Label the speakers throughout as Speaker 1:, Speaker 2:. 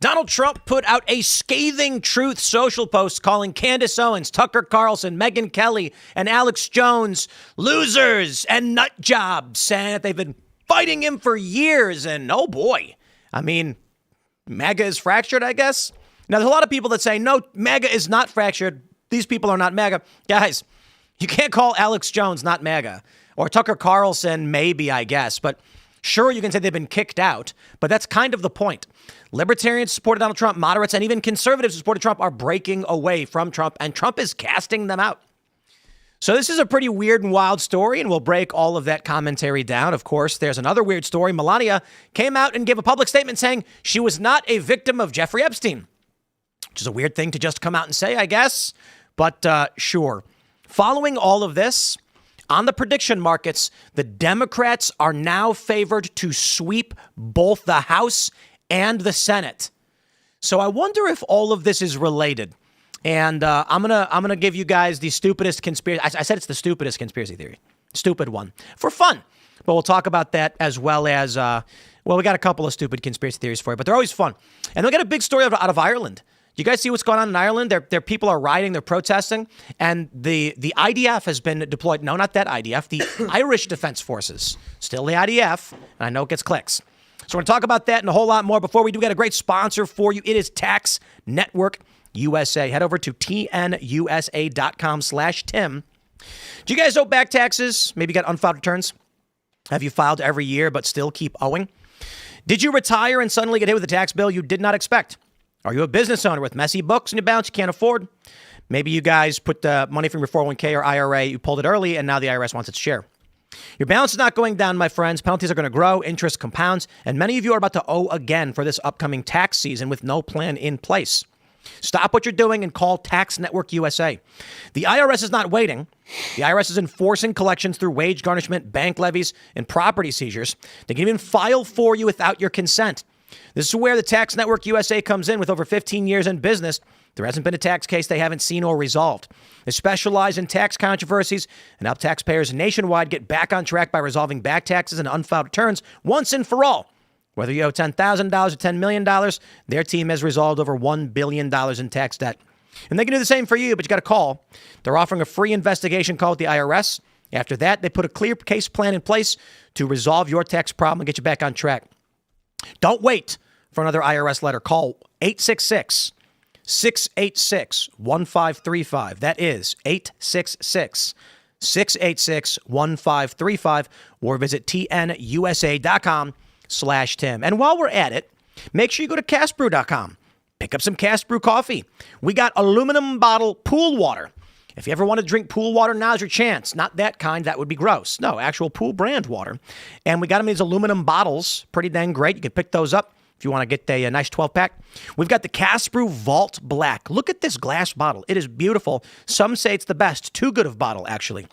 Speaker 1: Donald Trump put out a scathing Truth Social post calling Candace Owens, Tucker Carlson, Megyn Kelly, and Alex Jones losers and nut jobs, saying that they've been fighting him for years. And oh boy, I mean, MAGA is fractured, I guess. Now, there's a lot of people that say, no, MAGA is not fractured. These people are not MAGA. Guys, you can't call Alex Jones not MAGA. Or Tucker Carlson, maybe, I guess. But sure, you can say they've been kicked out, but that's kind of the point. Libertarians who supported Donald Trump, moderates, and even conservatives who supported Trump are breaking away from Trump, and Trump is casting them out. So this is a pretty weird and wild story, and we'll break all of that commentary down. Of course, there's another weird story. Melania came out and gave a public statement saying she was not a victim of Jeffrey Epstein, which is a weird thing to just come out and say, I guess. But sure. Following all of this, on the prediction markets, the Democrats are now favored to sweep both the House and the Senate. So I wonder if all of this is related. And I'm gonna give you guys the stupidest conspiracy. I said it's the stupidest conspiracy theory, stupid one for fun. But we'll talk about that as well as we got a couple of stupid conspiracy theories for you, but they're always fun. And we got a big story out of Ireland. You guys see what's going on in Ireland? Their people are rioting, they're protesting, and the IDF has been deployed. No, not that IDF, the Irish Defense Forces. Still the IDF, and I know it gets clicks. So we're going to talk about that and a whole lot more. Before we do, we got a great sponsor for you. It is Tax Network USA. Head over to tnusa.com/Tim. Do you guys owe back taxes? Maybe you got unfiled returns? Have you filed every year but still keep owing? Did you retire and suddenly get hit with a tax bill you did not expect? Are you a business owner with messy books in your balance you can't afford? Maybe you guys put the money from your 401k or IRA, you pulled it early, and now the IRS wants its share. Your balance is not going down, my friends. Penalties are going to grow, interest compounds, and many of you are about to owe again for this upcoming tax season with no plan in place. Stop what you're doing and call Tax Network USA. The IRS is not waiting. The IRS is enforcing collections through wage garnishment, bank levies, and property seizures. They can even file for you without your consent. This is where the Tax Network USA comes in. With over 15 years in business, there hasn't been a tax case they haven't seen or resolved. They specialize in tax controversies and help taxpayers nationwide get back on track by resolving back taxes and unfiled returns once and for all. Whether you owe $10,000 or $10 million, their team has resolved over $1 billion in tax debt. And they can do the same for you, but you got to call. They're offering a free investigation call with the IRS. After that, they put a clear case plan in place to resolve your tax problem and get you back on track. Don't wait for another IRS letter. Call 866-686-1535. That is 866-686-1535, or visit tnusa.com/Tim. And while we're at it, make sure you go to castbrew.com. Pick up some Cast Brew coffee. We got aluminum bottle pool water. If you ever want to drink pool water, now's your chance. Not that kind. That would be gross. No, actual pool brand water. And we got them in these aluminum bottles. Pretty dang great. You can pick those up if you want to get a nice 12-pack. We've got the Cast Brew Vault Black. Look at this glass bottle. It is beautiful. Some say it's the best. Too good of bottle, actually.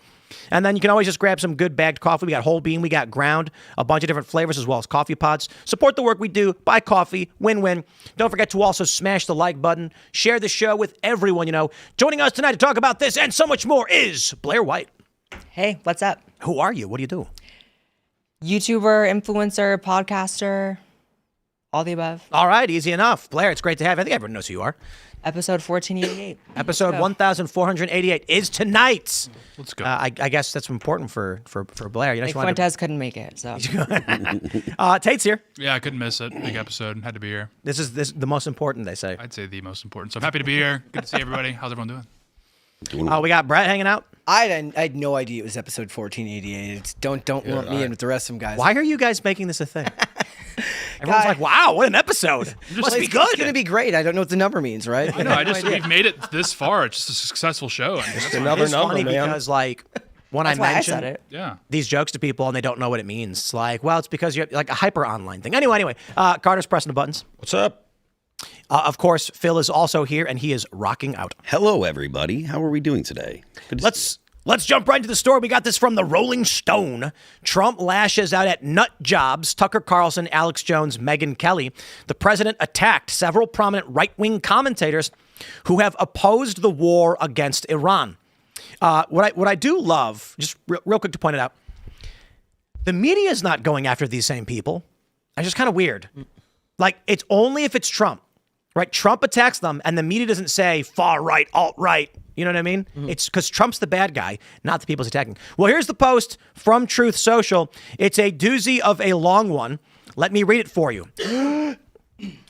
Speaker 1: And then you can always just grab some good bagged coffee. We got whole bean, we got ground, a bunch of different flavors as well as coffee pods. Support the work we do. Buy coffee. Win-win. Don't forget to also smash the like button. Share the show with everyone you know. Joining us tonight to talk about this and so much more is Blaire White.
Speaker 2: Hey, what's up?
Speaker 1: Who are you? What do you do?
Speaker 2: YouTuber, influencer, podcaster, all the above.
Speaker 1: All right, easy enough. Blaire, it's great to have you. I think everyone knows who you are.
Speaker 2: Episode 1488.
Speaker 1: Episode 1488 is tonight.
Speaker 3: Let's go.
Speaker 1: I guess that's important for Blaire. You know,
Speaker 2: Fuentes couldn't make it, so.
Speaker 1: Tate's here.
Speaker 3: Yeah, I couldn't miss it. Big episode. Had to be here.
Speaker 1: This is the most important, they say.
Speaker 3: I'd say the most important. So I'm happy to be here. Good to see everybody. How's everyone doing?
Speaker 1: We got Brett hanging out.
Speaker 4: I had no idea it was episode 1488. Don't lump me in with the rest of them guys.
Speaker 1: Why are you guys making this a thing? Everyone's like, wow, what an episode. Must be good.
Speaker 4: It's going to be great. I don't know what the number means, right?
Speaker 3: I know. We've made it this far. It's just a successful show. I mean,
Speaker 5: Just another number,
Speaker 1: funny
Speaker 5: man.
Speaker 1: because, like, when
Speaker 2: That's
Speaker 1: I
Speaker 2: why I
Speaker 1: mention
Speaker 2: said it.
Speaker 3: Yeah.
Speaker 1: these jokes to people and they don't know what it means, it's like, well, it's because you're like a hyper online thing. Anyway, Carter's pressing the buttons.
Speaker 5: What's up?
Speaker 1: Of course, Phil is also here and he is rocking out.
Speaker 5: Hello, everybody. How are we doing today? Good to see
Speaker 1: Let's jump right into the story. We got this from the Rolling Stone. Trump lashes out at nut jobs, Tucker Carlson, Alex Jones, Megyn Kelly. The president attacked several prominent right-wing commentators who have opposed the war against Iran. What I do love, just real quick to point it out, the media is not going after these same people. It's just kind of weird. Like, it's only if it's Trump. right? Trump attacks them, and the media doesn't say far right, alt right. You know what I mean? It's because Trump's the bad guy, not the people he's attacking. Well, here's the post from Truth Social. It's a doozy of a long one. Let me read it for you.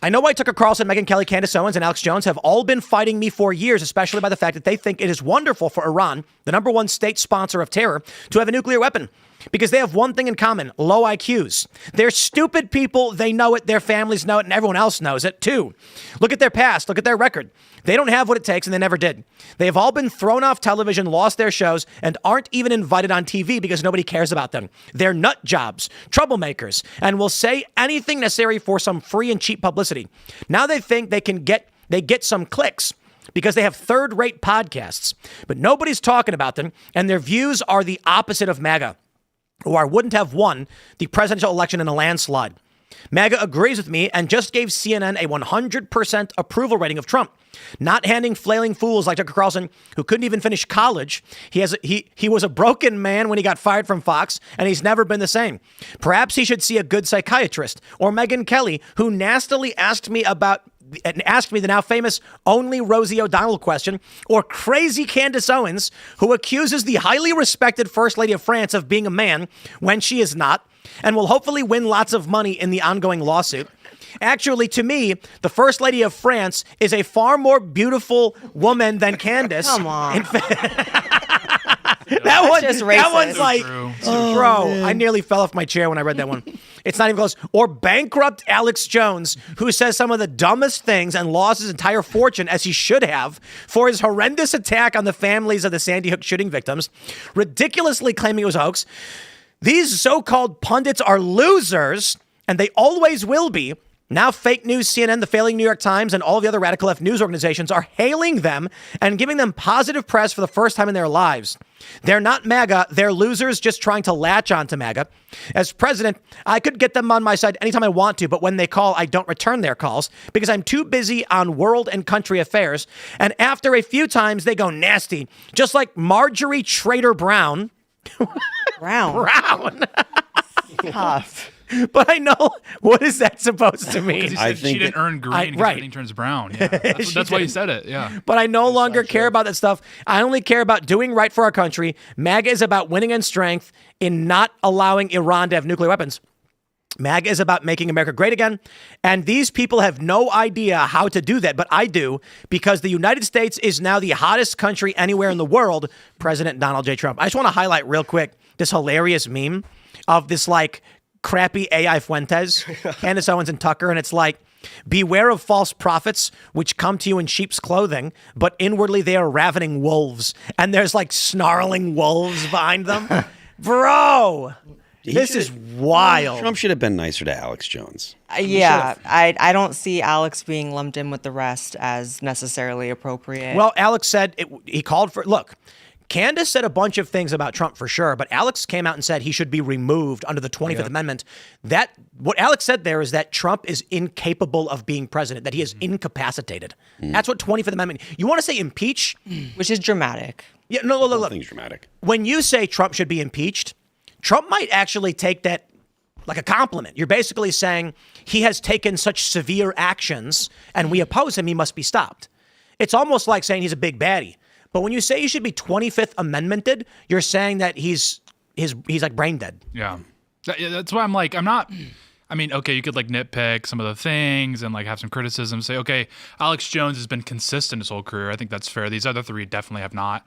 Speaker 1: I know why Tucker Carlson, Megyn Kelly, Candace Owens, and Alex Jones have all been fighting me for years, especially by the fact that they think it is wonderful for Iran, the number one state sponsor of terror, to have a nuclear weapon. Because they have one thing in common, low IQs. They're stupid people. They know it. Their families know it. And everyone else knows it, too. Look at their past. Look at their record. They don't have what it takes, and they never did. They have all been thrown off television, lost their shows, and aren't even invited on TV because nobody cares about them. They're nut jobs, troublemakers, and will say anything necessary for some free and cheap publicity. Now they think they get some clicks because they have third-rate podcasts. But nobody's talking about them, and their views are the opposite of MAGA, or wouldn't have won the presidential election in a landslide. MAGA agrees with me and just gave CNN a 100% approval rating of Trump, not handing flailing fools like Tucker Carlson, who couldn't even finish college. He was a broken man when he got fired from Fox, and he's never been the same. Perhaps he should see a good psychiatrist, or Megyn Kelly, who nastily asked me the now famous only Rosie O'Donnell question, or crazy Candace Owens, who accuses the highly respected First Lady of France of being a man when she is not, and will hopefully win lots of money in the ongoing lawsuit. Actually, to me, the First Lady of France is a far more beautiful woman than Candace.
Speaker 2: Come on.
Speaker 1: That one's like,
Speaker 3: So
Speaker 1: bro, I nearly fell off my chair when I read that one. It's not even close. Or bankrupt Alex Jones, who says some of the dumbest things and lost his entire fortune, as he should have, for his horrendous attack on the families of the Sandy Hook shooting victims, ridiculously claiming it was a hoax. These so-called pundits are losers, and they always will be. Now fake news, CNN, the failing New York Times, and all the other radical left news organizations are hailing them and giving them positive press for the first time in their lives. They're not MAGA. They're losers just trying to latch onto MAGA. As president, I could get them on my side anytime I want to, but when they call, I don't return their calls because I'm too busy on world and country affairs. And after a few times, they go nasty, just like Marjorie Trader Brown.
Speaker 2: Brown. Tough.
Speaker 1: But I know, what is that supposed to mean?
Speaker 3: Because he
Speaker 5: I
Speaker 3: said
Speaker 5: think
Speaker 3: she didn't earn green because
Speaker 1: right.
Speaker 3: everything turns brown. Yeah, that's why he said it. Yeah.
Speaker 1: But I no longer care about that stuff. I only care about doing right for our country. MAGA is about winning in strength in not allowing Iran to have nuclear weapons. MAGA is about making America great again. And these people have no idea how to do that. But I do, because the United States is now the hottest country anywhere in the world, President Donald J. Trump. I just want to highlight real quick this hilarious meme of this like crappy AI Fuentes, Candace Owens and Tucker. And it's like, beware of false prophets, which come to you in sheep's clothing, but inwardly they are ravening wolves. And there's like snarling wolves behind them. Bro, this is wild.
Speaker 5: Trump should have been nicer to Alex Jones.
Speaker 2: Yeah, I don't see Alex being lumped in with the rest as necessarily appropriate.
Speaker 1: Well, Alex said, he called for, look, Candace said a bunch of things about Trump for sure, but Alex came out and said he should be removed under the 25th Amendment. What Alex said there is that Trump is incapable of being president, that he is incapacitated. That's what 25th Amendment. You want to say impeach?
Speaker 2: Which is dramatic.
Speaker 1: Yeah, no, look.
Speaker 5: Things dramatic.
Speaker 1: When you say Trump should be impeached, Trump might actually take that like a compliment. You're basically saying he has taken such severe actions and we oppose him, he must be stopped. It's almost like saying he's a big baddie. But when you say he should be 25th Amendmented, you're saying that he's like brain dead.
Speaker 3: Yeah. That's why I'm like, I mean, okay, you could like nitpick some of the things and like have some criticism, say, okay, Alex Jones has been consistent his whole career. I think that's fair. These other three definitely have not.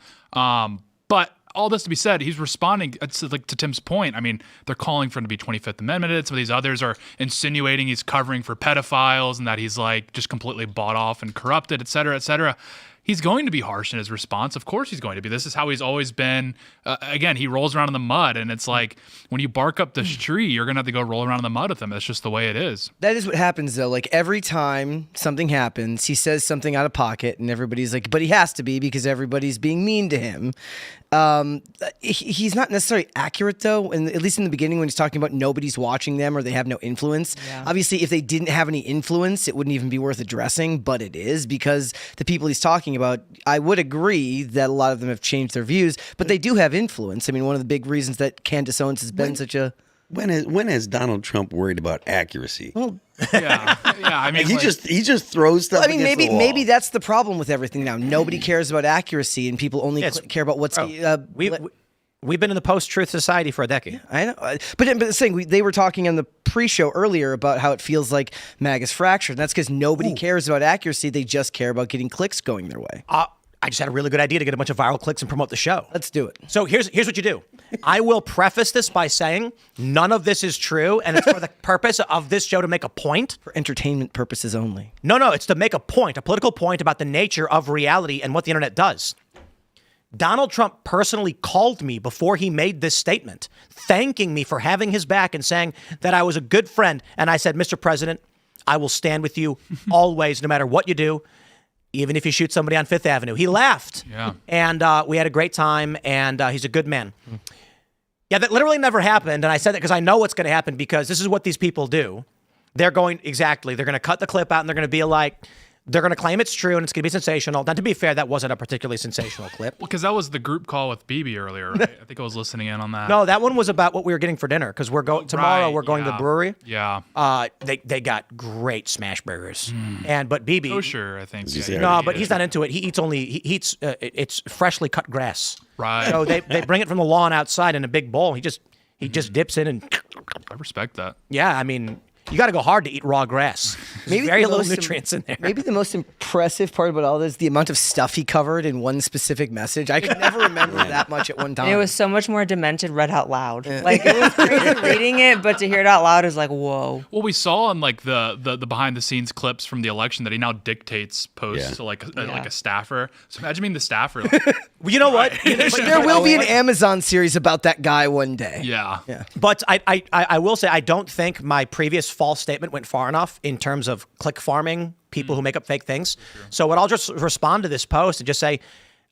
Speaker 3: But all this to be said, he's responding to Tim's point. I mean, they're calling for him to be 25th Amendmented. Some of these others are insinuating he's covering for pedophiles and that he's like just completely bought off and corrupted, et cetera, et cetera. He's going to be harsh in his response. Of course he's going to be. This is how he's always been. Again, he rolls around in the mud, and it's like when you bark up this tree, you're going to have to go roll around in the mud with him. That's just the way it is.
Speaker 4: That is what happens, though. Like, every time something happens, he says something out of pocket, and everybody's like, but he has to be because everybody's being mean to him. He's not necessarily accurate, though, and at least in the beginning when he's talking about nobody's watching them or they have no influence. Yeah. Obviously, if they didn't have any influence, it wouldn't even be worth addressing, but it is because the people he's talking about, I would agree that a lot of them have changed their views, but they do have influence. I mean, one of the big reasons that Candace Owens has been such a...
Speaker 5: When has Donald Trump worried about accuracy?
Speaker 3: Yeah. I mean,
Speaker 5: He just throws stuff.
Speaker 4: I mean,
Speaker 5: against the wall.
Speaker 4: maybe that's the problem with everything now. Nobody cares about accuracy, and people only care about what's.
Speaker 1: We've been in the post-truth society for a decade.
Speaker 4: I know, but the thing they were talking on the pre-show earlier about how it feels like MAGA's fractured. And that's because nobody cares about accuracy; they just care about getting clicks going their way.
Speaker 1: I just had a really good idea to get a bunch of viral clicks and promote the show.
Speaker 4: Let's do it.
Speaker 1: So here's what you do. I will preface this by saying none of this is true, and it's for the purpose of this show to make a point.
Speaker 4: For entertainment purposes only.
Speaker 1: No, it's to make a point, a political point about the nature of reality and what the internet does. Donald Trump personally called me before he made this statement, thanking me for having his back and saying that I was a good friend. And I said, Mr. President, I will stand with you always, no matter what you do, even if you shoot somebody on Fifth Avenue. He laughed.
Speaker 3: Yeah.
Speaker 1: And we had a great time, and he's a good man. Yeah, that literally never happened. And I said that because I know what's going to happen, because this is what these people do. They're going to cut the clip out, and they're going to be like, they're going to claim it's true and it's going to be sensational. Now, to be fair, that wasn't a particularly sensational clip.
Speaker 3: because that was the group call with BB earlier, right? I think I was listening in on that.
Speaker 1: No, that one was about what we were getting for dinner, because tomorrow we're going to the brewery.
Speaker 3: Yeah.
Speaker 1: They got great smash burgers, but BB.
Speaker 3: Oh, sure, I think.
Speaker 1: No, but he's not into it. He eats it's freshly cut grass.
Speaker 3: Right.
Speaker 1: So they bring it from the lawn outside in a big bowl. He just dips in and.
Speaker 3: I respect that.
Speaker 1: Yeah, I mean. You got to go hard to eat raw grass. There's very little nutrients in there.
Speaker 4: Maybe the most impressive part about all this is the amount of stuff he covered in one specific message. I could never remember that much at one time.
Speaker 2: And it was so much more demented read out loud. Like, it was crazy reading it, but to hear it out loud is like, whoa.
Speaker 3: Well, we saw in like the behind the scenes clips from the election that he now dictates posts to like a staffer. So imagine being the staffer. Like,
Speaker 1: Well, you know what?
Speaker 4: There will be an Amazon series about that guy one day.
Speaker 3: yeah.
Speaker 1: But I will say I don't think my previous false statement went far enough in terms of click farming people who make up fake things. So what I'll just respond to this post and just say,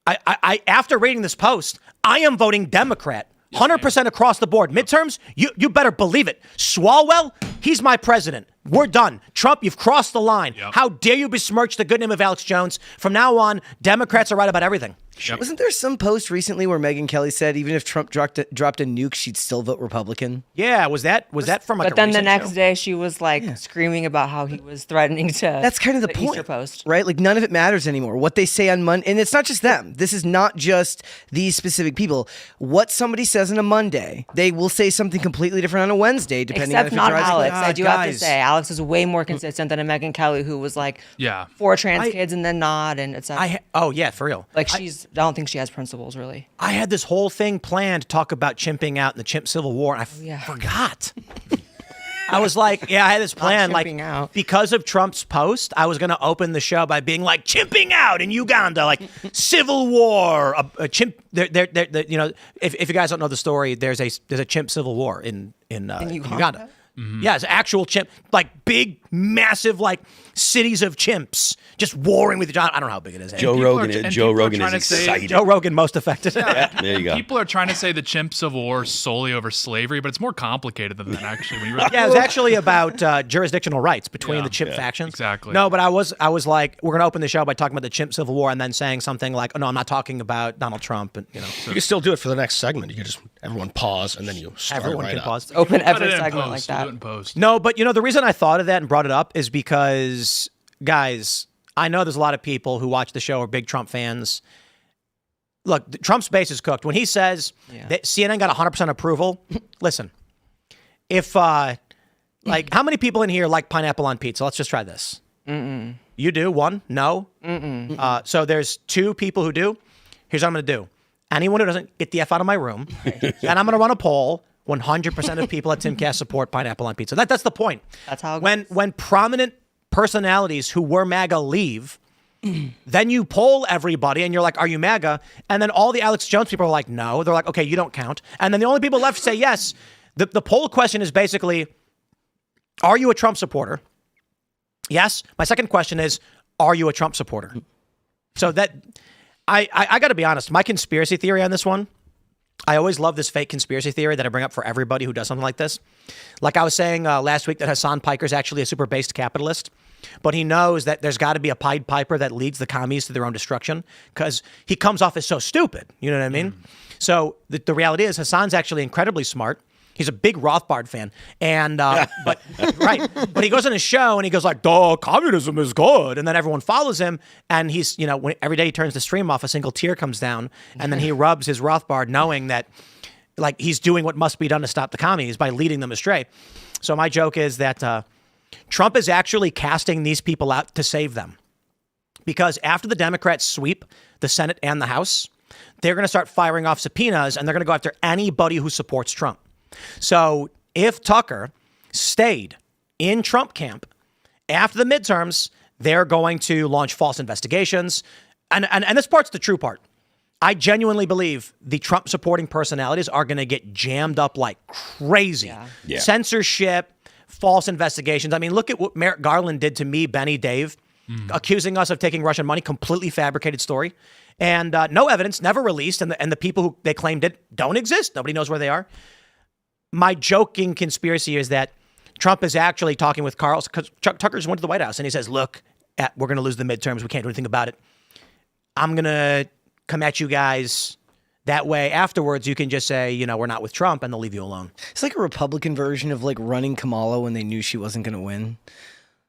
Speaker 1: I after reading this post, I am voting Democrat. 100% across the board. Midterms, you better believe it. Swalwell, he's my president. We're done. Trump, you've crossed the line.
Speaker 3: Yep.
Speaker 1: How dare you besmirch the good name of Alex Jones? From now on, Democrats are right about everything.
Speaker 3: Yep.
Speaker 4: Wasn't there some post recently where Megyn Kelly said even if Trump dropped a nuke, she'd still vote Republican?
Speaker 1: Yeah, was that from like
Speaker 2: But
Speaker 1: a
Speaker 2: then the
Speaker 1: recent
Speaker 2: next
Speaker 1: show?
Speaker 2: day she was like screaming about how he was threatening to.
Speaker 4: That's kind of the
Speaker 2: Easter
Speaker 4: point,
Speaker 2: post.
Speaker 4: right? Like none of it matters anymore. What they say on Monday, and it's not just them. This is not just these specific people. What somebody says on a Monday, they will say something completely different on a Wednesday, depending
Speaker 2: Except
Speaker 4: on if
Speaker 2: not
Speaker 4: it drives
Speaker 2: Alex.
Speaker 1: God,
Speaker 2: I do have to
Speaker 1: guys.
Speaker 2: say, Alex is way more consistent than a Megyn Kelly who was like for trans kids and then not, and etc.
Speaker 1: Oh yeah, for real.
Speaker 2: Like I don't think she has principles really.
Speaker 1: I had this whole thing planned to talk about chimping out in the chimp civil war, and I forgot. I was like, I had this plan, like,
Speaker 2: chimping out.
Speaker 1: because of Trump's post, I was going to open the show by being like, chimping out in Uganda, like, civil war, a chimp, you know, if you guys don't know the story, there's a chimp civil war in Uganda. Mm-hmm. Yeah, it's an actual chimp, like big, massive, like cities of chimps just warring with each other. I don't know how big it is.
Speaker 5: Joe Rogan is excited.
Speaker 1: Joe Rogan most affected.
Speaker 5: Yeah, there you go.
Speaker 3: People are trying to say the chimp civil war is solely over slavery, but it's more complicated than that actually. When you really
Speaker 1: Yeah, it was actually about jurisdictional rights between the chimp factions.
Speaker 3: Exactly.
Speaker 1: No, but I was like, we're gonna open the show by talking about the chimp civil war, and then saying something like, "Oh no, I'm not talking about Donald Trump." And you know,
Speaker 6: You can still do it for the next segment. You can just everyone pause and then you start
Speaker 1: everyone
Speaker 6: right
Speaker 1: can
Speaker 6: up.
Speaker 1: pause.
Speaker 2: Open
Speaker 3: Put
Speaker 2: every
Speaker 3: it in
Speaker 2: segment
Speaker 3: post.
Speaker 2: like that.
Speaker 3: Do it in post.
Speaker 1: No, but you know, the reason I thought of that and brought it up is because, guys, I know there's a lot of people who watch the show are big Trump fans. Look, Trump's base is cooked. When he says that CNN got 100% approval, listen, if, like, how many people in here like pineapple on pizza? Let's just try this. Mm-mm. You do? One? No? Mm-mm. So there's two people who do. Here's what I'm going to do. Anyone who doesn't, get the F out of my room. And I'm going to run a poll. 100% of people at Timcast support pineapple on pizza. That's the point.
Speaker 2: That's how it goes.
Speaker 1: When prominent personalities who were MAGA leave, then you poll everybody and you're like, are you MAGA? And then all the Alex Jones people are like, no. They're like, okay, you don't count. And then the only people left say yes. The poll question is basically, are you a Trump supporter? Yes. My second question is, are you a Trump supporter? So that, I got to be honest, my conspiracy theory on this one, I always love this fake conspiracy theory that I bring up for everybody who does something like this. Like I was saying last week that Hassan Piker is actually a super based capitalist, but he knows that there's got to be a Pied Piper that leads the commies to their own destruction because he comes off as so stupid. You know what I mean? So the reality is Hassan's actually incredibly smart. He's a big Rothbard fan, and but he goes on his show and he goes like, "Duh, communism is good," and then everyone follows him, and he's every day he turns the stream off, a single tear comes down, and then he rubs his Rothbard, knowing that like he's doing what must be done to stop the commies by leading them astray. So my joke is that Trump is actually casting these people out to save them, because after the Democrats sweep the Senate and the House, they're going to start firing off subpoenas, and they're going to go after anybody who supports Trump. So if Tucker stayed in Trump camp after the midterms, they're going to launch false investigations. And this part's the true part. I genuinely believe the Trump supporting personalities are going to get jammed up like crazy.
Speaker 5: Yeah.
Speaker 1: Censorship, false investigations. I mean, look at what Merrick Garland did to me, Benny, Dave, accusing us of taking Russian money, completely fabricated story. And no evidence, never released. And the people who they claimed did don't exist. Nobody knows where they are. My joking conspiracy is that Trump is actually talking with Carlson, because Tucker just went to the White House and he says, look, we're going to lose the midterms. We can't do anything about it. I'm going to come at you guys. That way, afterwards, you can just say, we're not with Trump, and they'll leave you alone.
Speaker 4: It's like a Republican version of like running Kamala when they knew she wasn't going to win.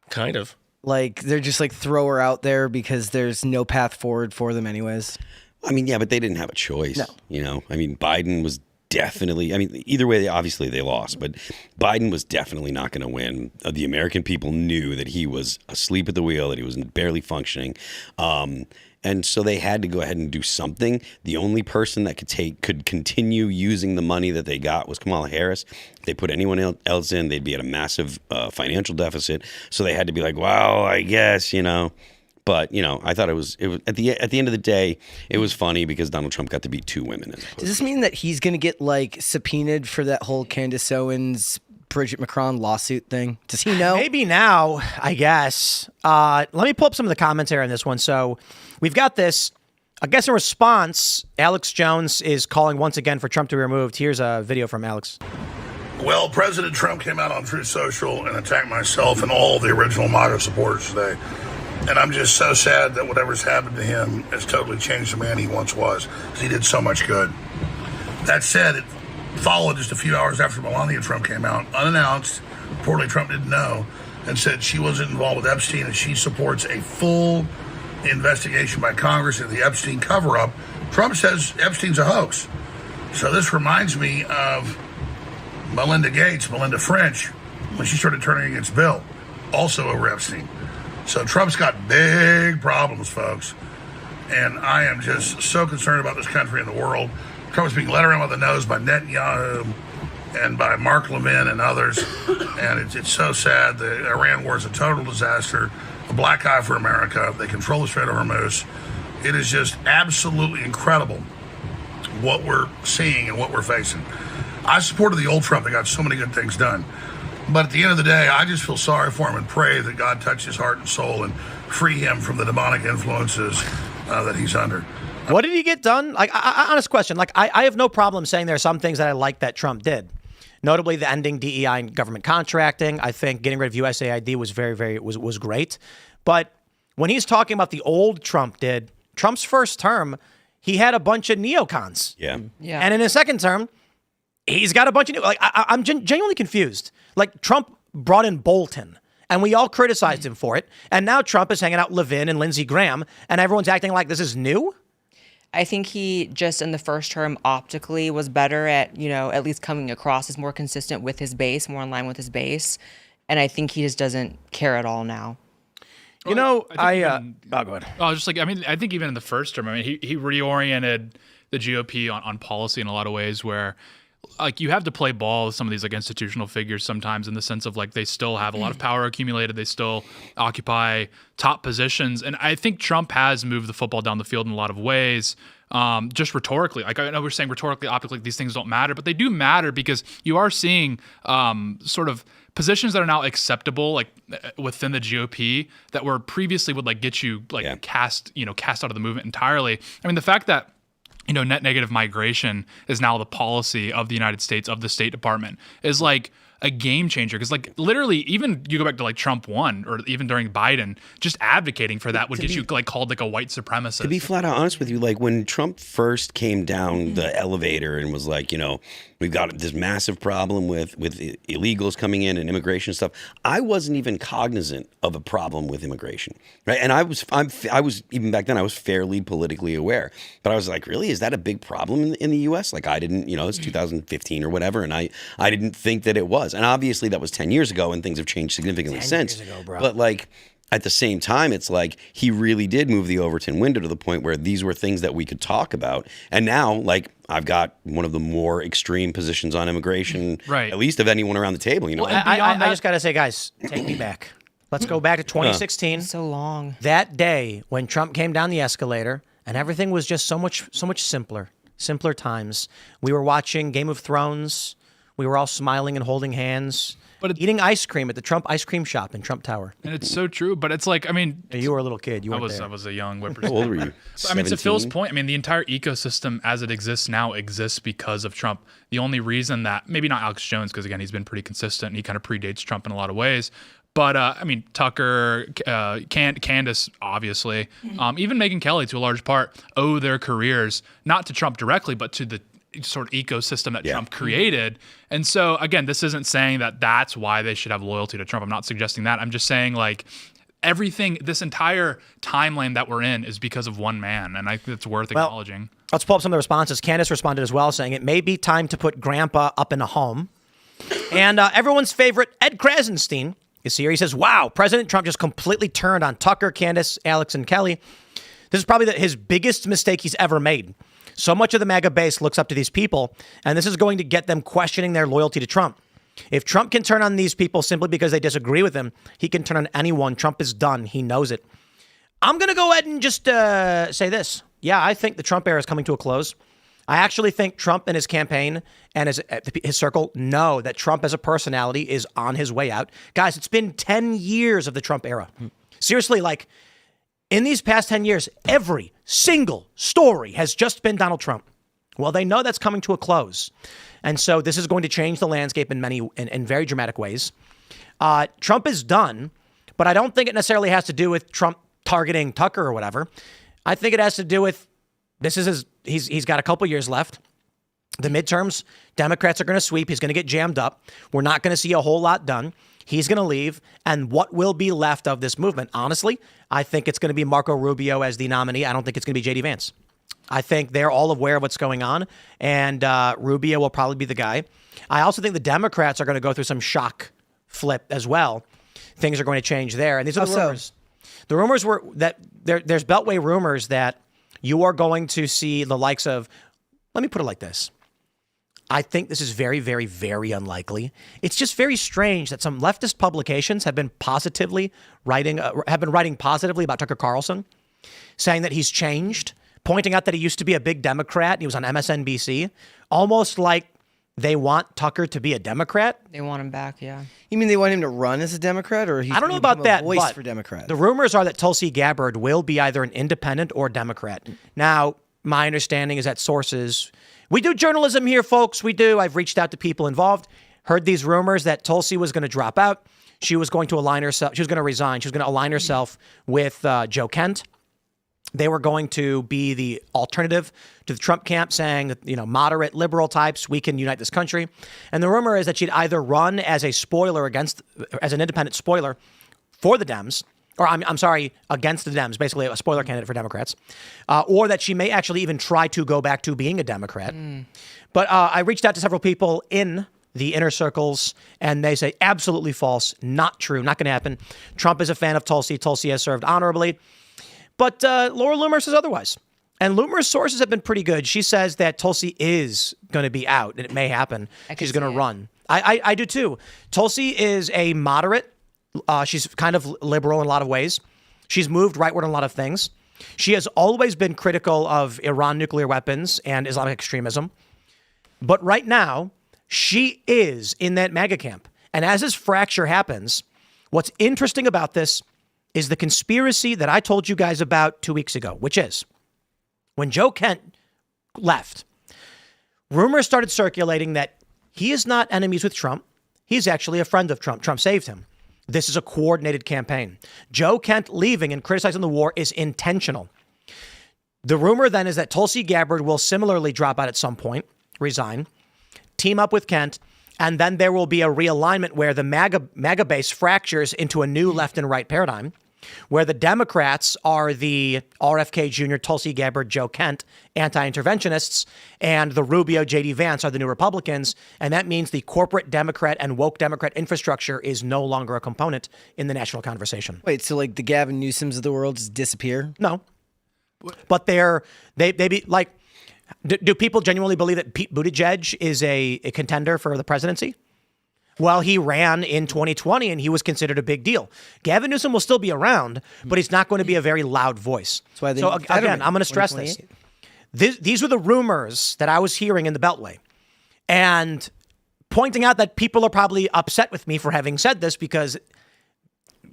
Speaker 6: Kind of.
Speaker 4: Like they're just like throw her out there because there's no path forward for them anyways.
Speaker 5: I mean, yeah, but they didn't have a choice.
Speaker 4: No.
Speaker 5: I mean, Biden was definitely, either way, obviously they lost, but Biden was definitely not going to win. The American people knew that he was asleep at the wheel, that he was barely functioning. And so they had to go ahead and do something. The only person that could continue using the money that they got was Kamala Harris. If they put anyone else in, they'd be at a massive financial deficit. So they had to be like, well, I guess, But, I thought it was at the end of the day, it was funny because Donald Trump got to beat two women.
Speaker 4: Does this mean that he's going to get like subpoenaed for that whole Candace Owens, Bridget Macron lawsuit thing? Does he know?
Speaker 1: Maybe now, I guess. Let me pull up some of the commentary on this one. So we've got this. I guess in response, Alex Jones is calling once again for Trump to be removed. Here's a video from Alex.
Speaker 7: Well, President Trump came out on Truth Social and attacked myself and all the original MAGA supporters today. And I'm just so sad that whatever's happened to him has totally changed the man he once was, because he did so much good. That said, it followed just a few hours after Melania Trump came out, unannounced, reportedly Trump didn't know, and said she wasn't involved with Epstein and she supports a full investigation by Congress into the Epstein cover-up. Trump says Epstein's a hoax. So this reminds me of Melinda French, when she started turning against Bill, also over Epstein. So Trump's got big problems, folks. And I am just so concerned about this country and the world. Trump's being led around by the nose by Netanyahu and by Mark Levin and others. And it's so sad. The Iran war is a total disaster, a black eye for America. They control the Strait of Hormuz. It is just absolutely incredible what we're seeing and what we're facing. I supported the old Trump that got so many good things done. But at the end of the day, I just feel sorry for him and pray that God touch his heart and soul and free him from the demonic influences that he's under.
Speaker 1: What did he get done? Like, honest question. Like, I have no problem saying there are some things that I like that Trump did. Notably, the ending DEI and government contracting. I think getting rid of USAID was was great. But when he's talking about the old Trump did, Trump's first term, he had a bunch of neocons.
Speaker 5: Yeah.
Speaker 1: And in his second term, he's got a bunch of I'm genuinely confused. Like, Trump brought in Bolton, and we all criticized him for it. And now Trump is hanging out with Levin and Lindsey Graham, and everyone's acting like this is new.
Speaker 2: I think he just in the first term optically was better at, at least coming across as more consistent with his base, more in line with his base. And I think he just doesn't care at all now.
Speaker 1: Go ahead.
Speaker 3: I think even in the first term, he reoriented the GOP on policy in a lot of ways where, like, you have to play ball with some of these like institutional figures sometimes, in the sense of like they still have a lot of power accumulated, they still occupy top positions, and I think Trump has moved the football down the field in a lot of ways. Just rhetorically, like I know we're saying rhetorically, optically, these things don't matter, but they do matter because you are seeing sort of positions that are now acceptable, like within the GOP, that were previously would like get you like cast out of the movement entirely. I mean, the fact that net negative migration is now the policy of the United States, of the State Department, is like a game changer because, like, literally, even you go back to like Trump 1 or even during Biden, just advocating for that would get you like called like a white supremacist.
Speaker 5: To be flat out honest with you, like when Trump first came down the elevator and was like, we've got this massive problem with illegals coming in and immigration stuff, I wasn't even cognizant of a problem with immigration, right? And I was even back then I was fairly politically aware, but I was like, really, is that a big problem in the U.S.? Like I didn't, it's 2015 or whatever, and I didn't think that it was. And obviously that was 10 years ago, and things have changed significantly since.
Speaker 1: 10 years ago, bro.
Speaker 5: But like, at the same time, it's like he really did move the Overton window to the point where these were things that we could talk about. And now, like, I've got one of the more extreme positions on immigration,
Speaker 3: right,
Speaker 5: at least of anyone around the table.
Speaker 1: Well, I just got to say, guys, take me back. Let's go back to 2016.
Speaker 2: So long.
Speaker 1: That day when Trump came down the escalator and everything was just so much simpler times. We were watching Game of Thrones. We were all smiling and holding hands. But eating ice cream at the Trump ice cream shop in Trump Tower.
Speaker 3: And it's so true, but it's like, I mean,
Speaker 1: you were a little kid.
Speaker 3: I was a young
Speaker 5: How
Speaker 3: whippersnapper.
Speaker 5: old were you?
Speaker 3: I mean, to Phil's point, I mean, the entire ecosystem as it exists now exists because of Trump. The only reason that, maybe not Alex Jones, because again, he's been pretty consistent and he kind of predates Trump in a lot of ways. But I mean, Tucker, Candace, obviously, even Megyn Kelly to a large part owe their careers not to Trump directly, but to the sort of ecosystem that Trump created. And so, again, this isn't saying that that's why they should have loyalty to Trump. I'm not suggesting that. I'm just saying, like, everything, this entire timeline that we're in is because of one man. And I think it's worth acknowledging.
Speaker 1: Let's pull up some of the responses. Candace responded as well, saying it may be time to put Grandpa up in a home. And everyone's favorite, Ed Krasenstein, is here. He says, wow, President Trump just completely turned on Tucker, Candace, Alex, and Kelly. This is probably his biggest mistake he's ever made. So much of the MAGA base looks up to these people, and this is going to get them questioning their loyalty to Trump. If Trump can turn on these people simply because they disagree with him, he can turn on anyone. Trump is done. He knows it. I'm going to go ahead and just say this. Yeah, I think the Trump era is coming to a close. I actually think Trump and his campaign and his circle know that Trump as a personality is on his way out. Guys, it's been 10 years of the Trump era. Seriously, like, in these past 10 years, every single story has just been Donald Trump. Well, they know that's coming to a close. And so this is going to change the landscape in very dramatic ways. Trump is done, but I don't think it necessarily has to do with Trump targeting Tucker or whatever. I think it has to do with he's got a couple years left. The midterms, Democrats are going to sweep. He's going to get jammed up. We're not going to see a whole lot done. He's going to leave. And what will be left of this movement? Honestly, I think it's going to be Marco Rubio as the nominee. I don't think it's going to be J.D. Vance. I think they're all aware of what's going on. And Rubio will probably be the guy. I also think the Democrats are going to go through some shock flip as well. Things are going to change there. And these are the rumors. The rumors were that there's Beltway rumors that you are going to see the likes of, let me put it like this. I think this is very, very, very unlikely. It's just very strange that some leftist publications have been writing positively about Tucker Carlson, saying that he's changed, pointing out that he used to be a big Democrat and he was on MSNBC, almost like they want Tucker to be a Democrat.
Speaker 2: They want him back, yeah.
Speaker 4: You mean they want him to run as a Democrat, or he's
Speaker 1: I don't know about that,
Speaker 4: a voice
Speaker 1: but
Speaker 4: for Democrats?
Speaker 1: The rumors are that Tulsi Gabbard will be either an independent or Democrat. Now, my understanding is that sources, we do journalism here, folks. We do. I've reached out to people involved, heard these rumors that Tulsi was going to drop out. She was going to align herself. She was going to resign. She was going to align herself with Joe Kent. They were going to be the alternative to the Trump camp, saying that, moderate liberal types, we can unite this country. And the rumor is that she'd either run as an independent spoiler for the Dems, or I'm sorry, against the Dems, basically a spoiler candidate for Democrats, or that she may actually even try to go back to being a Democrat. But I reached out to several people in the inner circles, and they say absolutely false, not true, not going to happen. Trump is a fan of Tulsi. Tulsi has served honorably. But Laura Loomer says otherwise. And Loomer's sources have been pretty good. She says that Tulsi is going to be out, and it may happen. She's going to run. I do too. Tulsi is a moderate. She's kind of liberal in a lot of ways. She's moved rightward on a lot of things. She has always been critical of Iran nuclear weapons and Islamic extremism. But right now, she is in that MAGA camp. And as this fracture happens, what's interesting about this is the conspiracy that I told you guys about 2 weeks ago, which is when Joe Kent left, rumors started circulating that he is not enemies with Trump. He's actually a friend of Trump. Trump saved him. This is a coordinated campaign. Joe Kent leaving and criticizing the war is intentional. The rumor then is that Tulsi Gabbard will similarly drop out at some point, resign, team up with Kent, and then there will be a realignment where the MAGA base fractures into a new left and right paradigm, where the Democrats are the RFK Jr., Tulsi Gabbard, Joe Kent, anti-interventionists, and the Rubio, J.D. Vance are the new Republicans. And that means the corporate Democrat and woke Democrat infrastructure is no longer a component in the national conversation.
Speaker 4: Wait, so like the Gavin Newsoms of the world just disappear?
Speaker 1: No. But they be like, do people genuinely believe that Pete Buttigieg is a contender for the presidency? Well, he ran in 2020 and he was considered a big deal. Gavin Newsom will still be around, but he's not going to be a very loud voice.
Speaker 4: That's why they
Speaker 1: so again, I'm going to stress this. These were the rumors that I was hearing in the Beltway, and pointing out that people are probably upset with me for having said this because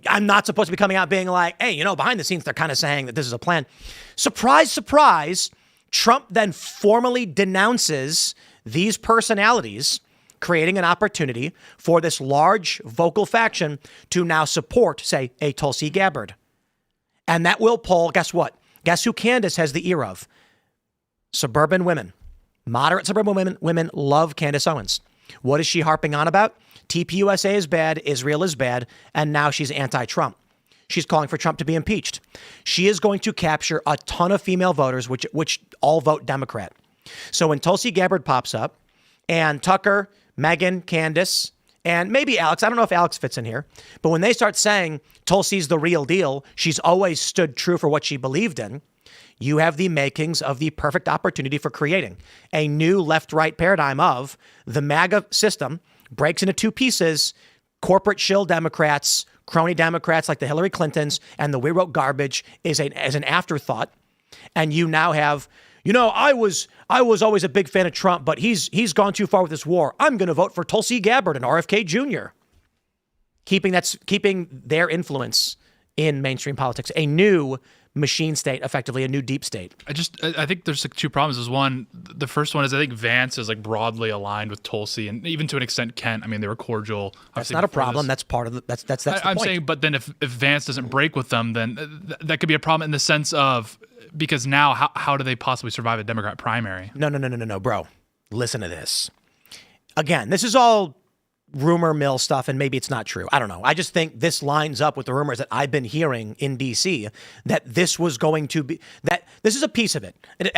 Speaker 1: I'm not supposed to be coming out being like, hey, behind the scenes, they're kind of saying that this is a plan. Surprise, surprise. Trump then formally denounces these personalities, creating an opportunity for this large vocal faction to now support, say, a Tulsi Gabbard. And that will pull, guess what? Guess who Candace has the ear of? Suburban women. Moderate suburban women love Candace Owens. What is she harping on about? TPUSA is bad, Israel is bad, and now she's anti-Trump. She's calling for Trump to be impeached. She is going to capture a ton of female voters, which all vote Democrat. So when Tulsi Gabbard pops up, and Tucker, Megan, Candace, and maybe Alex, I don't know if Alex fits in here, but when they start saying Tulsi's the real deal, she's always stood true for what she believed in, you have the makings of the perfect opportunity for creating a new left-right paradigm of the MAGA system breaks into two pieces, corporate shill Democrats, crony Democrats like the Hillary Clintons, and the we wrote garbage is as an afterthought. And you now have, I was always a big fan of Trump, but he's gone too far with this war. I'm going to vote for Tulsi Gabbard and RFK Jr. Keeping their influence in mainstream politics, a new machine state, effectively a new deep state.
Speaker 3: I think there's like two problems. Is one, the first one is I think Vance is like broadly aligned with Tulsi, and even to an extent Kent. I mean, they were cordial.
Speaker 1: That's not a problem. That's part of the that's the
Speaker 3: I'm
Speaker 1: point.
Speaker 3: saying, but then if Vance doesn't break with them, then that could be a problem in the sense of, because now how do they possibly survive a Democrat primary?
Speaker 1: No, bro. Listen to this. Again, this is all rumor mill stuff, and maybe it's not true. I don't know. I just think this lines up with the rumors that I've been hearing in D.C. that this was going to be, that this is a piece of it.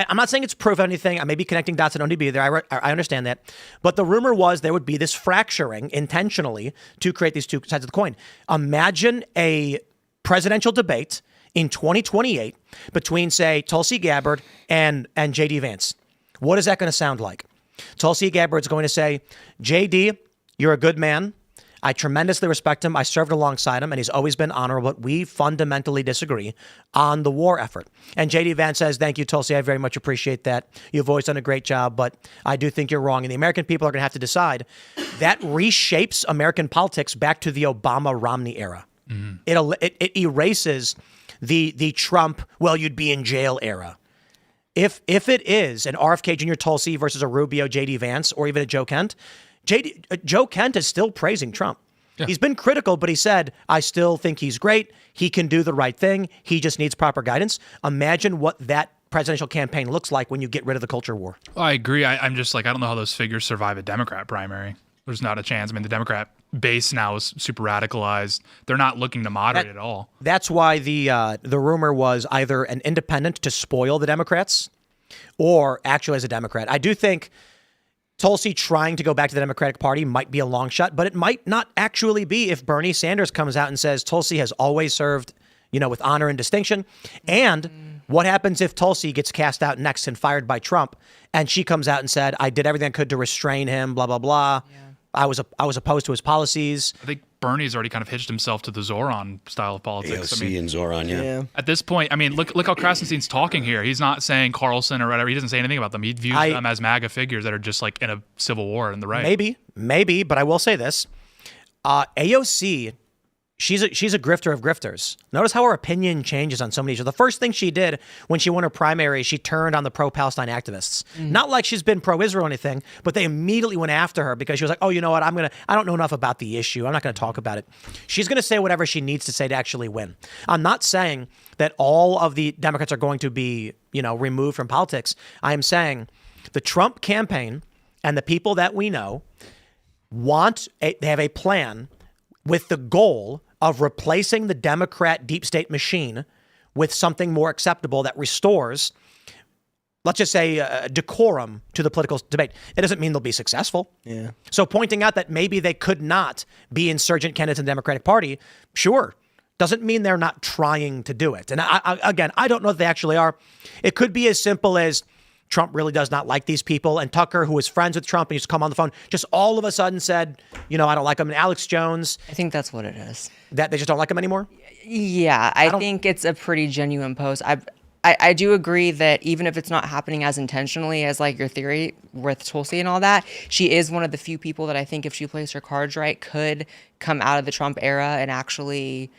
Speaker 1: I'm not saying it's proof of anything. I may be connecting dots that don't need to be there. I understand that. But the rumor was there would be this fracturing intentionally to create these two sides of the coin. Imagine a presidential debate in 2028 between, say, Tulsi Gabbard and J.D. Vance. What is that going to sound like? Tulsi Gabbard's going to say, J.D., you're a good man. I tremendously respect him. I served alongside him, and he's always been honorable. But we fundamentally disagree on the war effort. And J.D. Vance says, thank you, Tulsi. I very much appreciate that. You've always done a great job, but I do think you're wrong. And the American people are going to have to decide. That reshapes American politics back to the Obama-Romney era. Mm-hmm. It erases the Trump, well, you'd be in jail era. If it is an RFK Jr. Tulsi versus a Rubio J.D. Vance or even a Joe Kent, Joe Kent is still praising Trump. Yeah. He's been critical, but he said, I still think he's great. He can do the right thing. He just needs proper guidance. Imagine what that presidential campaign looks like when you get rid of the culture war.
Speaker 3: Well, I agree. I'm just like, I don't know how those figures survive a Democrat primary. There's not a chance. I mean, the Democrat base now is super radicalized. They're not looking to moderate at all.
Speaker 1: That's why the rumor was either an independent to spoil the Democrats or actually as a Democrat. I do think Tulsi trying to go back to the Democratic Party might be a long shot, but it might not actually be if Bernie Sanders comes out and says Tulsi has always served, with honor and distinction. And what happens if Tulsi gets cast out next and fired by Trump, and she comes out and said, I did everything I could to restrain him, blah, blah, blah. Yeah. I was opposed to his policies.
Speaker 3: I think Bernie's already kind of hitched himself to the Zoran style of politics.
Speaker 5: AOC and Zoran, yeah.
Speaker 3: At this point, I mean, look how Krasenstein's talking here. He's not saying Carlson or whatever. He doesn't say anything about them. He views them as MAGA figures that are just like in a civil war in the right.
Speaker 1: Maybe, but I will say this. AOC she's a grifter of grifters. Notice how her opinion changes on so many issues. The first thing she did when she won her primary, she turned on the pro-Palestine activists. Not like she's been pro-Israel or anything, but they immediately went after her because she was like, oh, you know what? I don't know enough about the issue. I'm not going to talk about it. She's going to say whatever she needs to say to actually win. I'm not saying that all of the Democrats are going to be, removed from politics. I am saying the Trump campaign and the people that we know they have a plan with the goal of replacing the Democrat deep state machine with something more acceptable that restores, let's just say, decorum to the political debate. It doesn't mean they'll be successful.
Speaker 4: Yeah.
Speaker 1: So pointing out that maybe they could not be insurgent candidates in the Democratic Party, sure, doesn't mean they're not trying to do it. And I don't know if they actually are. It could be as simple as Trump really does not like these people. And Tucker, who was friends with Trump and used to come on the phone, just all of a sudden said, I don't like him. And Alex Jones.
Speaker 2: I think that's what it is.
Speaker 1: That they just don't like him anymore?
Speaker 2: Yeah, I think it's a pretty genuine post. I do agree that even if it's not happening as intentionally as like your theory with Tulsi and all that, she is one of the few people that I think if she plays her cards right could come out of the Trump era and actually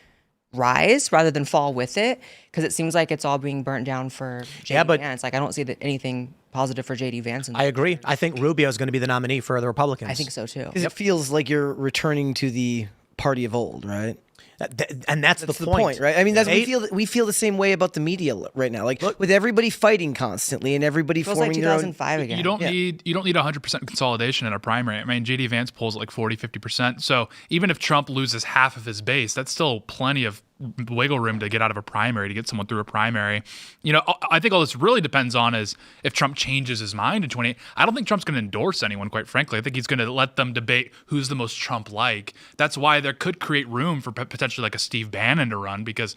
Speaker 2: rise rather than fall with it, because it seems like it's all being burnt down for JD Vance. Like I don't see anything positive for JD Vance.
Speaker 1: I agree. I think Rubio is going to be the nominee for the Republicans.
Speaker 2: I think so too.
Speaker 4: Because it feels like you're returning to the party of old, right?
Speaker 1: And that's the point,
Speaker 4: right? I mean, we feel the same way about the media right now. Like with everybody fighting constantly and everybody
Speaker 2: feels
Speaker 4: forming
Speaker 2: like
Speaker 4: their own.
Speaker 2: 2005 again.
Speaker 3: You don't need 100% consolidation in a primary. I mean, JD Vance polls at like 40-50%. So even if Trump loses half of his base, that's still plenty of wiggle room to get out of a primary, to get someone through a primary. I think all this really depends on is if Trump changes his mind in 2028. I don't think Trump's going to endorse anyone, quite frankly. I think he's going to let them debate who's the most Trump-like. That's why there could create room for potentially like a Steve Bannon to run, because,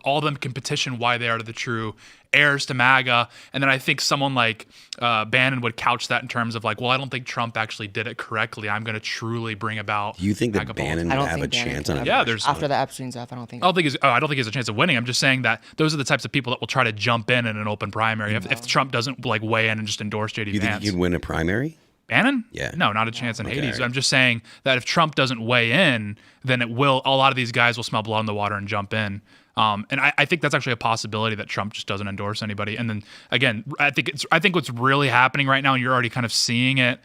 Speaker 3: all of them can petition why they are the true heirs to MAGA. And then I think someone like Bannon would couch that in terms of like, well, I don't think Trump actually did it correctly. I'm going to truly bring about.
Speaker 5: Do you think that
Speaker 3: MAGA
Speaker 5: Bannon
Speaker 3: politics.
Speaker 5: would have a chance on it?
Speaker 3: Yeah, there's
Speaker 2: after the Epstein stuff. I don't think
Speaker 3: he has a chance of winning. I'm just saying that those are the types of people that will try to jump in an open primary if Trump doesn't like weigh in and just endorse JD Vance.
Speaker 5: You think he'd win a primary?
Speaker 3: Bannon?
Speaker 5: Yeah.
Speaker 3: No, not a chance in Hades.
Speaker 5: Right.
Speaker 3: I'm just saying that if Trump doesn't weigh in, then a lot of these guys will smell blood in the water and jump in. And I think that's actually a possibility that Trump just doesn't endorse anybody. And then again, I think what's really happening right now, and you're already kind of seeing it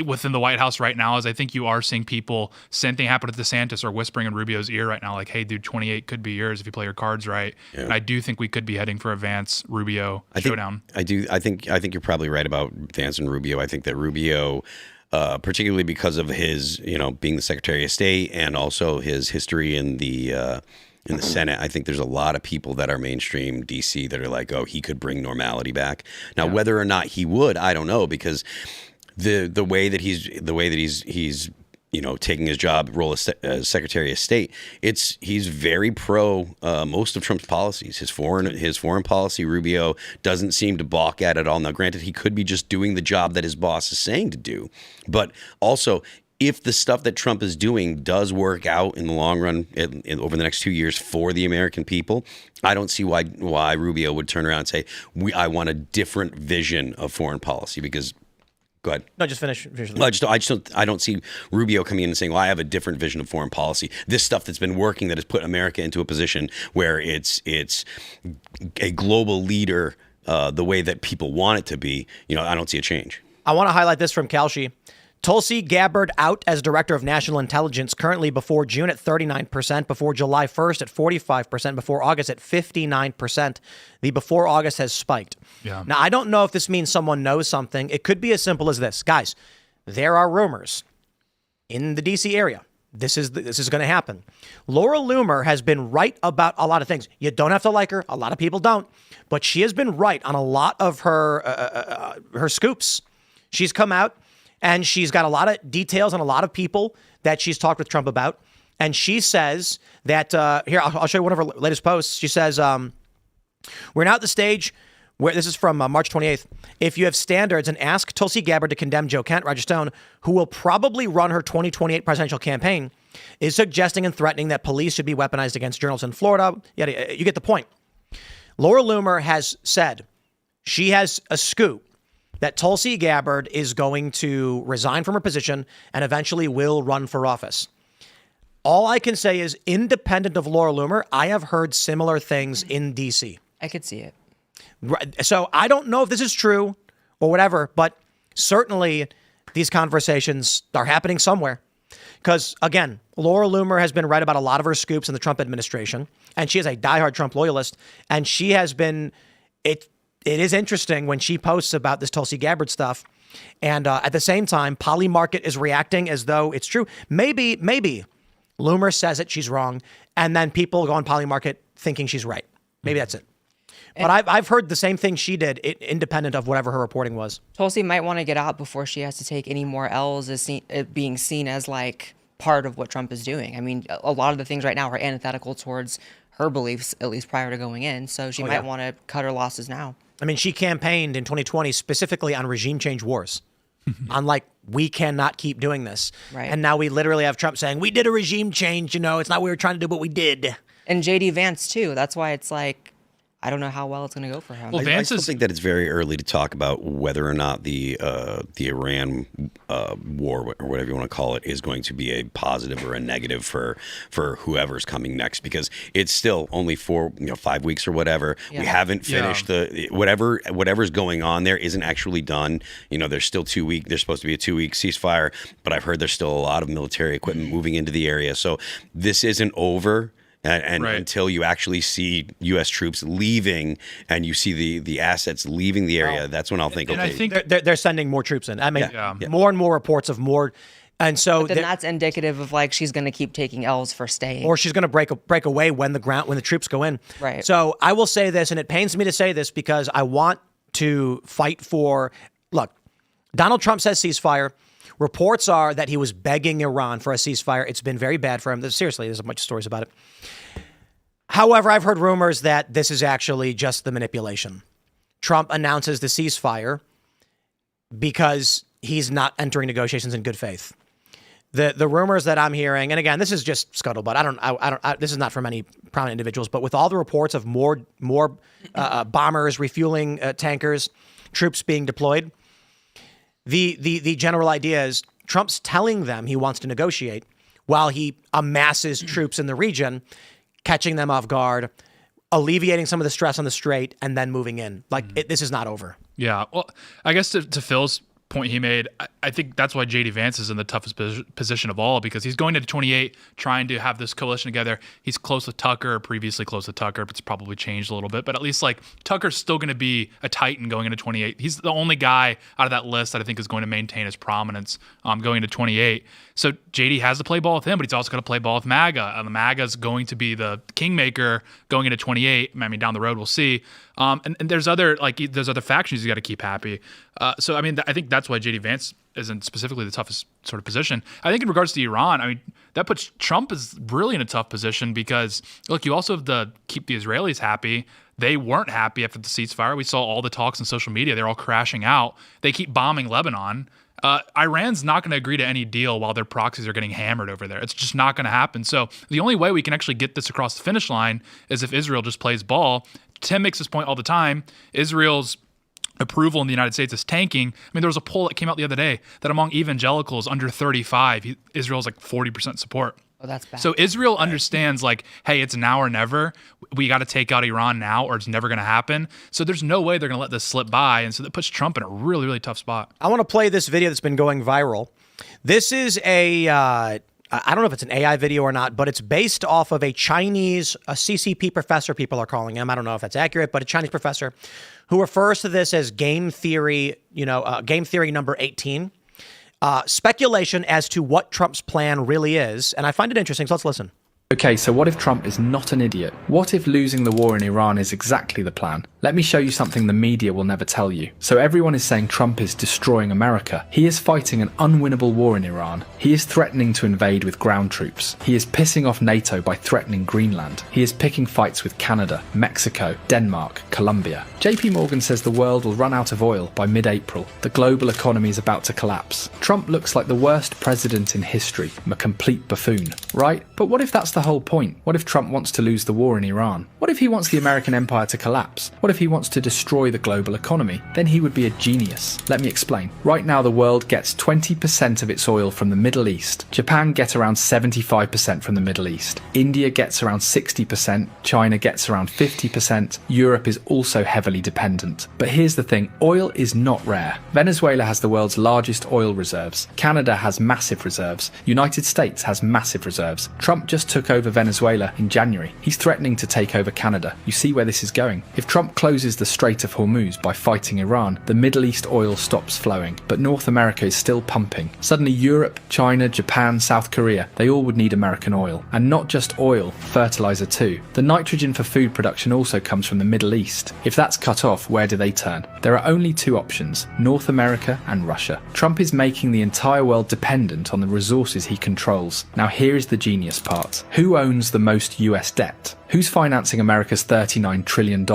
Speaker 3: within the White House right now, is I think you are seeing people, same thing happened with DeSantis, or whispering in Rubio's ear right now, like, hey, dude, 28 could be yours if you play your cards right. Yeah. And I do think we could be heading for a Vance-Rubio showdown.
Speaker 5: I think you're probably right about Vance and Rubio. I think that Rubio, particularly because of his, being the Secretary of State and also his history in the Senate, I think there's a lot of people that are mainstream DC that are like, oh, he could bring normality back. Now, whether or not he would, I don't know, because the way that he's taking his job role as Secretary of State, he's very pro most of Trump's policies. His foreign policy, Rubio doesn't seem to balk at all. Now, granted, he could be just doing the job that his boss is saying to do, but also, if the stuff that Trump is doing does work out in the long run over the next 2 years for the American people, I don't see why Rubio would turn around and say, I want a different vision of foreign policy. Because, go ahead.
Speaker 1: No, just finish.
Speaker 5: I don't see Rubio coming in and saying, well, I have a different vision of foreign policy. This stuff that's been working, that has put America into a position where it's a global leader the way that people want it to be, I don't see a change.
Speaker 1: I want to highlight this from Kalshi. Tulsi Gabbard out as Director of National Intelligence, currently before June at 39%, before July 1st at 45%, before August at 59%. The before August has spiked. Yeah. Now, I don't know if this means someone knows something. It could be as simple as this. Guys, there are rumors in the D.C. area. This is going to happen. Laura Loomer has been right about a lot of things. You don't have to like her. A lot of people don't. But she has been right on a lot of her scoops. She's come out and she's got a lot of details on a lot of people that she's talked with Trump about. And she says that, here, I'll show you one of her latest posts. She says, we're now at the stage where, this is from March 28th, if you have standards, and ask Tulsi Gabbard to condemn Joe Kent, Roger Stone, who will probably run her 2028 presidential campaign, is suggesting and threatening that police should be weaponized against journalists in Florida. Yeah, you get the point. Laura Loomer has said she has a scoop that Tulsi Gabbard is going to resign from her position and eventually will run for office. all I can say is, independent of Laura Loomer, I have heard similar things in D.C.
Speaker 2: I could see it.
Speaker 1: So I don't know if this is true or whatever, but certainly these conversations are happening somewhere. Because, again, Laura Loomer has been right about a lot of her scoops in the Trump administration, and she is a diehard Trump loyalist, and she has been, it is interesting when she posts about this Tulsi Gabbard stuff, and at the same time, Polymarket is reacting as though it's true. Maybe Loomer says it, she's wrong, and then people go on Polymarket thinking she's right. Maybe that's it. But I've heard the same thing she did, independent of whatever her reporting was.
Speaker 2: Tulsi might want to get out before she has to take any more L's as being seen as like part of what Trump is doing. I mean, a lot of the things right now are antithetical towards her beliefs, at least prior to going in. So she might want to cut her losses now.
Speaker 1: I mean, she campaigned in 2020 specifically on regime change wars. On like, we cannot keep doing this.
Speaker 2: Right.
Speaker 1: And now we literally have Trump saying, we did a regime change, it's not what we were trying to do, but we did.
Speaker 2: And J.D. Vance, too. That's why it's like, I don't know how well it's going to go for him.
Speaker 3: Well,
Speaker 5: I still think that it's very early to talk about whether or not the Iran war, or whatever you want to call it, is going to be a positive or a negative for whoever's coming next, because it's still only 5 weeks or whatever.
Speaker 2: Yeah.
Speaker 5: We haven't finished whatever's going on there isn't actually done. There's still 2 weeks. There's supposed to be a 2-week ceasefire, but I've heard there's still a lot of military equipment moving into the area. So this isn't over. And
Speaker 3: right.
Speaker 5: Until you actually see U.S. troops leaving and you see the assets leaving the area, that's when I'll think,
Speaker 3: and
Speaker 5: okay.
Speaker 3: I think
Speaker 1: They're sending more troops in. I mean,
Speaker 3: Yeah.
Speaker 1: more and more reports of more. And so
Speaker 2: But then that's indicative of like she's going to keep taking L's for staying.
Speaker 1: or she's going to break away when the troops go in.
Speaker 2: Right.
Speaker 1: So I will say this, and it pains me to say this because I want to fight for. Look, Donald Trump says ceasefire. Reports are that he was begging Iran for a ceasefire. It's been very bad for him. Seriously, there's a bunch of stories about it. However, I've heard rumors that this is actually just the manipulation. Trump announces the ceasefire because he's not entering negotiations in good faith. The rumors that I'm hearing, and again, this is just scuttlebutt. I don't. This is not from any prominent individuals, but with all the reports of more bombers refueling tankers, troops being deployed, the general idea is Trump's telling them he wants to negotiate while he amasses troops in the region, catching them off guard, alleviating some of the stress on the strait, and then moving in. This is not over.
Speaker 3: Yeah. Well, I guess to Phil's point he made, I think that's why J.D. Vance is in the toughest position of all, because he's going into 28 trying to have this coalition together. He's close with Tucker, previously close with Tucker, but it's probably changed a little bit. But at least Tucker's still going to be a titan going into 28. He's the only guy out of that list that I think is going to maintain his prominence going into 28. So J.D. has to play ball with him, but he's also going to play ball with MAGA. And the MAGA is going to be the kingmaker going into 28. I mean, down the road, we'll see. And there's other factions you got to keep happy. So I mean, I think that's why J.D. Vance isn't specifically the toughest sort of position. I think in regards to Iran, I mean, that puts Trump is really in a tough position because look, you also have to keep the Israelis happy. They weren't happy after the ceasefire. We saw all the talks on social media. They're all crashing out. They keep bombing Lebanon. Iran's not going to agree to any deal while their proxies are getting hammered over there. It's just not going to happen. So the only way we can actually get this across the finish line is if Israel just plays ball. Tim makes this point all the time. Israel's approval in the United States is tanking. I mean, there was a poll that came out the other day that among evangelicals under 35, Israel's like 40% support.
Speaker 2: Oh, that's bad.
Speaker 3: So Israel understands hey, it's now or never. We got to take out Iran now or it's never going to happen. So there's no way they're going to let this slip by. And so that puts Trump in a really, really tough spot.
Speaker 1: I want to play this video that's been going viral. This is I don't know if it's an AI video or not, but it's based off of a CCP professor, people are calling him. I don't know if that's accurate, but a Chinese professor who refers to this as game theory, game theory number 18. Speculation as to what Trump's plan really is. And I find it interesting, so let's listen.
Speaker 8: Okay, so what if Trump is not an idiot? What if losing the war in Iran is exactly the plan? Let me show you something the media will never tell you. So everyone is saying Trump is destroying America. He is fighting an unwinnable war in Iran. He is threatening to invade with ground troops. He is pissing off NATO by threatening Greenland. He is picking fights with Canada, Mexico, Denmark, Colombia. JP Morgan says the world will run out of oil by mid-April. The global economy is about to collapse. Trump looks like the worst president in history, a complete buffoon, right? But what if that's the the whole point. What if Trump wants to lose the war in Iran? What if he wants the American empire to collapse? What if he wants to destroy the global economy? Then he would be a genius. Let me explain. Right now, the world gets 20% of its oil from the Middle East. Japan gets around 75% from the Middle East. India gets around 60%. China gets around 50%. Europe is also heavily dependent. But here's the thing, oil is not rare. Venezuela has the world's largest oil reserves. Canada has massive reserves. United States has massive reserves. Trump just took over Venezuela in January. He's threatening to take over Canada. You see where this is going. If Trump closes the Strait of Hormuz by fighting Iran, the Middle East oil stops flowing, but North America is still pumping. Suddenly Europe, China, Japan, South Korea, they all would need American oil. And not just oil, fertilizer too. The nitrogen for food production also comes from the Middle East. If that's cut off, where do they turn? There are only two options, North America and Russia. Trump is making the entire world dependent on the resources he controls. Now here is the genius part. Who owns the most US debt? Who's financing America's $39 trillion?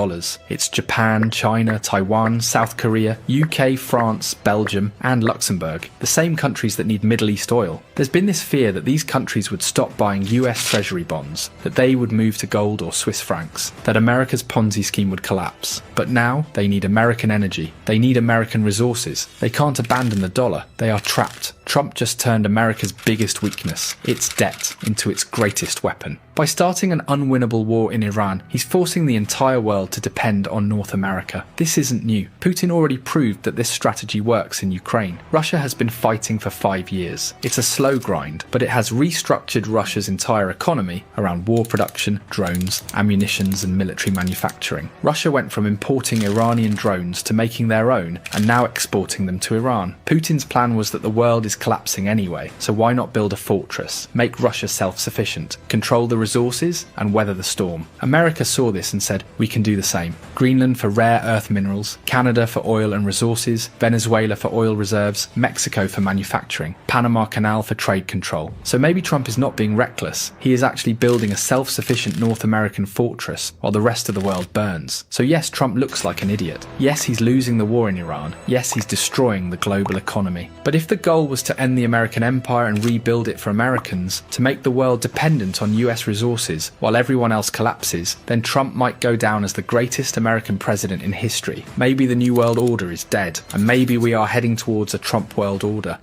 Speaker 8: It's Japan, China, Taiwan, South Korea, UK, France, Belgium, and Luxembourg, the same countries that need Middle East oil. There's been this fear that these countries would stop buying US Treasury bonds, that they would move to gold or Swiss francs, that America's Ponzi scheme would collapse. But now they need American energy. They need American resources. They can't abandon the dollar. They are trapped. Trump just turned America's biggest weakness, its debt, into its greatest weapon. By starting an unwinnable war in Iran, he's forcing the entire world to depend on North America. This isn't new. Putin already proved that this strategy works in Ukraine. Russia has been fighting for 5 years. It's a slow grind, but it has restructured Russia's entire economy around war production, drones, ammunitions, and military manufacturing. Russia went from importing Iranian drones to making their own and now exporting them to Iran. Putin's plan was that the world is collapsing anyway, so why not build a fortress, make Russia self-sufficient, control the resources, and weather the storm? America saw this and said, we can do the same. Greenland for rare earth minerals, Canada for oil and resources, Venezuela for oil reserves, Mexico for manufacturing, Panama Canal for trade control. So maybe Trump is not being reckless. He is actually building a self-sufficient North American fortress while the rest of the world burns. So yes, Trump looks like an idiot. Yes, he's losing the war in Iran. Yes, he's destroying the global economy. But if the goal was to end the American empire and rebuild it for Americans, to make the world dependent on US resources while everyone else collapses, then Trump might go down as the greatest American president in history. Maybe the New World Order is dead, and maybe we are heading towards a Trump world order.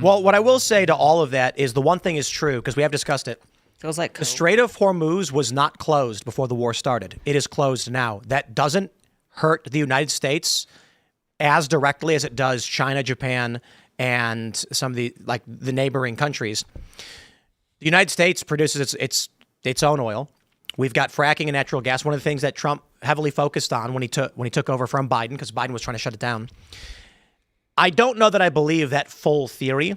Speaker 1: Well, what I will say to all of that is the one thing is true, because we have discussed it.
Speaker 2: Feels like
Speaker 1: the Strait of Hormuz was not closed before the war started. It is closed now. That doesn't hurt the United States as directly as it does China, Japan, and some of the neighboring countries. The United States produces its own oil. We've got fracking and natural gas. One of the things that Trump heavily focused on when he took over from Biden, because Biden was trying to shut it down. I don't know that I believe that full theory,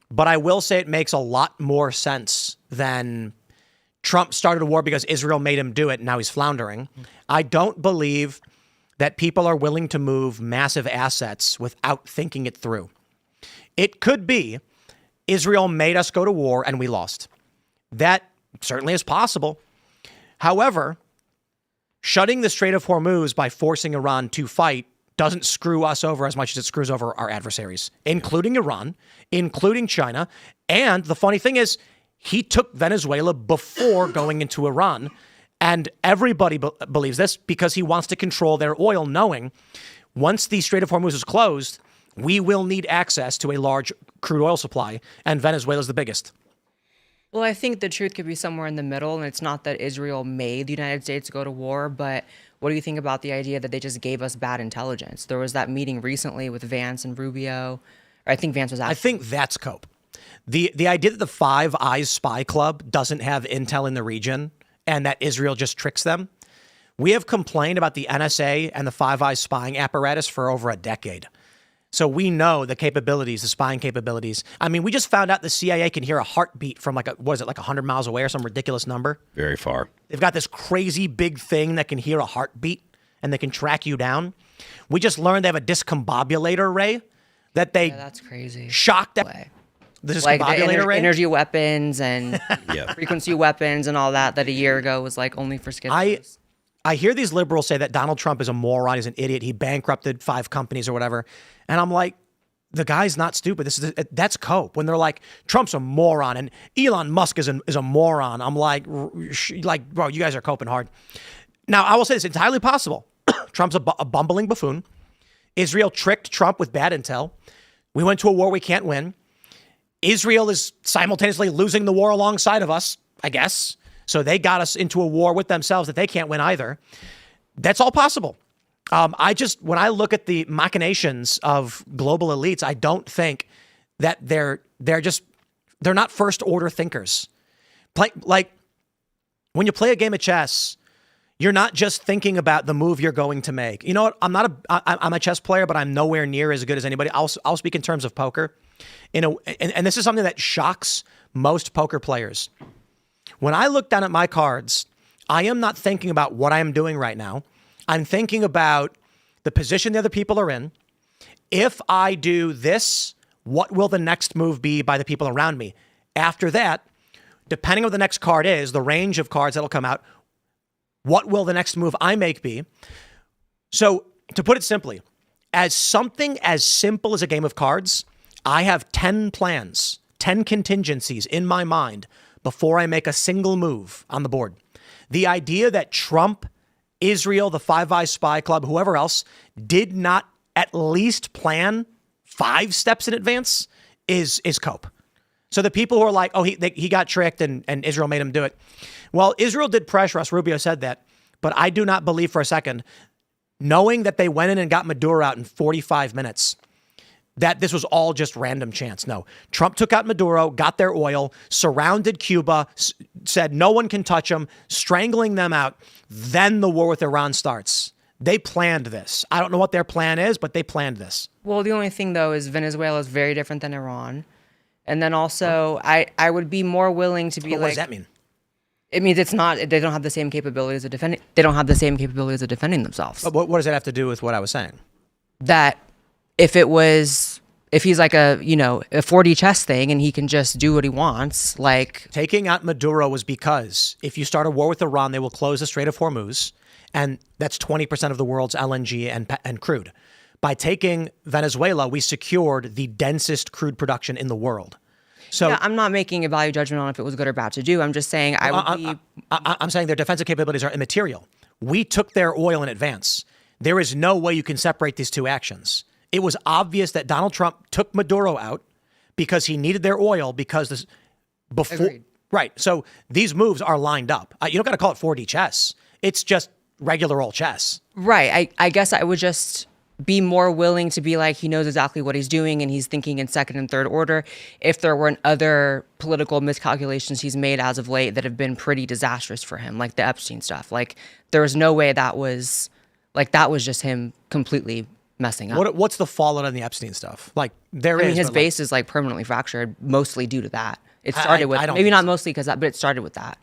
Speaker 1: but I will say it makes a lot more sense than Trump started a war because Israel made him do it, and now he's floundering. I don't believe that people are willing to move massive assets without thinking it through. It could be Israel made us go to war and we lost. That certainly is possible. However, shutting the Strait of Hormuz by forcing Iran to fight doesn't screw us over as much as it screws over our adversaries, including Iran, including China. And the funny thing is, he took Venezuela before going into Iran. And everybody believes this because he wants to control their oil, knowing once the Strait of Hormuz is closed, we will need access to a large crude oil supply, and Venezuela is the biggest.
Speaker 2: Well, I think the truth could be somewhere in the middle, and it's not that Israel made the United States go to war, but what do you think about the idea that they just gave us bad intelligence? There was that meeting recently with Vance and Rubio, or I think Vance was asking.
Speaker 1: I think that's cope. The idea that the Five Eyes spy club doesn't have intel in the region and that Israel just tricks them. We have complained about the NSA and the Five Eyes spying apparatus for over a decade. So we know the capabilities, the spying capabilities. I mean, we just found out the CIA can hear a heartbeat from 100 miles away or some ridiculous number?
Speaker 5: Very far.
Speaker 1: They've got this crazy big thing that can hear a heartbeat and they can track you down. We just learned they have a discombobulator array that they
Speaker 2: that's crazy.
Speaker 1: Shocked at. The discombobulator array?
Speaker 2: Energy weapons and frequency weapons and all that a year ago was like only for schizos.
Speaker 1: I hear these liberals say that Donald Trump is a moron, he's an idiot, he bankrupted 5 companies or whatever. And I'm like, the guy's not stupid. That's cope. When they're like, Trump's a moron and Elon Musk is a moron. I'm like, bro, you guys are coping hard. Now, I will say this, it's entirely possible. Trump's a bumbling buffoon. Israel tricked Trump with bad intel. We went to a war we can't win. Israel is simultaneously losing the war alongside of us, I guess. So they got us into a war with themselves that they can't win either. That's all possible. When I look at the machinations of global elites, I don't think that they're not first order thinkers. Like when you play a game of chess, you're not just thinking about the move you're going to make. You know what? I'm a chess player, but I'm nowhere near as good as anybody. I'll speak in terms of poker. And this is something that shocks most poker players. When I look down at my cards, I am not thinking about what I am doing right now. I'm thinking about the position the other people are in. If I do this, what will the next move be by the people around me? After that, depending on what the next card is, the range of cards that'll come out, what will the next move I make be? So to put it simply, as something as simple as a game of cards, I have 10 plans, 10 contingencies in my mind before I make a single move on the board. The idea that Trump, Israel, the Five Eyes Spy Club, whoever else, did not at least plan 5 steps in advance is cope. So the people who are like, oh, he got tricked and Israel made him do it. Well, Israel did pressure us. Rubio said that. But I do not believe for a second, knowing that they went in and got Maduro out in 45 minutes, that this was all just random chance. No, Trump took out Maduro, got their oil, surrounded Cuba, said no one can touch them, strangling them out. Then the war with Iran starts. They planned this. I don't know what their plan is, but they planned this.
Speaker 2: Well, the only thing, though, is Venezuela is very different than Iran. And then also, I would be more willing to be
Speaker 1: But what does that mean?
Speaker 2: It means it's not. They don't have the same capabilities of defending. They don't have the same capabilities of defending themselves.
Speaker 1: But what does that have to do with what I was saying?
Speaker 2: That if he's like a 4D chess thing and he can just do what he wants, like
Speaker 1: taking out Maduro was because if you start a war with Iran, they will close the Strait of Hormuz, and that's 20% of the world's LNG and crude. By taking Venezuela, we secured the densest crude production in the world. So
Speaker 2: yeah, I'm not making a value judgment on if it was good or bad to do. I'm just saying
Speaker 1: I'm saying their defensive capabilities are immaterial. We took their oil in advance. There is no way you can separate these two actions. It was obvious that Donald Trump took Maduro out because he needed their oil
Speaker 2: Agreed.
Speaker 1: Right. So these moves are lined up. You don't got to call it 4D chess. It's just regular old chess.
Speaker 2: Right. I guess I would just be more willing to be like, he knows exactly what he's doing and he's thinking in second and third order. If there weren't other political miscalculations he's made as of late that have been pretty disastrous for him, like the Epstein stuff, like there was no way that was just him completely messing up.
Speaker 1: What's the fallout on the Epstein stuff? Like
Speaker 2: his base is like permanently fractured, mostly due to that. It started with maybe not mostly because that, but it started with that.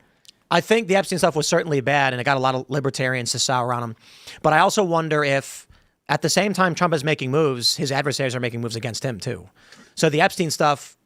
Speaker 1: I think the Epstein stuff was certainly bad, and it got a lot of libertarians to sour on him. But I also wonder if, at the same time Trump is making moves, his adversaries are making moves against him too. So the Epstein stuff,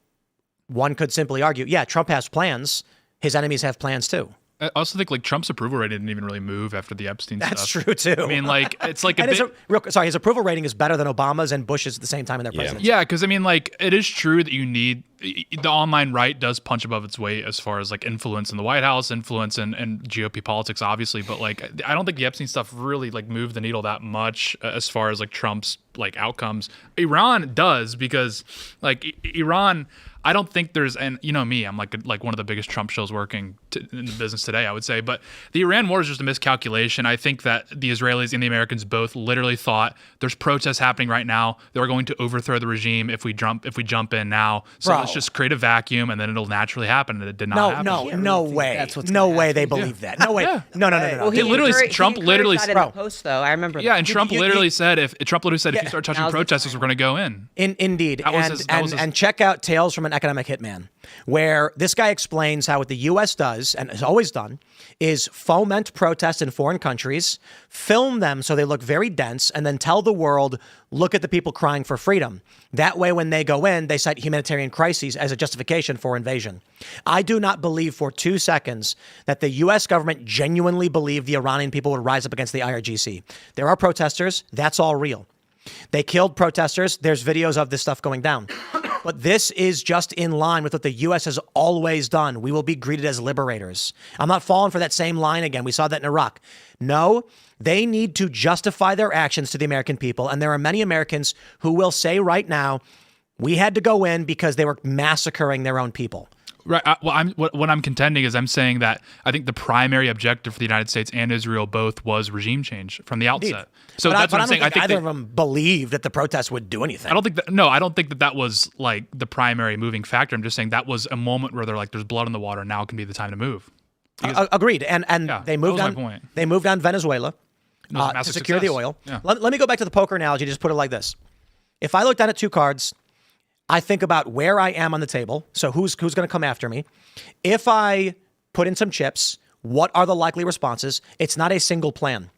Speaker 1: one could simply argue, yeah, Trump has plans. His enemies have plans too.
Speaker 3: I also think like Trump's approval rating didn't even really move after the Epstein stuff.
Speaker 1: That's true too.
Speaker 3: I mean, like it's like
Speaker 1: his approval rating is better than Obama's and Bush's at the same time in their presidency.
Speaker 3: Yeah, because I mean, like it is true that you need the online right does punch above its weight as far as like influence in the White House, influence and GOP politics, obviously. But like, I don't think the Epstein stuff really like moved the needle that much as far as like Trump's like outcomes. Iran does because like Iran. I don't think there's, and you know me, I'm like one of the biggest Trump shows working in the business today, I would say. But the Iran war is just a miscalculation. I think that the Israelis and the Americans both literally thought there's protests happening right now. They're going to overthrow the regime if we jump in now. So let's just create a vacuum and then it'll naturally happen. And it did not happen.
Speaker 1: No way. No way they believe that. No way. No.
Speaker 2: Well,
Speaker 3: Trump literally
Speaker 2: said in the post, though. I remember.
Speaker 3: Yeah, and Trump literally said if you start touching protesters, we're going to go in.
Speaker 1: Indeed. And check out Tales from an Economic Hitman, where this guy explains how what the U.S. does, and has always done, is foment protests in foreign countries, film them so they look very dense, and then tell the world, look at the people crying for freedom. That way, when they go in, they cite humanitarian crises as a justification for invasion. I do not believe for 2 seconds that the U.S. government genuinely believed the Iranian people would rise up against the IRGC. There are protesters. That's all real. They killed protesters. There's videos of this stuff going down. But this is just in line with what the U.S. has always done. We will be greeted as liberators. I'm not falling for that same line again. We saw that in Iraq. No, they need to justify their actions to the American people. And there are many Americans who will say right now, we had to go in because they were massacring their own people.
Speaker 3: Right. What I'm contending is I'm saying that I think the primary objective for the United States and Israel both was regime change from the outset.
Speaker 1: Indeed.
Speaker 3: So
Speaker 1: but
Speaker 3: that's what I'm saying.
Speaker 1: I think either of them believed that the protests would do anything.
Speaker 3: I don't think that was like the primary moving factor. I'm just saying that was a moment where they're like, there's blood in the water. Now can be the time to move.
Speaker 1: Agreed. And they moved on.
Speaker 3: My point.
Speaker 1: They moved on Venezuela to secure the oil.
Speaker 3: Yeah.
Speaker 1: Let me go back to the poker analogy. Just put it like this: if I look down at 2 cards, I think about where I am on the table. So who's going to come after me? If I put in some chips, what are the likely responses? It's not a single plan.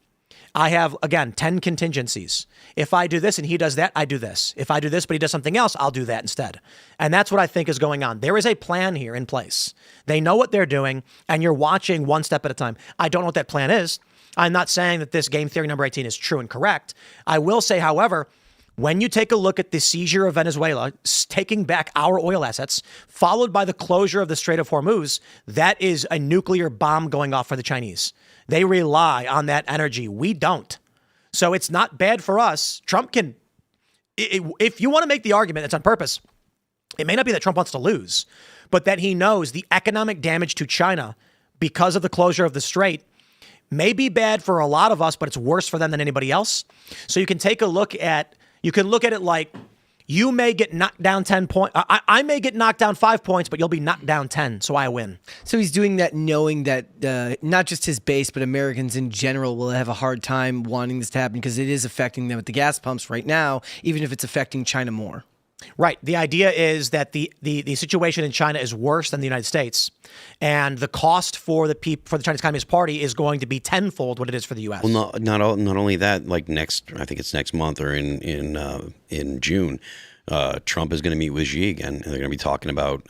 Speaker 1: I have, again, 10 contingencies. If I do this and he does that, I do this. If I do this, but he does something else, I'll do that instead. And that's what I think is going on. There is a plan here in place. They know what they're doing, and you're watching one step at a time. I don't know what that plan is. I'm not saying that this game theory number 18 is true and correct. I will say, however, when you take a look at the seizure of Venezuela, taking back our oil assets, followed by the closure of the Strait of Hormuz, that is a nuclear bomb going off for the Chinese. They rely on that energy. We don't. So it's not bad for us. Trump can, if you want to make the argument, it's on purpose. It may not be that Trump wants to lose, but that he knows the economic damage to China because of the closure of the Strait may be bad for a lot of us, but it's worse for them than anybody else. So you can take a look at, you can look at it like you may get knocked down 10 points. I may get knocked down 5 points, but you'll be knocked down 10. So I win.
Speaker 4: So he's doing that knowing that not just his base, but Americans in general will have a hard time wanting this to happen because it is affecting them at the gas pumps right now, even if it's affecting China more.
Speaker 1: Right. The idea is that the situation in China is worse than the United States, and the cost for the Chinese Communist Party is going to be tenfold what it is for the U.S.
Speaker 5: Well, not only that. Like I think it's next month or in June, Trump is going to meet with Xi again, and they're going to be talking about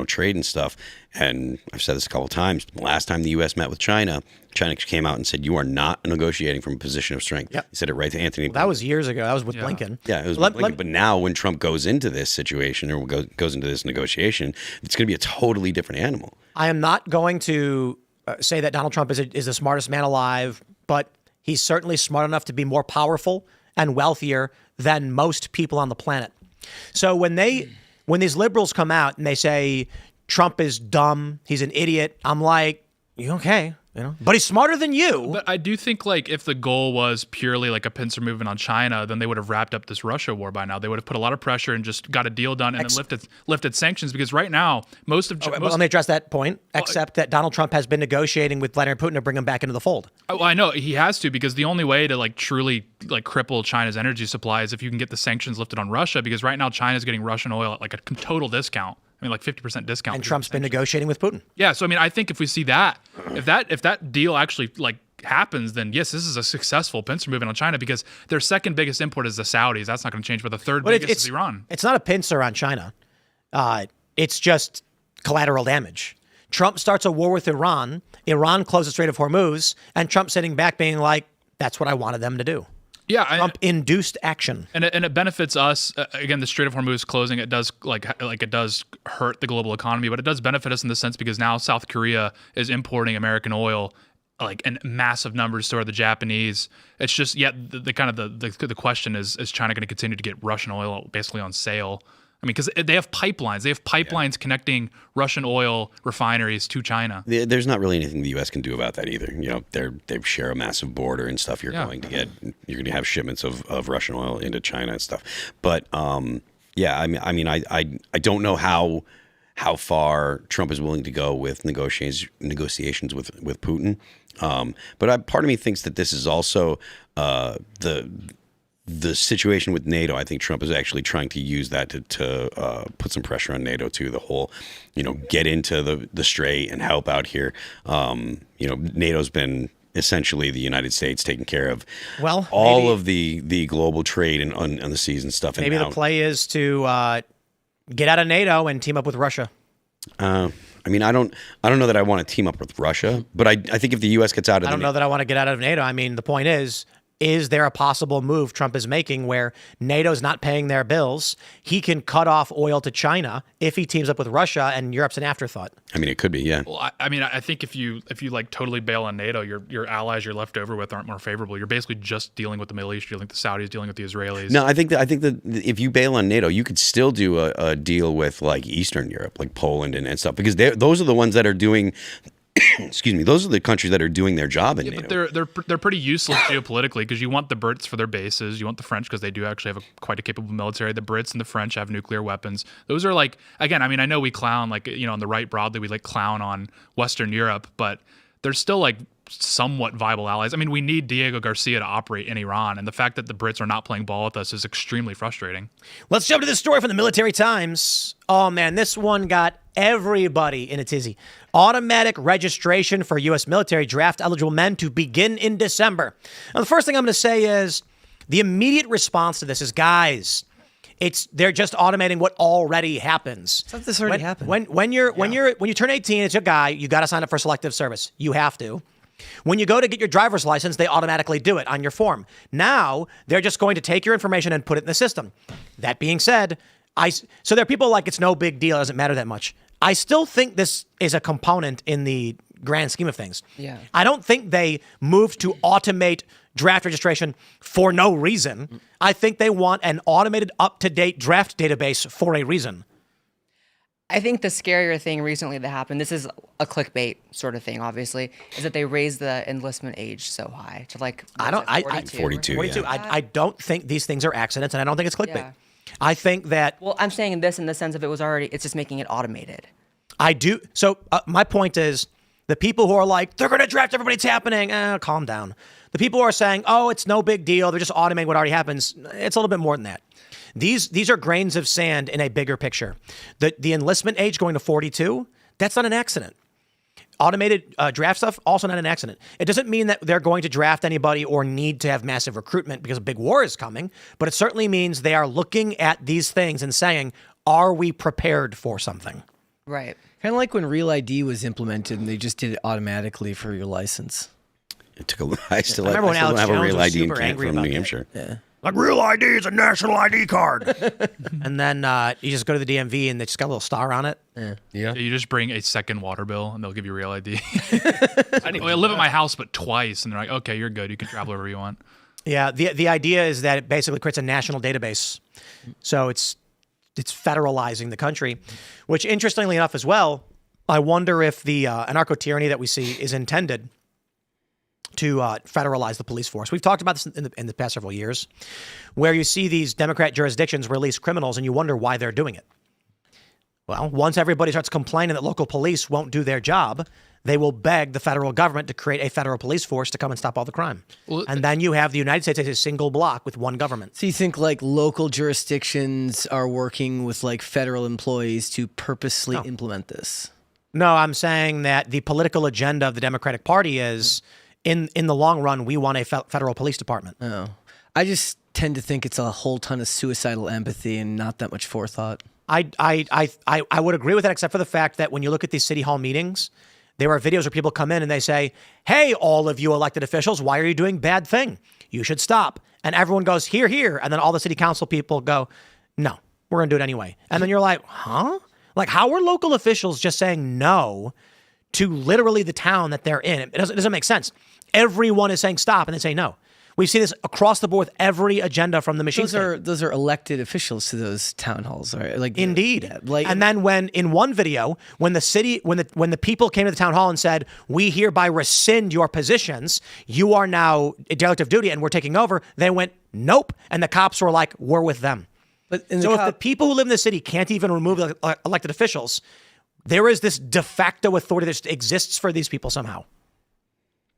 Speaker 5: trade and stuff. And I've said this a couple of times. The last time the U.S. met with China came out and said, "You are not negotiating from a position of strength."
Speaker 1: Yep.
Speaker 5: He said it right to Anthony.
Speaker 1: That was years ago. That was with Blinken.
Speaker 5: Yeah, it was with Blinken. But now, when Trump goes into this situation or goes into this negotiation, it's going to be a totally different animal.
Speaker 1: I am not going to say that Donald Trump is the smartest man alive, but he's certainly smart enough to be more powerful and wealthier than most people on the planet. So when these liberals come out and they say Trump is dumb, he's an idiot, I'm like, you okay? But he's smarter than you.
Speaker 3: But I do think like if the goal was purely like a pincer movement on China, then they would have wrapped up this Russia war by now. They would have put a lot of pressure and just got a deal done and then lifted sanctions, because right now
Speaker 1: let me address that point. Except that Donald Trump has been negotiating with Vladimir Putin to bring him back into the fold.
Speaker 3: Oh, I know he has to, because the only way to like truly like cripple China's energy supply is if you can get the sanctions lifted on Russia, because right now China's getting Russian oil at like a total discount. I mean, like 50% discount.
Speaker 1: And Trump's been negotiating with Putin.
Speaker 3: Yeah, so I mean, I think if we see that, if that deal actually like happens, then yes, this is a successful pincer movement on China, because their second biggest import is the Saudis. That's not going to change, but the third biggest is Iran.
Speaker 1: It's not a pincer on China. It's just collateral damage. Trump starts a war with Iran. Iran closes the Strait of Hormuz, and Trump sitting back being like, "That's what I wanted them to do."
Speaker 3: Yeah,
Speaker 1: Trump-induced action,
Speaker 3: and it benefits us. Again, the Strait of Hormuz closing, it does it does hurt the global economy, but it does benefit us in the sense because now South Korea is importing American oil like in massive numbers, so are the Japanese. It's just the question is China going to continue to get Russian oil basically on sale? I mean, because they have pipelines. They have pipelines connecting Russian oil refineries to China.
Speaker 5: There's not really anything the U.S. can do about that either. They share a massive border and stuff. You're going to have shipments of Russian oil into China and stuff. But I don't know how far Trump is willing to go with negotiations with Putin. But part of me thinks that this is also the situation with NATO. I think Trump is actually trying to use that to put some pressure on NATO too. The whole, get into the strait and help out here. NATO's been essentially the United States taking care of all of the global trade and on the seas and stuff.
Speaker 1: Maybe the play is to get out of NATO and team up with Russia.
Speaker 5: I don't know that I want to team up with Russia, but I think if the U.S. gets out of
Speaker 1: I don't know that I want to get out of NATO. I mean, the point is, is there a possible move Trump is making where NATO's not paying their bills? He can cut off oil to China if he teams up with Russia, and Europe's an afterthought.
Speaker 5: I mean, it could be, yeah.
Speaker 3: Well, I mean, I think if you like totally bail on NATO, your allies you're left over with aren't more favorable. You're basically just dealing with the Middle East, dealing with the Saudis, dealing with the Israelis.
Speaker 5: No, I think that if you bail on NATO, you could still do a deal with like Eastern Europe, like Poland and stuff, because those are the ones that are doing. Excuse me. Those are the countries that are doing their job in NATO.
Speaker 3: But they're pretty useless geopolitically because you want the Brits for their bases. You want the French because they do actually have quite a capable military. The Brits and the French have nuclear weapons. Those are like, again, I mean, I know we clown, like, on the right broadly, we like clown on Western Europe, but they're still like somewhat viable allies. I mean, we need Diego Garcia to operate in Iran, and the fact that the Brits are not playing ball with us is extremely frustrating.
Speaker 1: Let's jump to this story from the Military Times. Oh, man, this one got everybody in a tizzy. Automatic registration for U.S. military draft eligible men to begin in December. Now, the first thing I'm going to say is the immediate response to this is, guys, they're just automating what already happens.
Speaker 4: I thought this already happened.
Speaker 1: When you turn 18, it's a guy, you got to sign up for selective service. You have to. When you go to get your driver's license, they automatically do it on your form. Now, they're just going to take your information and put it in the system. That being said, so there are people like it's no big deal, it doesn't matter that much. I still think this is a component in the grand scheme of things.
Speaker 2: Yeah.
Speaker 1: I don't think they moved to automate draft registration for no reason. I think they want an automated, up-to-date draft database for a reason.
Speaker 2: I think the scarier thing recently that happened, this is a clickbait sort of thing, obviously, is that they raised the enlistment age so high to like
Speaker 5: 42.
Speaker 1: 42.
Speaker 5: Yeah.
Speaker 1: I don't think these things are accidents, and I don't think it's clickbait.
Speaker 2: Yeah.
Speaker 1: I think that...
Speaker 2: Well, I'm saying this in the sense of it's just making it automated.
Speaker 1: I do. So my point is the people who are like, they're going to draft everybody, it's happening. Calm down. The people who are saying, oh, it's no big deal, they're just automating what already happens. It's a little bit more than that. These are grains of sand in a bigger picture. The enlistment age going to 42, that's not an accident. Automated draft stuff, also not an accident. It doesn't mean that they're going to draft anybody or need to have massive recruitment because a big war is coming, but it certainly means they are looking at these things and saying, are we prepared for something?
Speaker 2: Right.
Speaker 4: Kind of like when Real ID was implemented and they just did it automatically for your license.
Speaker 5: It took I still
Speaker 1: remember when Alex
Speaker 5: have a
Speaker 1: Jones
Speaker 5: real
Speaker 1: was
Speaker 5: ID in
Speaker 1: super
Speaker 5: Kent
Speaker 1: angry
Speaker 5: from
Speaker 1: about
Speaker 5: New
Speaker 1: that.
Speaker 5: Hampshire.
Speaker 4: Yeah.
Speaker 1: Like, Real ID is a national ID card. And then you just go to the DMV and they just got a little star on it.
Speaker 6: Yeah.
Speaker 3: You just bring a second water bill and they'll give you real ID. I live at my house, but twice, and they're like, okay, you're good. You can travel wherever you want.
Speaker 1: Yeah, the idea is that it basically creates a national database. So it's federalizing the country, which interestingly enough as well, I wonder if the anarcho-tyranny that we see is intended to federalize the police force. We've talked about this in the past several years, where you see these Democrat jurisdictions release criminals and you wonder why they're doing it. Well, once everybody starts complaining that local police won't do their job, they will beg the federal government to create a federal police force to come and stop all the crime.
Speaker 3: Well,
Speaker 1: and then you have the United States as a single block with one government.
Speaker 4: So you think like local jurisdictions are working with like federal employees to purposely implement this?
Speaker 1: No, I'm saying that the political agenda of the Democratic Party is, in the long run, we want a federal police department.
Speaker 4: Oh, I just tend to think it's a whole ton of suicidal empathy and not that much forethought.
Speaker 1: I would agree with that, except for the fact that when you look at these city hall meetings, there are videos where people come in and they say, hey, all of you elected officials, why are you doing bad thing? You should stop. And everyone goes, here, here. And then all the city council people go, no, we're going to do it anyway. And then you're like, huh? Like, how are local officials just saying no to literally the town that they're in? It doesn't make sense. Everyone is saying stop and they say no. We see this across the board with every agenda from the machine state.
Speaker 4: Those are elected officials to those town halls, right? Like
Speaker 1: Indeed.
Speaker 4: Like,
Speaker 1: and then when in one video, when the people came to the town hall and said, we hereby rescind your positions, you are now a derelict of duty and we're taking over, they went, nope. And the cops were like, we're with them.
Speaker 4: But
Speaker 1: if the people who live in the city can't even remove elected officials, there is this de facto authority that exists for these people somehow.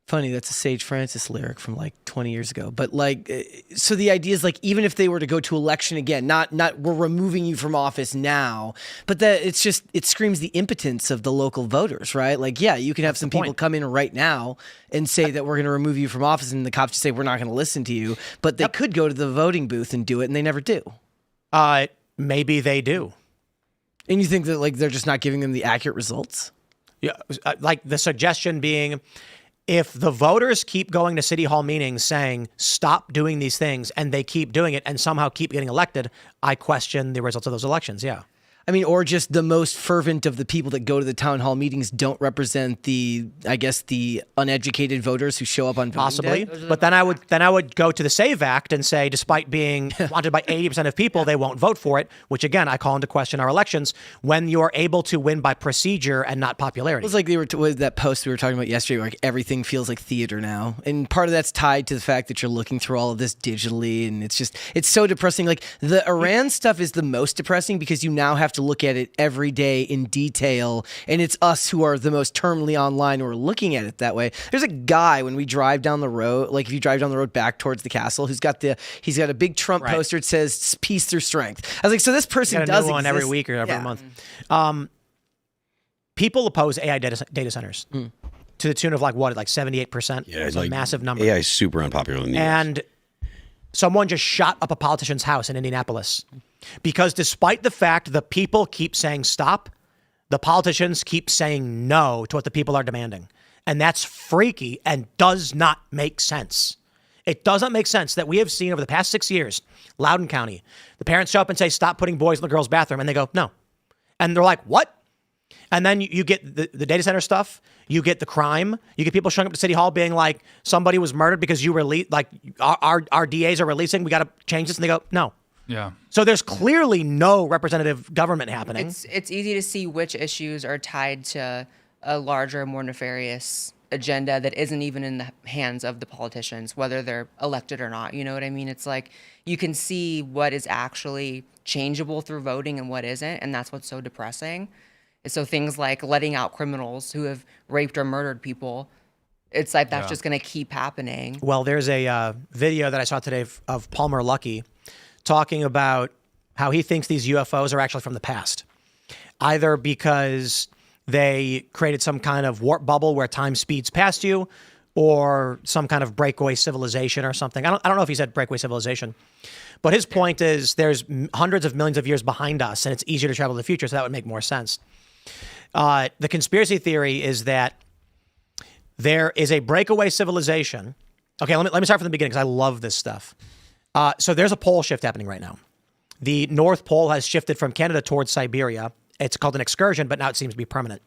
Speaker 4: Funny, that's a Sage Francis lyric from like 20 years ago. But like, so the idea is like, even if they were to go to election again, not we're removing you from office now, but that it screams the impotence of the local voters, right? Like, yeah, you could have some people come in right now and say that we're going to remove you from office, and the cops just say we're not going to listen to you. But they could go to the voting booth and do it, and they never do.
Speaker 1: Maybe they do.
Speaker 4: And you think that like they're just not giving them the accurate results?
Speaker 1: Yeah, like the suggestion being, if the voters keep going to city hall meetings saying, stop doing these things, and they keep doing it and somehow keep getting elected, I question the results of those elections. Yeah.
Speaker 4: I mean, or just the most fervent of the people that go to the town hall meetings don't represent the uneducated voters who show up on voting
Speaker 1: Possibly,
Speaker 4: day.
Speaker 1: but then I would go to the SAVE Act and say, despite being wanted by 80% of people, they won't vote for it. Which again, I call into question our elections when you're able to win by procedure and not popularity.
Speaker 4: It was like with that post we were talking about yesterday, where like everything feels like theater now, and part of that's tied to the fact that you're looking through all of this digitally, and it's so depressing. Like the Iran stuff is the most depressing because you now have to look at it every day in detail, and it's us who are the most terminally online who are looking at it that way. There's a guy when we drive down the road, like if you drive down the road back towards the castle, he's got a big Trump poster that says "Peace through Strength." I was like, so this person does
Speaker 1: new one
Speaker 4: exist.
Speaker 1: every week or every month. People oppose AI data centers to the tune of like 78%.
Speaker 5: Yeah, it's
Speaker 1: a
Speaker 5: like
Speaker 1: massive number.
Speaker 5: AI is super unpopular in the US.
Speaker 1: And someone just shot up a politician's house in Indianapolis because despite the fact the people keep saying stop, the politicians keep saying no to what the people are demanding. And that's freaky and does not make sense. It does not make sense that we have seen over the past 6 years, Loudoun County, the parents show up and say, stop putting boys in the girls' bathroom. And they go, no. And they're like, what? And then you get the data center stuff. You get the crime. You get people showing up to City Hall being like, somebody was murdered because you released, like our DAs are releasing. We got to change this. And they go, no.
Speaker 3: Yeah.
Speaker 1: So there's clearly no representative government happening.
Speaker 2: It's easy to see which issues are tied to a larger, more nefarious agenda that isn't even in the hands of the politicians, whether they're elected or not. You know what I mean? It's like you can see what is actually changeable through voting and what isn't, and that's what's so depressing. So things like letting out criminals who have raped or murdered people, it's like that's just going to keep happening.
Speaker 1: Well, there's a video that I saw today of Palmer Luckey talking about how he thinks these UFOs are actually from the past, either because they created some kind of warp bubble where time speeds past you, or some kind of breakaway civilization or something. I don't know if he said breakaway civilization, but his point is there's hundreds of millions of years behind us, and it's easier to travel to the future, so that would make more sense. The conspiracy theory is that there is a breakaway civilization. Okay, let me start from the beginning because I love this stuff. So there's a pole shift happening right now. The North Pole has shifted from Canada towards Siberia. It's called an excursion, but now it seems to be permanent.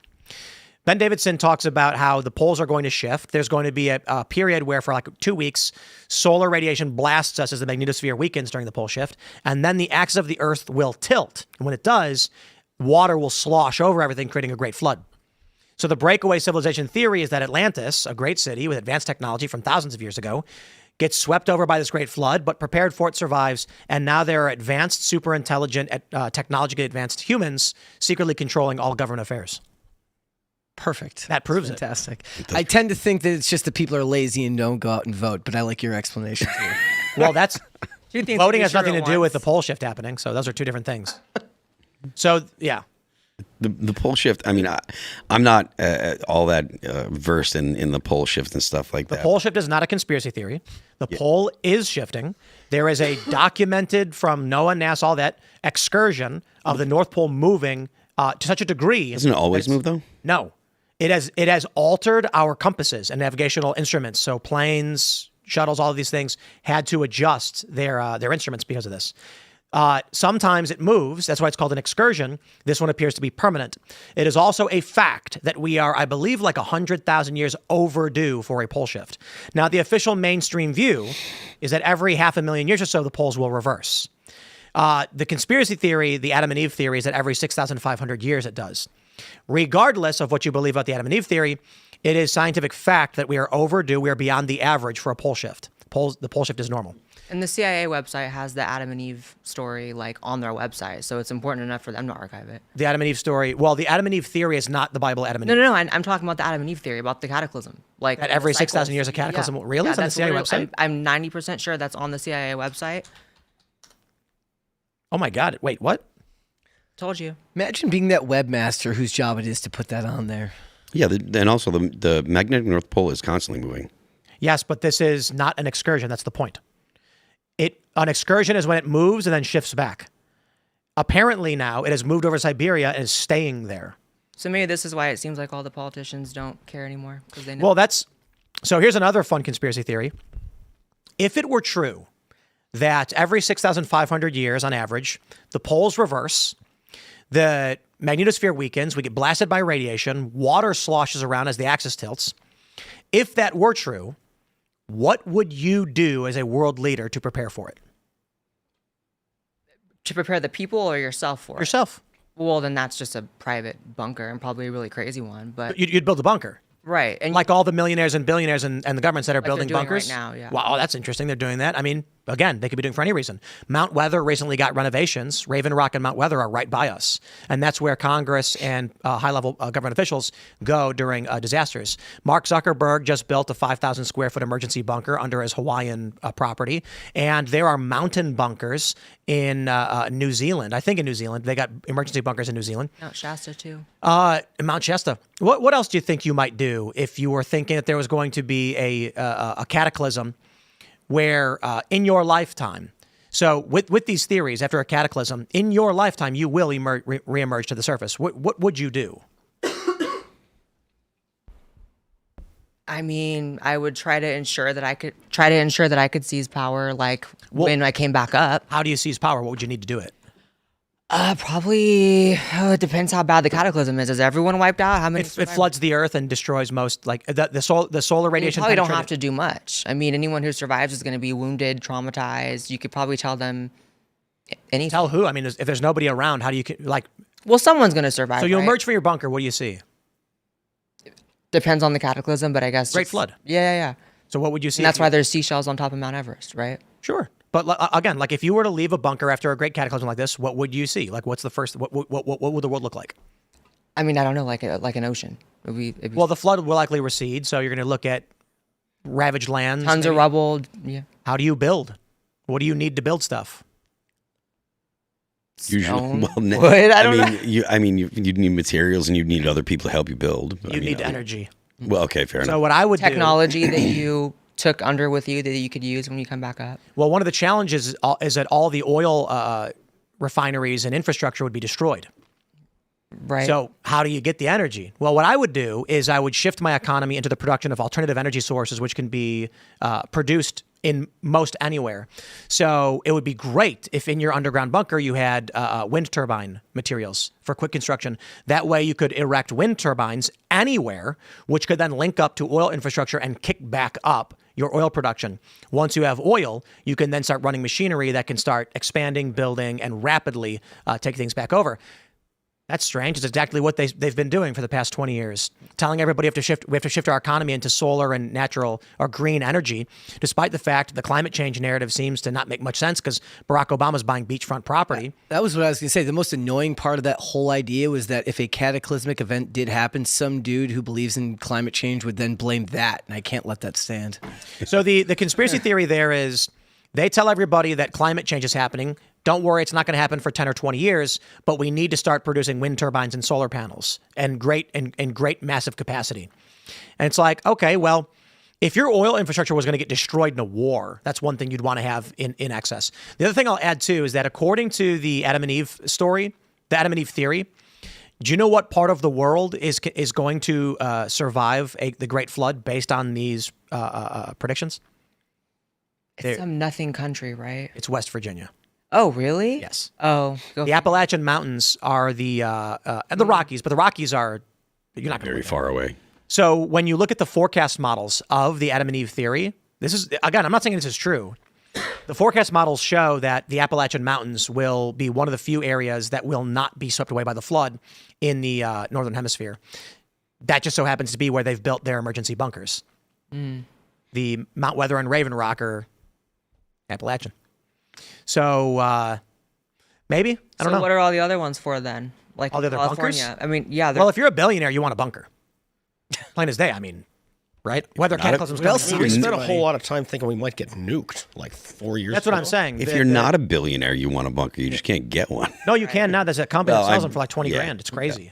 Speaker 1: Ben Davidson talks about how the poles are going to shift. There's going to be a period where for like 2 weeks, solar radiation blasts us as the magnetosphere weakens during the pole shift, and then the axis of the Earth will tilt. And when it does, water will slosh over everything, creating a great flood. So the breakaway civilization theory is that Atlantis, a great city with advanced technology from thousands of years ago, gets swept over by this great flood, but prepared for it survives, and now there are advanced, super intelligent, technologically advanced humans secretly controlling all government affairs.
Speaker 4: Perfect.
Speaker 1: That proves it.
Speaker 4: Fantastic. I tend to think that it's just that people are lazy and don't go out and vote, but I like your explanation too.
Speaker 1: Well, that's voting has
Speaker 2: true
Speaker 1: nothing to
Speaker 2: at
Speaker 1: do with
Speaker 2: once.
Speaker 1: the pole shift happening, so those are two different things. So, yeah.
Speaker 5: The pole shift, I mean, I'm not all that versed in the pole shift and stuff like that.
Speaker 1: The pole shift is not a conspiracy theory. The pole is shifting. There is a documented from NOAA, NASA, all that excursion of the North Pole moving to such a degree.
Speaker 5: Doesn't it always move, though?
Speaker 1: No. It has altered our compasses and navigational instruments. So planes, shuttles, all of these things had to adjust their instruments because of this. Sometimes it moves. That's why it's called an excursion. This one appears to be permanent. It is also a fact that we are, I believe, like 100,000 years overdue for a pole shift. Now, the official mainstream view is that every 500,000 years or so, the poles will reverse. The conspiracy theory, the Adam and Eve theory, is that every 6,500 years it does. Regardless of what you believe about the Adam and Eve theory, it is scientific fact that we are overdue. We are beyond the average for a pole shift. The pole shift is normal.
Speaker 2: And the CIA website has the Adam and Eve story like on their website, so it's important enough for them to archive it.
Speaker 1: The Adam and Eve story. Well, the Adam and Eve theory is not the Bible Adam and Eve.
Speaker 2: No. I'm talking about the Adam and Eve theory about the cataclysm. Like
Speaker 1: At every
Speaker 2: the
Speaker 1: 6,000
Speaker 2: cycles.
Speaker 1: years, a cataclysm.
Speaker 2: Yeah.
Speaker 1: Really? It's on the
Speaker 2: that's
Speaker 1: CIA
Speaker 2: literally-
Speaker 1: website?
Speaker 2: I'm 90% sure that's on the CIA website.
Speaker 1: Oh my God! Wait, what?
Speaker 2: Told you.
Speaker 4: Imagine being that webmaster whose job it is to put that on there.
Speaker 5: Yeah, and also the magnetic North Pole is constantly moving.
Speaker 1: Yes, but this is not an excursion. That's the point. An excursion is when it moves and then shifts back. Apparently now it has moved over Siberia and is staying there.
Speaker 2: So maybe this is why it seems like all the politicians don't care anymore because they know.
Speaker 1: Well, that's So here's another fun conspiracy theory. If it were true that every 6,500 years on average, the poles reverse, the magnetosphere weakens, we get blasted by radiation, water sloshes around as the axis tilts. If that were true, what would you do as a world leader to prepare for it?
Speaker 2: To prepare the people or yourself for it?
Speaker 1: Yourself.
Speaker 2: Well, then that's just a private bunker and probably a really crazy one. But
Speaker 1: You'd build a bunker.
Speaker 2: right, and
Speaker 1: Like all the millionaires and billionaires and the governments that are
Speaker 2: Like they're
Speaker 1: building
Speaker 2: doing
Speaker 1: bunkers.
Speaker 2: right now, yeah.
Speaker 1: Wow, that's interesting. They're doing that. I mean, again, they could be doing for any reason. Mount Weather recently got renovations. Raven Rock and Mount Weather are right by us. And that's where Congress and high-level government officials go during disasters. Mark Zuckerberg just built a 5,000 square foot emergency bunker under his Hawaiian property. And there are mountain bunkers in New Zealand. I think in New Zealand. They got emergency bunkers in New Zealand.
Speaker 2: Mount Shasta too.
Speaker 1: Mount Shasta. What else do you think you might do if you were thinking that there was going to be a cataclysm where in your lifetime, so with these theories, after a cataclysm, in your lifetime, you will reemerge to the surface. What would you do?
Speaker 2: I mean, I would try to ensure that I could seize power, like when I came back up.
Speaker 1: How do you seize power? What would you need to do it?
Speaker 2: Probably it depends how bad the cataclysm is. Is everyone wiped out? How many?
Speaker 1: It floods the earth and destroys most, like the solar
Speaker 2: You
Speaker 1: radiation.
Speaker 2: probably don't
Speaker 1: penetrated-
Speaker 2: have to do much. I mean, anyone who survives is going to be wounded, traumatized. You could probably tell them anything.
Speaker 1: Tell who? I mean, if there's nobody around, how do you like?
Speaker 2: Well, someone's going to survive.
Speaker 1: So you
Speaker 2: right?
Speaker 1: emerge from your bunker. What do you see?
Speaker 2: Depends on the cataclysm, but I guess
Speaker 1: Great flood.
Speaker 2: Yeah.
Speaker 1: So what would you see?
Speaker 2: And that's why there's seashells on top of Mount Everest, right?
Speaker 1: Sure. But again, like if you were to leave a bunker after a great cataclysm like this, what would you see? Like, what's the first? What would the world look like?
Speaker 2: I mean, I don't know, like an ocean. It'd be
Speaker 1: Well, the flood will likely recede, so you're going to look at ravaged lands.
Speaker 2: tons of
Speaker 1: maybe.
Speaker 2: rubble. Yeah.
Speaker 1: How do you build? What do you need to build stuff?
Speaker 5: Usually,
Speaker 2: Stone?
Speaker 5: well,
Speaker 2: Wood? I don't know.
Speaker 5: you need materials and you need other people to help you build.
Speaker 1: You need energy.
Speaker 5: Well, okay, fair
Speaker 1: So
Speaker 5: enough.
Speaker 1: what I would
Speaker 2: Technology that you took under with you that you could use when you come back up.
Speaker 1: Well, one of the challenges is that all the oil refineries and infrastructure would be destroyed.
Speaker 2: Right.
Speaker 1: So how do you get the energy? Well, what I would do is I would shift my economy into the production of alternative energy sources, which can be produced in most anywhere. So it would be great if in your underground bunker you had wind turbine materials for quick construction. That way you could erect wind turbines anywhere, which could then link up to oil infrastructure and kick back up your oil production. Once you have oil, you can then start running machinery that can start expanding, building, and rapidly take things back over. That's strange. It's exactly what they've been doing for the past 20 years, telling everybody we have to shift our economy into solar and natural or green energy, despite the fact the climate change narrative seems to not make much sense because Barack Obama's buying beachfront property.
Speaker 4: That was what I was going to say. The most annoying part of that whole idea was that if a cataclysmic event did happen, some dude who believes in climate change would then blame that, and I can't let that stand.
Speaker 1: So the conspiracy theory there is they tell everybody that climate change is happening. Don't worry, it's not going to happen for 10 or 20 years, but we need to start producing wind turbines and solar panels and great massive capacity. And it's like, okay, well, if your oil infrastructure was going to get destroyed in a war, that's one thing you'd want to have in excess. The other thing I'll add too is that according to the Adam and Eve story, the Adam and Eve theory, do you know what part of the world is going to survive the Great Flood based on these predictions?
Speaker 2: It's some nothing country, right?
Speaker 1: It's West Virginia.
Speaker 2: Oh, really?
Speaker 1: Yes.
Speaker 2: Oh,
Speaker 1: The Appalachian Mountains are the and the Rockies, but the Rockies are you're not going
Speaker 5: Very far away.
Speaker 1: So when you look at the forecast models of the Adam and Eve theory, this is again, I'm not saying this is true. The forecast models show that the Appalachian Mountains will be one of the few areas that will not be swept away by the flood in the northern hemisphere. That just so happens to be where they've built their emergency bunkers. The Mount Weather and Raven Rock are Appalachian. So maybe I don't know.
Speaker 2: What are all the other ones for then? Like
Speaker 1: All the other
Speaker 2: California?
Speaker 1: bunkers?
Speaker 2: I mean, yeah.
Speaker 1: Well, if you're a billionaire, you want a bunker. Plain as day. I mean, right? Whether cataclysms
Speaker 6: We
Speaker 1: come.
Speaker 6: also spent a whole lot of time thinking we might get nuked like 4 years
Speaker 1: That's
Speaker 6: ago.
Speaker 1: what I'm saying.
Speaker 5: If you're not a billionaire, you want a bunker. You just can't get one.
Speaker 1: No, you can now. There's a company
Speaker 5: Well,
Speaker 1: that sells
Speaker 5: I-
Speaker 1: them for like 20
Speaker 5: yeah.
Speaker 1: grand. It's crazy.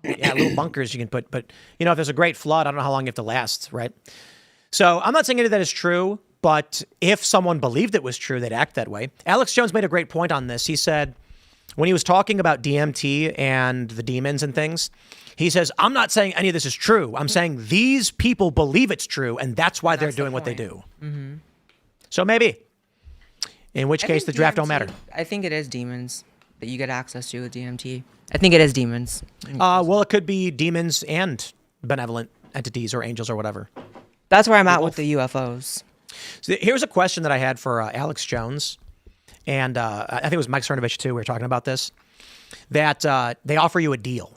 Speaker 1: Yeah, little bunkers you can put. But, you know, if there's a great flood, I don't know how long you have to last, right? So I'm not saying any of that is true, but if someone believed it was true, they'd act that way. Alex Jones made a great point on this. He said, when he was talking about DMT and the demons and things, He says, I'm not saying any of this is true. I'm saying these people believe it's true, and that's why they're doing what they do. So maybe. In which case, the draft don't matter.
Speaker 2: I think it is demons that you get access to with DMT. I think it is demons.
Speaker 1: Well, it could be demons and benevolent entities or angels or whatever.
Speaker 2: That's where I'm at with the UFOs.
Speaker 1: So here's a question that I had for Alex Jones, and I think it was Mike Cernovich too. We were talking about this, that they offer you a deal.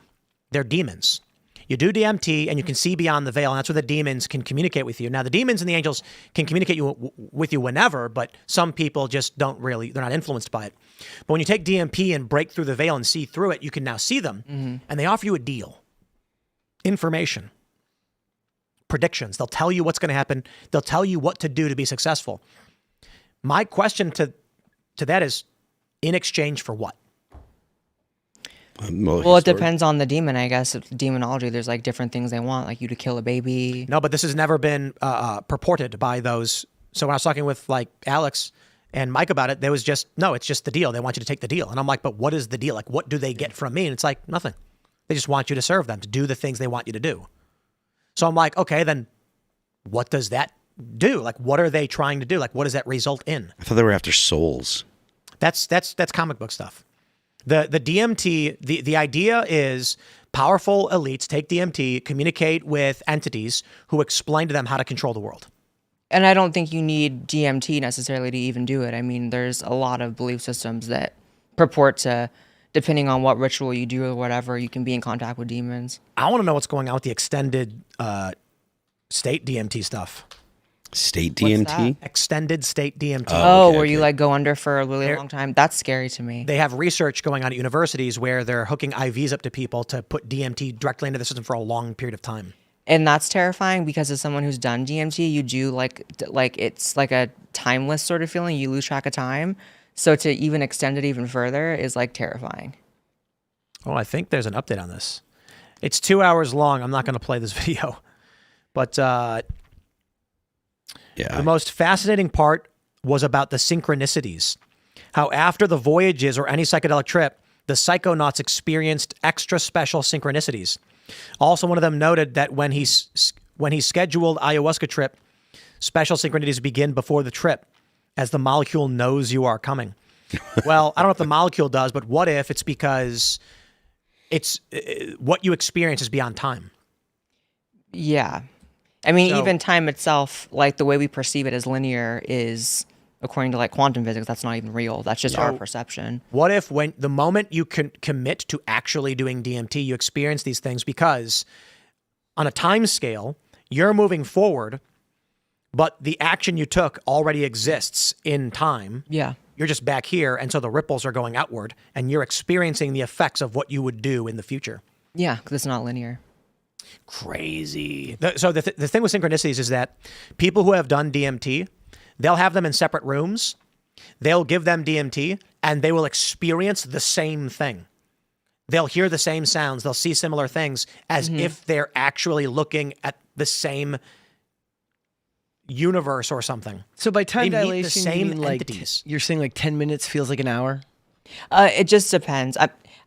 Speaker 1: They're demons. You do DMT and you can see beyond the veil, and that's where the demons can communicate with you. Now, the demons and the angels can communicate with you whenever, but some people just don't really, they're not influenced by it. But when you take DMT and break through the veil and see through it, you can now see them, and they offer you a deal. Information. Predictions. They'll tell you what's going to happen. They'll tell you what to do to be successful. My question to that is, in exchange for what?
Speaker 2: Well, it depends on the demon, I guess. It's demonology, there's like different things they want, like you to kill a baby.
Speaker 1: No, but this has never been purported by those. So when I was talking with like Alex and Mike about it, there was just, no, it's just the deal. They want you to take the deal. And I'm like, but what is the deal? Like, what do they get from me? And it's like, nothing. They just want you to serve them, to do the things they want you to do. So I'm like, okay, then what does that do? Like, what are they trying to do? Like, what does that result in?
Speaker 5: I thought they were after souls.
Speaker 1: That's comic book stuff. The DMT, the idea is powerful elites take DMT, communicate with entities who explain to them how to control the world.
Speaker 2: And I don't think you need DMT necessarily to even do it. I mean, there's a lot of belief systems that purport to, depending on what ritual you do or whatever, you can be in contact with demons.
Speaker 1: I want to know what's going on with the extended state DMT stuff.
Speaker 5: State
Speaker 2: What's
Speaker 5: DMT?
Speaker 1: Extended state DMT.
Speaker 2: Oh, where you like go under for a really long time. That's scary to me.
Speaker 1: They have research going on at universities where they're hooking IVs up to people to put DMT directly into the system for a long period of time.
Speaker 2: And that's terrifying because as someone who's done DMT, you do like it's like a timeless sort of feeling. You lose track of time. So to even extend it even further is like terrifying.
Speaker 1: Oh, I think there's an update on this. It's 2 hours long. I'm not going to play this video. But the most fascinating part was about the synchronicities. How after the voyages or any psychedelic trip, the psychonauts experienced extra special synchronicities. Also, one of them noted that when he scheduled ayahuasca trip, special synchronicities begin before the trip, as the molecule knows you are coming. Well, I don't know if the molecule does, but what if it's because it's what you experience is beyond time?
Speaker 2: Yeah. I mean,
Speaker 1: So-
Speaker 2: even time itself, like the way we perceive it as linear is, according to like quantum physics, that's not even real. That's just our perception.
Speaker 1: What if when the moment you can commit to actually doing DMT, you experience these things because on a time scale, you're moving forward, but the action you took already exists in time.
Speaker 2: Yeah.
Speaker 1: You're just back here, and so the ripples are going outward, and you're experiencing the effects of what you would do in the future.
Speaker 2: Yeah, because it's not linear.
Speaker 1: Crazy. So the thing with synchronicities is that people who have done DMT, they'll have them in separate rooms. They'll give them DMT, and they will experience the same thing. They'll hear the same sounds. They'll see similar things as if they're actually looking at the same universe or something.
Speaker 4: So by time
Speaker 1: They meet the
Speaker 4: dilation,
Speaker 1: same
Speaker 4: you mean like
Speaker 1: entities.
Speaker 4: you're saying like 10 minutes feels like an hour?
Speaker 2: It just depends.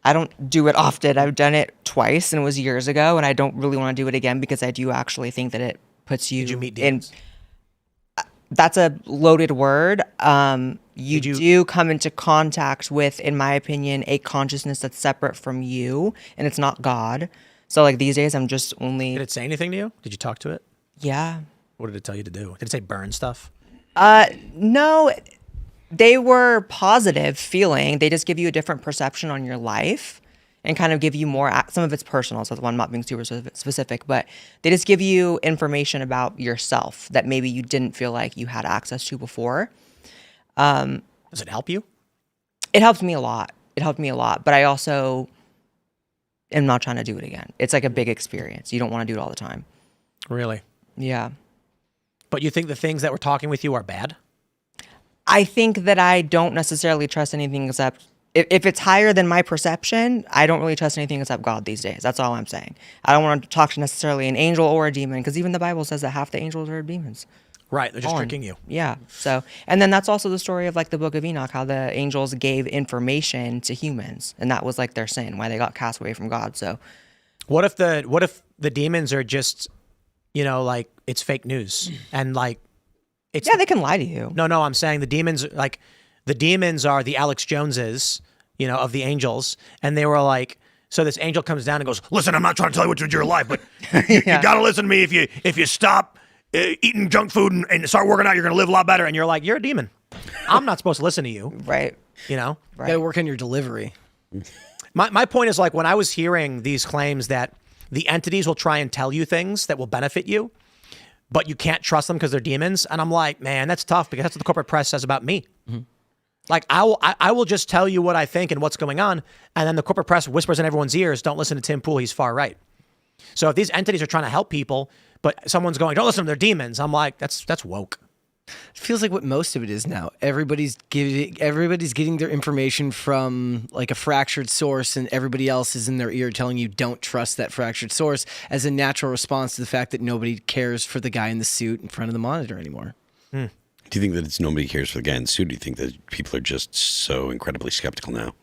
Speaker 2: I don't do it often. I've done it twice, and it was years ago, and I don't really want to do it again because I do actually think that it puts you
Speaker 1: Did you meet
Speaker 2: in.
Speaker 1: demons?
Speaker 2: That's a loaded word. You do come into contact with, in my opinion, a consciousness that's separate from you, and it's not God. So like these days, I'm just only.
Speaker 1: Did it say anything to you? Did you talk to it?
Speaker 2: Yeah.
Speaker 1: What did it tell you to do? Did it say burn stuff?
Speaker 2: No, they were positive feeling. They just give you a different perception on your life and kind of give you more, some of it's personal, so the one not being super specific, but they just give you information about yourself that maybe you didn't feel like you had access to before.
Speaker 1: Does it help you?
Speaker 2: It helped me a lot. But I also am not trying to do it again. It's like a big experience. You don't want to do it all the time.
Speaker 1: Really?
Speaker 2: Yeah.
Speaker 1: But you think the things that were talking with you are bad?
Speaker 2: I think that I don't necessarily trust anything except if it's higher than my perception, I don't really trust anything except God these days. That's all I'm saying. I don't want to talk to necessarily an angel or a demon because even the Bible says that half the angels are demons.
Speaker 1: Right, they're just tricking you.
Speaker 2: Yeah. So, and then that's also the story of like the book of Enoch, how the angels gave information to humans, and that was like their sin, why they got cast away from God. So,
Speaker 1: What if the demons are just, like it's fake news and like it's
Speaker 2: Yeah, they can lie to you.
Speaker 1: No, I'm saying the demons are the Alex Joneses, of the angels, and they were like. So this angel comes down and goes, "Listen, I'm not trying to tell you what to do in your life, but you got to listen to me. If you stop eating junk food and start working out, you're going to live a lot better." And you're like, "You're a demon. I'm not supposed to listen to you."
Speaker 2: Right.
Speaker 4: You got to work on your delivery.
Speaker 1: My point is, like, when I was hearing these claims that the entities will try and tell you things that will benefit you, but you can't trust them because they're demons. And I'm like, man, that's tough because that's what the corporate press says about me. Mm-hmm. Like, I will just tell you what I think and what's going on. And then the corporate press whispers in everyone's ears, don't listen to Tim Pool, he's far right. So if these entities are trying to help people, but someone's going, don't listen to them, they're demons. I'm like, that's woke.
Speaker 4: It feels like what most of it is now. Everybody's getting their information from like a fractured source, and everybody else is in their ear telling you don't trust that fractured source as a natural response to the fact that nobody cares for the guy in the suit in front of the monitor anymore.
Speaker 5: Do you think that it's nobody cares for the guy in the suit? Do you think that people are just so incredibly skeptical now?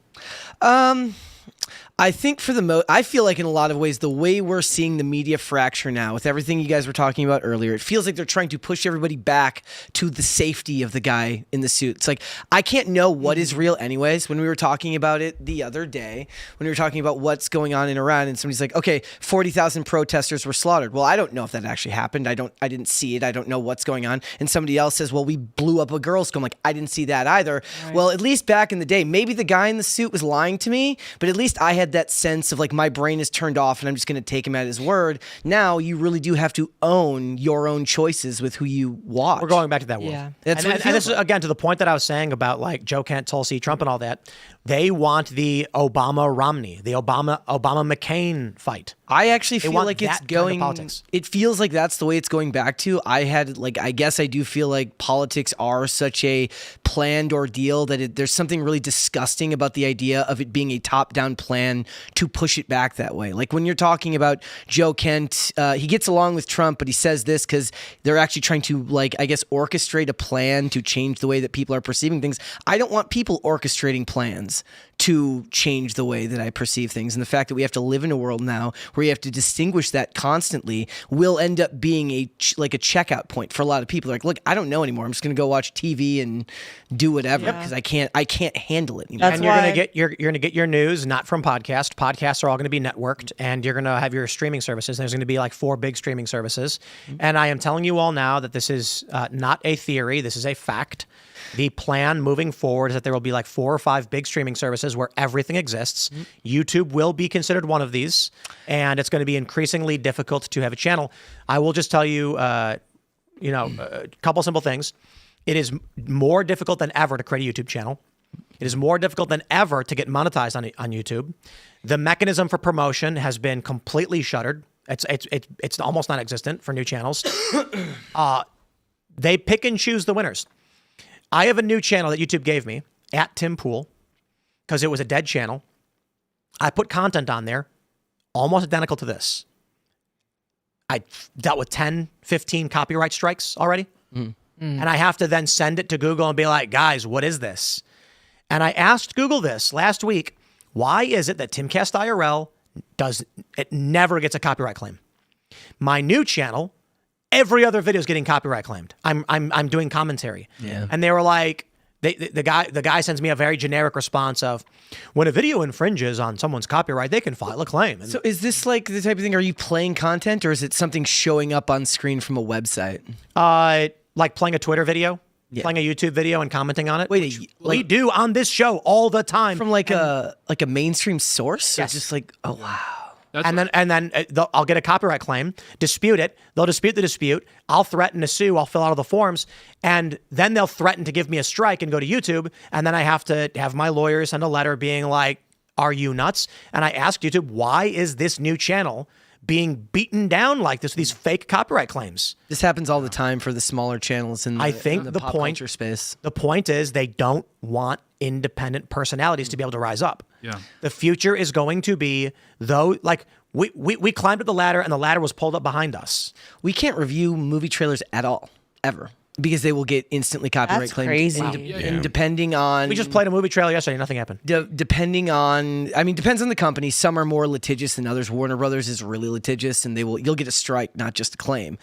Speaker 4: I think I feel like in a lot of ways, the way we're seeing the media fracture now with everything you guys were talking about earlier, it feels like they're trying to push everybody back to the safety of the guy in the suit. It's like, I can't know what is real anyways. When we were talking about it the other day, when we were talking about what's going on in Iran, and somebody's like, okay, 40,000 protesters were slaughtered. Well, I don't know if that actually happened. I didn't see it. I don't know what's going on. And somebody else says, well, we blew up a girls' school. I'm like, I didn't see that either. Right. Well, at least back in the day, maybe the guy in the suit was lying to me, but at least I had that sense of like my brain is turned off and I'm just going to take him at his word. Now you really do have to own your own choices with who you watch.
Speaker 1: We're going back to that world.
Speaker 2: Yeah.
Speaker 1: And this is, again, to the point that I was saying about like Joe Kent, Tulsi, Trump and all that. They want the Obama-Romney, the Obama-McCain fight.
Speaker 4: I actually feel
Speaker 1: want
Speaker 4: like it's
Speaker 1: that
Speaker 4: going.
Speaker 1: kind of politics.
Speaker 4: It feels like that's the way it's going back to. I guess I do feel like politics are such a planned ordeal that there's something really disgusting about the idea of it being a top-down plan to push it back that way. Like when you're talking about Joe Kent, he gets along with Trump, but he says this because they're actually trying to, like, I guess, orchestrate a plan to change the way that people are perceiving things. I don't want people orchestrating plans to change the way that I perceive things. And the fact that we have to live in a world now where you have to distinguish that constantly will end up being a checkout point for a lot of people. Like, look, I don't know anymore. I'm just going to go watch TV and do whatever because I can't handle it anymore.
Speaker 1: And you're going to get your news not from podcasts. Podcasts are all going to be networked, and you're going to have your streaming services. There's going to be like 4 big streaming services. And I am telling you all now that this is not a theory. This is a fact. The plan moving forward is that there will be like 4 or 5 big streaming services where everything exists. YouTube will be considered one of these, and it's going to be increasingly difficult to have a channel. I will just tell you, a couple simple things. It is more difficult than ever to create a YouTube channel. It is more difficult than ever to get monetized on YouTube. The mechanism for promotion has been completely shuttered. It's almost non-existent for new channels. They pick and choose the winners. I have a new channel that YouTube gave me, at Tim Pool, because it was a dead channel. I put content on there almost identical to this. I dealt with 10, 15 copyright strikes already. And I have to then send it to Google and be like, guys, what is this? And I asked Google this last week, why is it that Timcast IRL never gets a copyright claim? My new channel, every other video is getting copyright claimed. I'm doing commentary. Yeah. And they were like, the guy sends me a very generic response of, when a video infringes on someone's copyright, they can file a claim. And
Speaker 4: so is this like the type of thing, are you playing content or is it something showing up on screen from a website?
Speaker 1: Like playing a Twitter video, playing a YouTube video and commenting on it.
Speaker 4: Wait,
Speaker 1: we do on this show all the time.
Speaker 4: From like a mainstream source?
Speaker 1: Yes.
Speaker 4: Or just like, oh wow.
Speaker 1: And then I'll get a copyright claim, dispute it. They'll dispute the dispute. I'll threaten to sue. I'll fill out all the forms. And then they'll threaten to give me a strike and go to YouTube. And then I have to have my lawyer send a letter being like, are you nuts? And I asked YouTube, why is this new channel being beaten down like this with these fake copyright claims?
Speaker 4: This happens all the time for the smaller channels in the pop culture space.
Speaker 1: The point is they don't want independent personalities to be able to rise up.
Speaker 3: Yeah.
Speaker 1: The future is going to be, though, like we climbed up the ladder and the ladder was pulled up behind us.
Speaker 4: We can't review movie trailers at all, ever. because they will get instantly copyright
Speaker 2: That's
Speaker 4: claimed.
Speaker 2: crazy.
Speaker 4: And depending on
Speaker 1: We just played a movie trailer yesterday. Nothing happened.
Speaker 4: depending on, I mean, depends on the company. Some are more litigious than others. Warner Brothers is really litigious, and you'll get a strike, not just a claim.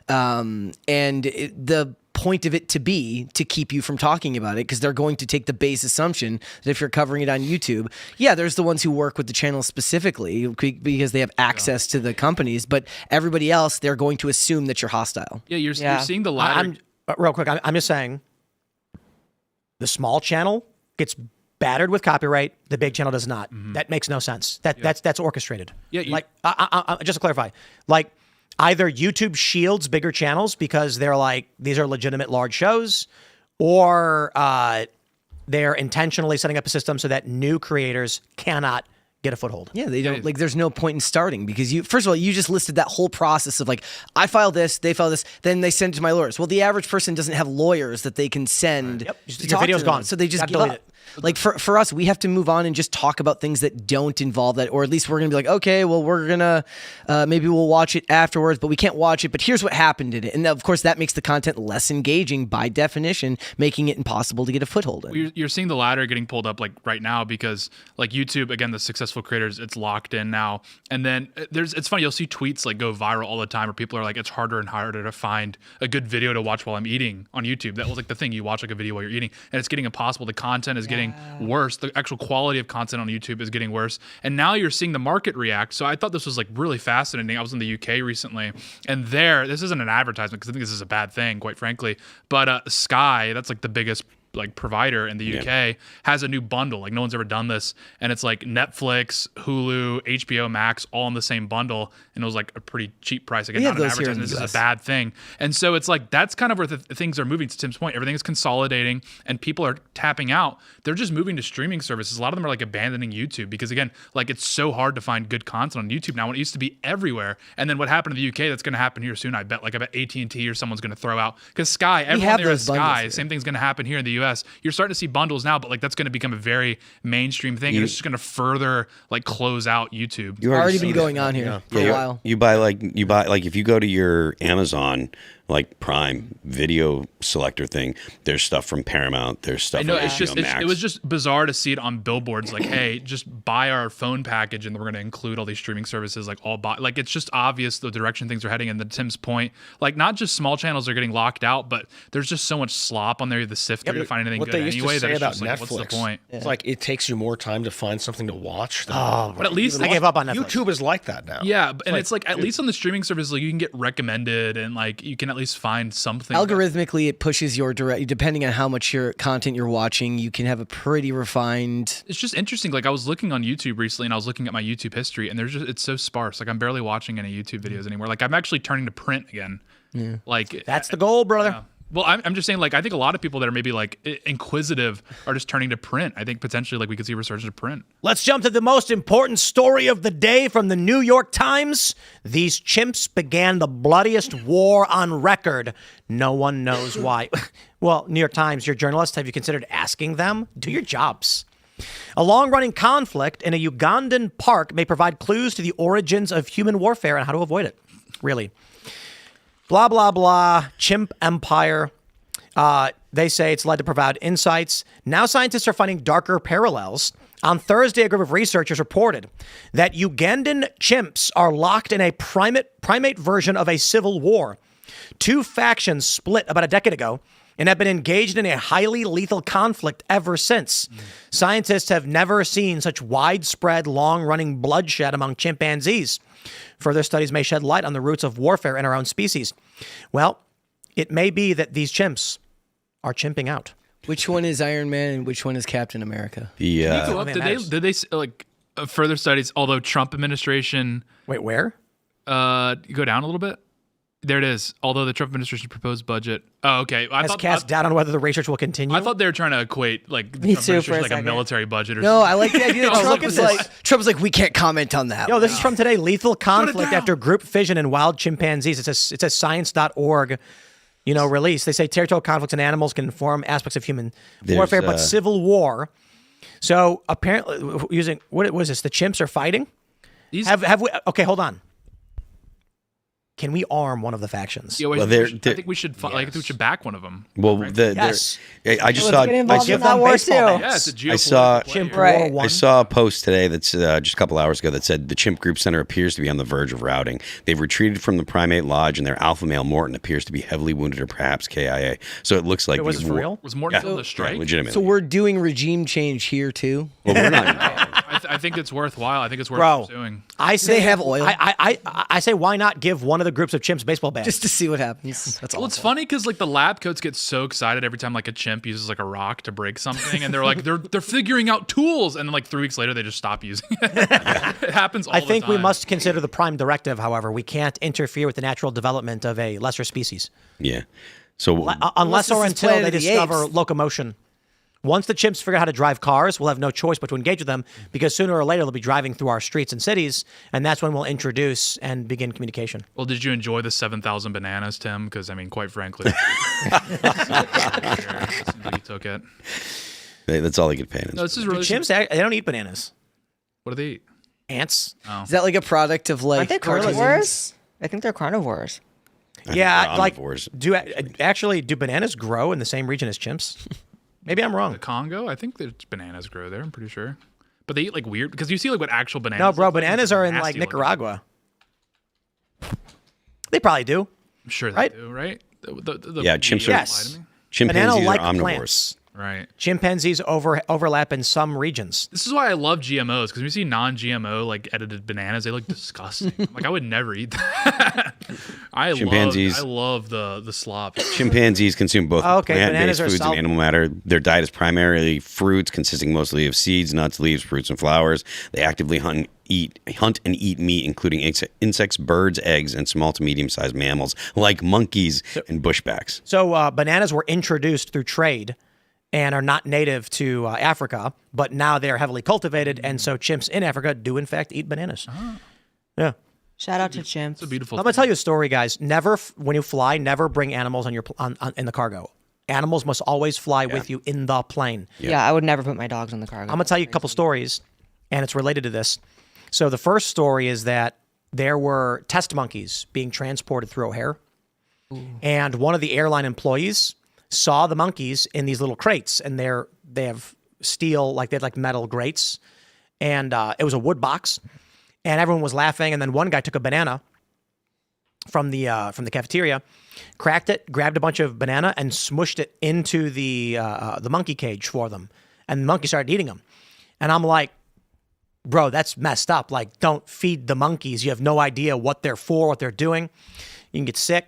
Speaker 4: The point of it to keep you from talking about it, because they're going to take the base assumption that if you're covering it on YouTube, there's the ones who work with the channel specifically because they have access to the companies, but everybody else, they're going to assume that you're hostile.
Speaker 3: Yeah, you're seeing the latter.
Speaker 1: Real quick, I'm just saying, the small channel gets battered with copyright. The big channel does not. That makes no sense. That's orchestrated.
Speaker 3: Yeah,
Speaker 1: like just to clarify, like either YouTube shields bigger channels because they're like, these are legitimate large shows, or they're intentionally setting up a system so that new creators cannot get a foothold.
Speaker 4: Yeah, they don't, like, there's no point in starting because first of all, you just listed that whole process of like, I file this, they file this, then they send it to my lawyers. Well, the average person doesn't have lawyers that they can send.
Speaker 1: Yep.
Speaker 4: To
Speaker 1: Your
Speaker 4: talk
Speaker 1: video's
Speaker 4: to them.
Speaker 1: gone.
Speaker 4: So they just
Speaker 1: Gotta
Speaker 4: give
Speaker 1: delete
Speaker 4: up.
Speaker 1: it.
Speaker 4: Like for us, we have to move on and just talk about things that don't involve that, or at least we're going to be like, okay, well, we're going to, maybe we'll watch it afterwards, but we can't watch it, but here's what happened in it. And of course that makes the content less engaging by definition, making it impossible to get a foothold in.
Speaker 3: You're seeing the ladder getting pulled up like right now because like YouTube, again, the successful creators, it's locked in now. And then it's funny, you'll see tweets like go viral all the time where people are like, it's harder and harder to find a good video to watch while I'm eating on YouTube. That was like the thing, you watch like a video while you're eating and it's getting impossible. The content is getting worse. The actual quality of content on YouTube is getting worse. And now you're seeing the market react. So I thought this was like really fascinating. I was in the UK recently and this isn't an advertisement because I think this is a bad thing, quite frankly. But Sky, that's like the biggest like provider in the UK, has a new bundle. Like no one's ever done this. And it's like Netflix, Hulu, HBO Max, all in the same bundle. And it was like a pretty cheap price. Again, not an advertisement. This is a bad thing. And so it's like, that's kind of where things are moving, to Tim's point. Everything is consolidating and people are tapping out. They're just moving to streaming services. A lot of them are like abandoning YouTube because again, like it's so hard to find good content on YouTube now when it used to be everywhere. And then what happened in the UK, that's going to happen here soon. I bet AT&T or someone's going to throw out, because Sky, everyone there is Sky. Same thing's going to happen here in the US. You're starting to see bundles now, but like that's going to become a very mainstream thing, and it's just going to further like close out YouTube.
Speaker 4: You've already been going on here for a while.
Speaker 5: You buy if you go to your Amazon like Prime video selector thing, there's stuff from Paramount, there's stuff from HBO Max.
Speaker 3: It was just bizarre to see it on billboards like, hey, just buy our phone package and we're going to include all these streaming services, like all like it's just obvious the direction things are heading. And to Tim's point, like not just small channels are getting locked out, but there's just so much slop on there to sift through to find anything good anyway.
Speaker 6: Say about
Speaker 3: just
Speaker 6: Netflix,
Speaker 3: like, what's the point?
Speaker 6: It's like it takes you more time to find something to watch.
Speaker 3: But at least
Speaker 1: I gave up on Netflix.
Speaker 6: YouTube is like that now.
Speaker 3: Yeah, and it's like at least on the streaming services, like you can get recommended and like you can at least find something.
Speaker 4: Algorithmically, it pushes your depending on how much your content you're watching, you can have a pretty refined.
Speaker 3: It's just interesting. Like I was looking on YouTube recently and I was looking at my YouTube history and it's so sparse. Like I'm barely watching any YouTube videos anymore. Like I'm actually turning to print again. Yeah. Like
Speaker 1: that's the goal, brother.
Speaker 3: Yeah. Well, I'm just saying, like, I think a lot of people that are maybe like inquisitive are just turning to print. I think potentially, like, we could see resurgence to print.
Speaker 1: Let's jump to the most important story of the day from the New York Times. These chimps began the bloodiest war on record. No one knows why. Well, New York Times, you're journalists. Have you considered asking them? Do your jobs. A long-running conflict in a Ugandan park may provide clues to the origins of human warfare and how to avoid it. Really. Blah, blah, blah, chimp empire. They say it's led to profound insights. Now scientists are finding darker parallels. On Thursday, a group of researchers reported that Ugandan chimps are locked in a primate version of a civil war. Two factions split about a decade ago and have been engaged in a highly lethal conflict ever since. Scientists have never seen such widespread, long-running bloodshed among chimpanzees. Further studies may shed light on the roots of warfare in our own species. Well, it may be that these chimps are chimping out.
Speaker 4: Which one is Iron Man and which one is Captain America?
Speaker 5: Yeah.
Speaker 3: Did they like further studies? Although Trump administration.
Speaker 1: Wait, where?
Speaker 3: Go down a little bit. There it is. Although the Trump administration proposed budget. Oh, okay.
Speaker 1: Has cast doubt on whether the research will continue.
Speaker 3: I thought they were trying to equate like the
Speaker 2: Me
Speaker 3: Trump
Speaker 2: too,
Speaker 3: administration
Speaker 2: for a
Speaker 3: like a military budget or
Speaker 4: No,
Speaker 3: something.
Speaker 4: I like the idea that Trump was like, we can't comment on that.
Speaker 1: Yo, this is from today. Lethal conflict after group fission in wild chimpanzees. It's a science.org, release. They say territorial conflicts in animals can inform aspects of human warfare, but civil war. So apparently, what was this? The chimps are fighting. Okay, hold on. can we arm one of the factions?
Speaker 3: Yeah,
Speaker 5: Well,
Speaker 3: I
Speaker 5: they're-
Speaker 3: think we should like I think we should back one of them.
Speaker 5: Well,
Speaker 1: Yes.
Speaker 5: I just
Speaker 2: Let's
Speaker 5: saw.
Speaker 2: get involved
Speaker 1: give
Speaker 2: in that
Speaker 1: them
Speaker 2: war
Speaker 1: baseball
Speaker 2: too.
Speaker 1: bats.
Speaker 3: Yeah, it's a geopolitical
Speaker 5: I saw-
Speaker 3: play
Speaker 1: Chimp
Speaker 3: here.
Speaker 2: Right.
Speaker 1: War One.
Speaker 5: I saw a post today that's just a couple hours ago that said the Chimp Group Center appears to be on the verge of routing. They've retreated from the primate lodge, and their alpha male Morton appears to be heavily wounded or perhaps KIA. So it looks like
Speaker 1: It was
Speaker 5: the
Speaker 1: for
Speaker 5: war-
Speaker 1: real?
Speaker 3: Was Morton still
Speaker 5: Yeah,
Speaker 3: the strike?
Speaker 5: legitimately.
Speaker 4: So we're doing regime change here too.
Speaker 5: well, we're not.
Speaker 3: I think it's worthwhile. I think it's worth
Speaker 1: Bro,
Speaker 3: pursuing.
Speaker 1: I say
Speaker 4: they have oil?
Speaker 1: I say why not give one of the groups of chimps baseball bats?
Speaker 4: Just to see what happens. That's all.
Speaker 3: Well, it's funny because like the lab coats get so excited every time like a chimp uses like a rock to break something, and they're like they're figuring out tools, and then like 3 weeks later they just stop using it. It happens all
Speaker 1: I
Speaker 3: the
Speaker 1: think we
Speaker 3: time.
Speaker 1: must consider the prime directive. However, we can't interfere with the natural development of a lesser species
Speaker 5: Yeah. So
Speaker 1: unless or
Speaker 4: this is
Speaker 1: until
Speaker 4: Planet
Speaker 1: they
Speaker 4: of the
Speaker 1: discover
Speaker 4: Apes.
Speaker 1: locomotion. Once the chimps figure out how to drive cars, we'll have no choice but to engage with them because sooner or later they'll be driving through our streets and cities, and that's when we'll introduce and begin communication.
Speaker 3: Well, did you enjoy the 7,000 bananas, Tim? Because I mean, quite frankly, you took it.
Speaker 5: that's all they get paid.
Speaker 3: No, this is really
Speaker 1: Chimps, they don't eat bananas.
Speaker 3: What do they eat?
Speaker 1: Ants.
Speaker 4: Is that like a product of like
Speaker 2: Aren't they
Speaker 4: cartoons?
Speaker 2: carnivores? I think they're carnivores.
Speaker 1: Yeah, like
Speaker 5: omnivores.
Speaker 1: do bananas grow in the same region as chimps? Maybe I'm wrong.
Speaker 3: The Congo? I think there's bananas grow there. I'm pretty sure. But they eat like weird because you see like what actual bananas.
Speaker 1: No, bro,
Speaker 3: look like,
Speaker 1: bananas
Speaker 3: it's
Speaker 1: are in
Speaker 3: nasty
Speaker 1: like
Speaker 3: looking.
Speaker 1: Nicaragua. They probably do.
Speaker 3: I'm sure they
Speaker 1: right?
Speaker 3: do, right?
Speaker 5: Yeah, chimps are-
Speaker 1: Yes.
Speaker 5: Chimpanzees
Speaker 1: Banana-like
Speaker 5: are omnivores.
Speaker 1: plants.
Speaker 3: Right.
Speaker 1: Chimpanzees overlap in some regions.
Speaker 3: This is why I love GMOs because when you see non-GMO like edited bananas, they look disgusting. Like I would never eat that.
Speaker 5: Chimpanzees-
Speaker 3: I love the slop.
Speaker 5: Chimpanzees consume both
Speaker 1: Oh, okay, bananas
Speaker 5: plant-based
Speaker 1: are
Speaker 5: foods and animal matter. Their diet is primarily fruits, consisting mostly of seeds, nuts, leaves, fruits, and flowers. They actively hunt and eat meat, including insects, birds, eggs, and small to medium-sized mammals like monkeys and bushbacks.
Speaker 1: So bananas were introduced through trade and are not native to Africa, but now they are heavily cultivated, and so chimps in Africa do in fact eat bananas. Yeah.
Speaker 2: Shout out to chimps.
Speaker 3: It's a beautiful.
Speaker 1: I'm gonna tell you a story, guys. Never, when you fly, never bring animals on your in the cargo. Animals must always fly with you in the plane.
Speaker 2: Yeah, I would never put my dogs on the cargo.
Speaker 1: I'm gonna tell you a couple stories, and it's related to this. So the first story is that there were test monkeys being transported through O'Hare, and one of the airline employees saw the monkeys in these little crates, and they have steel, like they had like metal grates, and it was a wood box, and everyone was laughing. And then one guy took a banana from the cafeteria, cracked it, grabbed a bunch of banana, and smushed it into the monkey cage for them, and the monkey started eating them. And I'm like, bro, that's messed up. Like, don't feed the monkeys. You have no idea what they're for, what they're doing. You can get sick.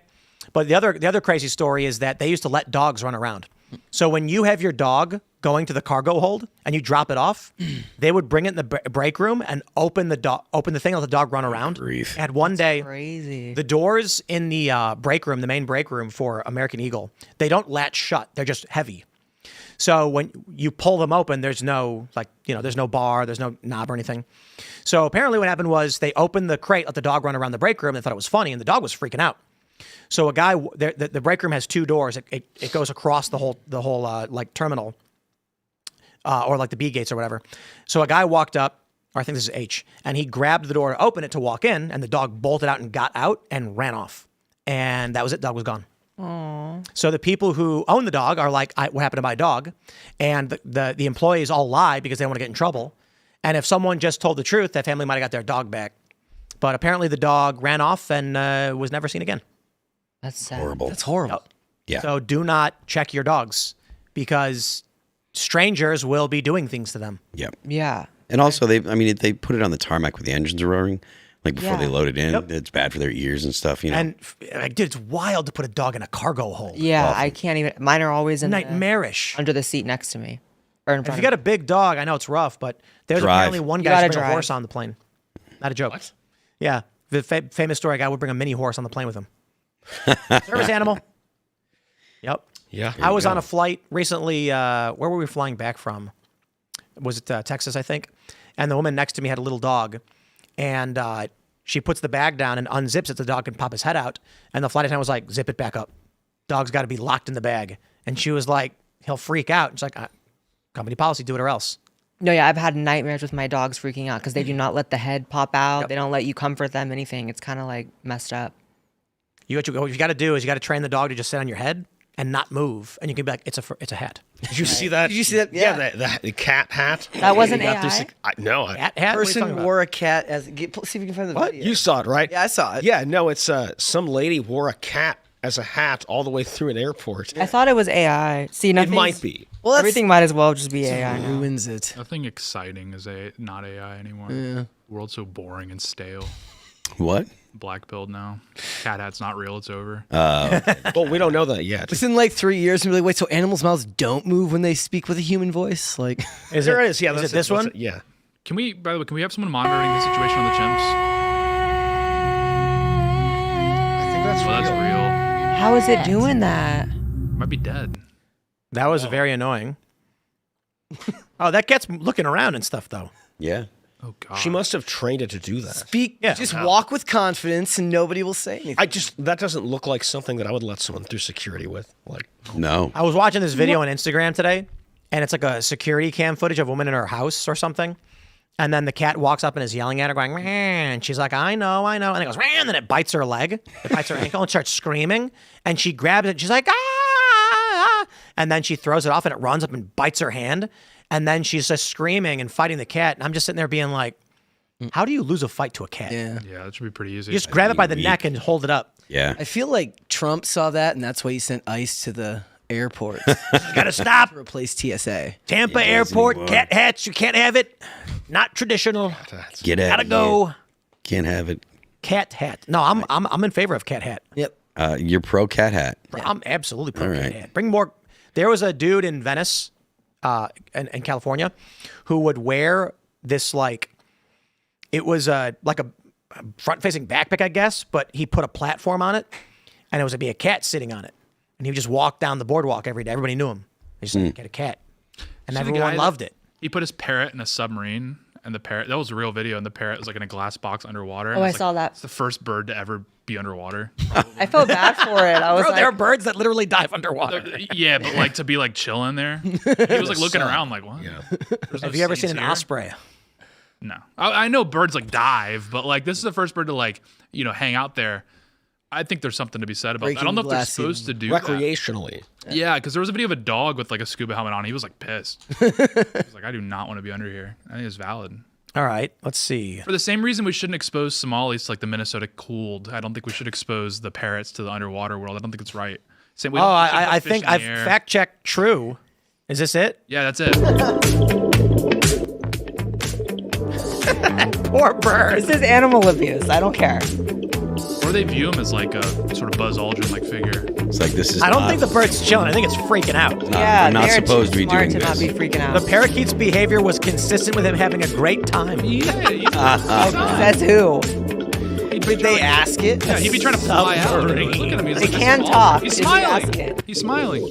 Speaker 1: But the other crazy story is that they used to let dogs run around. So when you have your dog going to the cargo hold and you drop it off, they would bring it in the break room and open the thing and let the dog run around.
Speaker 5: Grief.
Speaker 1: And one day,
Speaker 2: Crazy.
Speaker 1: the doors in the break room, the main break room for American Eagle, they don't latch shut. They're just heavy. So when you pull them open, there's no there's no bar, there's no knob or anything. So apparently what happened was they opened the crate, let the dog run around the break room. They thought it was funny, and the dog was freaking out. So a guy, the break room has two doors. It goes across the whole like terminal, or like the B gates or whatever. So a guy walked up, or I think this is H, and he grabbed the door to open it to walk in, and the dog bolted out and got out and ran off. And that was it. Dog was gone. Aww. So the people who own the dog are like, what happened to my dog? And the employees all lie because they don't want to get in trouble. And if someone just told the truth, that family might have got their dog back. But apparently the dog ran off and was never seen again.
Speaker 2: That's sad.
Speaker 5: Horrible.
Speaker 4: That's horrible.
Speaker 5: Yeah.
Speaker 1: So do not check your dogs because strangers will be doing things to them.
Speaker 5: Yep.
Speaker 2: Yeah.
Speaker 5: And also, they put it on the tarmac with the engines roaring, like before they load it in.
Speaker 1: Yep.
Speaker 5: It's bad for their ears and stuff,
Speaker 1: And dude, it's wild to put a dog in a cargo hold.
Speaker 2: Yeah,
Speaker 5: Awful.
Speaker 2: I can't even. Mine are always in
Speaker 1: Nightmarish.
Speaker 2: under the seat next to me, or in
Speaker 1: If
Speaker 2: front.
Speaker 1: you got a big dog, I know it's rough, but there's
Speaker 5: Drive.
Speaker 1: apparently one
Speaker 2: You
Speaker 1: guy
Speaker 2: gotta
Speaker 1: who brings a
Speaker 2: drive.
Speaker 1: horse on the plane. Not a joke.
Speaker 6: What?
Speaker 1: Yeah. The famous story, a guy would bring a mini horse on the plane with him. Service animal. Yep.
Speaker 6: Yeah.
Speaker 1: I was on a flight recently. Where were we flying back from? Was it Texas, I think? And the woman next to me had a little dog. And she puts the bag down and unzips it so the dog can pop his head out. And the flight attendant was like, zip it back up. Dog's got to be locked in the bag. And she was like, he'll freak out. And she's like, company policy, do it or else.
Speaker 2: No, yeah, I've had nightmares with my dogs freaking out because they do not let the head pop out. They don't let you comfort them, anything. It's kind of like messed up.
Speaker 1: What you got to do is you got to train the dog to just sit on your head and not move, and you can be like, it's a hat.
Speaker 6: Did you see that?
Speaker 4: Did you see that?
Speaker 6: Yeah, the cat hat.
Speaker 2: That wasn't
Speaker 6: They got
Speaker 2: AI?
Speaker 6: No,
Speaker 1: Hat? What are you talking
Speaker 4: Person
Speaker 1: about?
Speaker 4: wore a cat as. See if you can find the video.
Speaker 6: you saw it, right?
Speaker 4: Yeah, I saw it.
Speaker 6: Yeah, no, it's some lady wore a cat as a hat all the way through an airport.
Speaker 2: I thought it was AI. See,
Speaker 6: It
Speaker 2: nothing.
Speaker 6: might be.
Speaker 4: Well,
Speaker 2: Everything might as well just be AI now.
Speaker 4: ruins it.
Speaker 3: Nothing exciting is not AI anymore. The world's so boring and stale.
Speaker 5: What?
Speaker 3: Black pilled now. Cat hat's not real. It's over.
Speaker 6: Well, we don't know that yet.
Speaker 4: It's in like 3 years, and be like, wait, so animals' mouths don't move when they speak with a human voice? Like,
Speaker 6: There it is. Yeah,
Speaker 1: is
Speaker 6: that's
Speaker 1: it this one?
Speaker 6: Yeah.
Speaker 3: Can we, by the way, have someone monitoring the situation on the chimps?
Speaker 6: I think that's
Speaker 3: Well, that's real.
Speaker 2: How is it doing that?
Speaker 3: Might be dead.
Speaker 1: That was very annoying. Oh, that cat's looking around and stuff, though.
Speaker 5: Yeah.
Speaker 3: Oh God.
Speaker 6: She must have trained it to do that.
Speaker 4: just walk with confidence, and nobody will say anything.
Speaker 6: That doesn't look like something that I would let someone through security with. Like,
Speaker 5: No.
Speaker 1: I was watching this video on Instagram today, and it's like a security cam footage of a woman in her house or something. And then the cat walks up and is yelling at her, going, "Meh," and she's like, I know. And it goes, "Meh," and then it bites her leg, it bites her ankle, and starts screaming. And she grabs it, and she's like, ah! And then she throws it off, and it runs up and bites her hand. And then she's just screaming and fighting the cat. And I'm just sitting there being like, how do you lose a fight to a cat?
Speaker 4: Yeah.
Speaker 3: Yeah, that should be pretty easy.
Speaker 1: You just grab it by the neck and hold it up.
Speaker 5: Yeah.
Speaker 4: I feel like Trump saw that, and that's why he sent ICE to the airport
Speaker 1: You gotta stop.
Speaker 4: to replace TSA.
Speaker 1: Tampa
Speaker 5: It does
Speaker 1: Airport,
Speaker 5: anymore.
Speaker 1: cat hats, you can't have it. Not traditional.
Speaker 5: Get out.
Speaker 1: Gotta go.
Speaker 5: Can't have it.
Speaker 1: Cat hat. No, I'm in favor of cat hat.
Speaker 4: Yep.
Speaker 5: You're pro cat hat.
Speaker 1: I'm absolutely pro
Speaker 5: All
Speaker 1: cat
Speaker 5: right.
Speaker 1: hat. Bring more. There was a dude in Venice, in California, who would wear this it was like a front-facing backpack, I guess, but he put a platform on it, and it was be a cat sitting on it, and he would just walk down the boardwalk every day. Everybody knew him. He just get a cat, and
Speaker 3: See the
Speaker 1: everyone
Speaker 3: guy
Speaker 1: loved
Speaker 3: that-
Speaker 1: it.
Speaker 3: He put his parrot in a submarine, and the parrot, that was a real video, and the parrot was like in a glass box underwater.
Speaker 2: Oh, I saw that.
Speaker 3: It's the first bird to ever be underwater.
Speaker 2: I felt bad for it. I was
Speaker 1: Bro, there are
Speaker 2: like,
Speaker 1: birds that literally dive underwater.
Speaker 3: Yeah, but to be chilling there. He was looking around like, what? Yeah.
Speaker 1: Have you ever seen an osprey?
Speaker 3: No. I know birds dive, but this is the first bird to hang out there. I think there's something to be said about that. I don't know if they're supposed to do that.
Speaker 6: recreationally.
Speaker 3: Yeah, because there was a video of a dog with a scuba helmet on. He was pissed. He was like, I do not want to be under here. I think it's valid.
Speaker 1: All right, let's see.
Speaker 3: For the same reason we shouldn't expose Somalis to the Minnesota cold, I don't think we should expose the parrots to the underwater world. I don't think it's right. Same, we
Speaker 1: Oh,
Speaker 3: don't- we shouldn't
Speaker 1: I
Speaker 3: put fish
Speaker 1: think
Speaker 3: in the
Speaker 1: I've
Speaker 3: air.
Speaker 1: fact-checked true. Is this it?
Speaker 3: Yeah, that's it.
Speaker 1: Poor birds.
Speaker 2: this is animal abuse. I don't care.
Speaker 3: Or they view him as a sort of Buzz Aldrin figure.
Speaker 5: It's like this is.
Speaker 1: I don't
Speaker 5: not-
Speaker 1: think the bird's chilling. I think it's freaking out.
Speaker 5: Not,
Speaker 2: Yeah,
Speaker 5: we're not
Speaker 2: they're
Speaker 5: supposed
Speaker 2: too
Speaker 5: to be
Speaker 2: smart
Speaker 5: doing
Speaker 2: to not
Speaker 5: this.
Speaker 2: be freaking out.
Speaker 1: The parakeet's behavior was consistent with him having a great time.
Speaker 3: Yeah,
Speaker 2: Says who?
Speaker 4: Did they ask it?
Speaker 3: Yeah, he'd be trying to fly out. Look at him. He's
Speaker 2: They
Speaker 3: like,
Speaker 2: can
Speaker 3: this is
Speaker 2: talk.
Speaker 3: awesome. He's
Speaker 2: Did you
Speaker 3: smiling.
Speaker 2: ask it?
Speaker 3: He's smiling.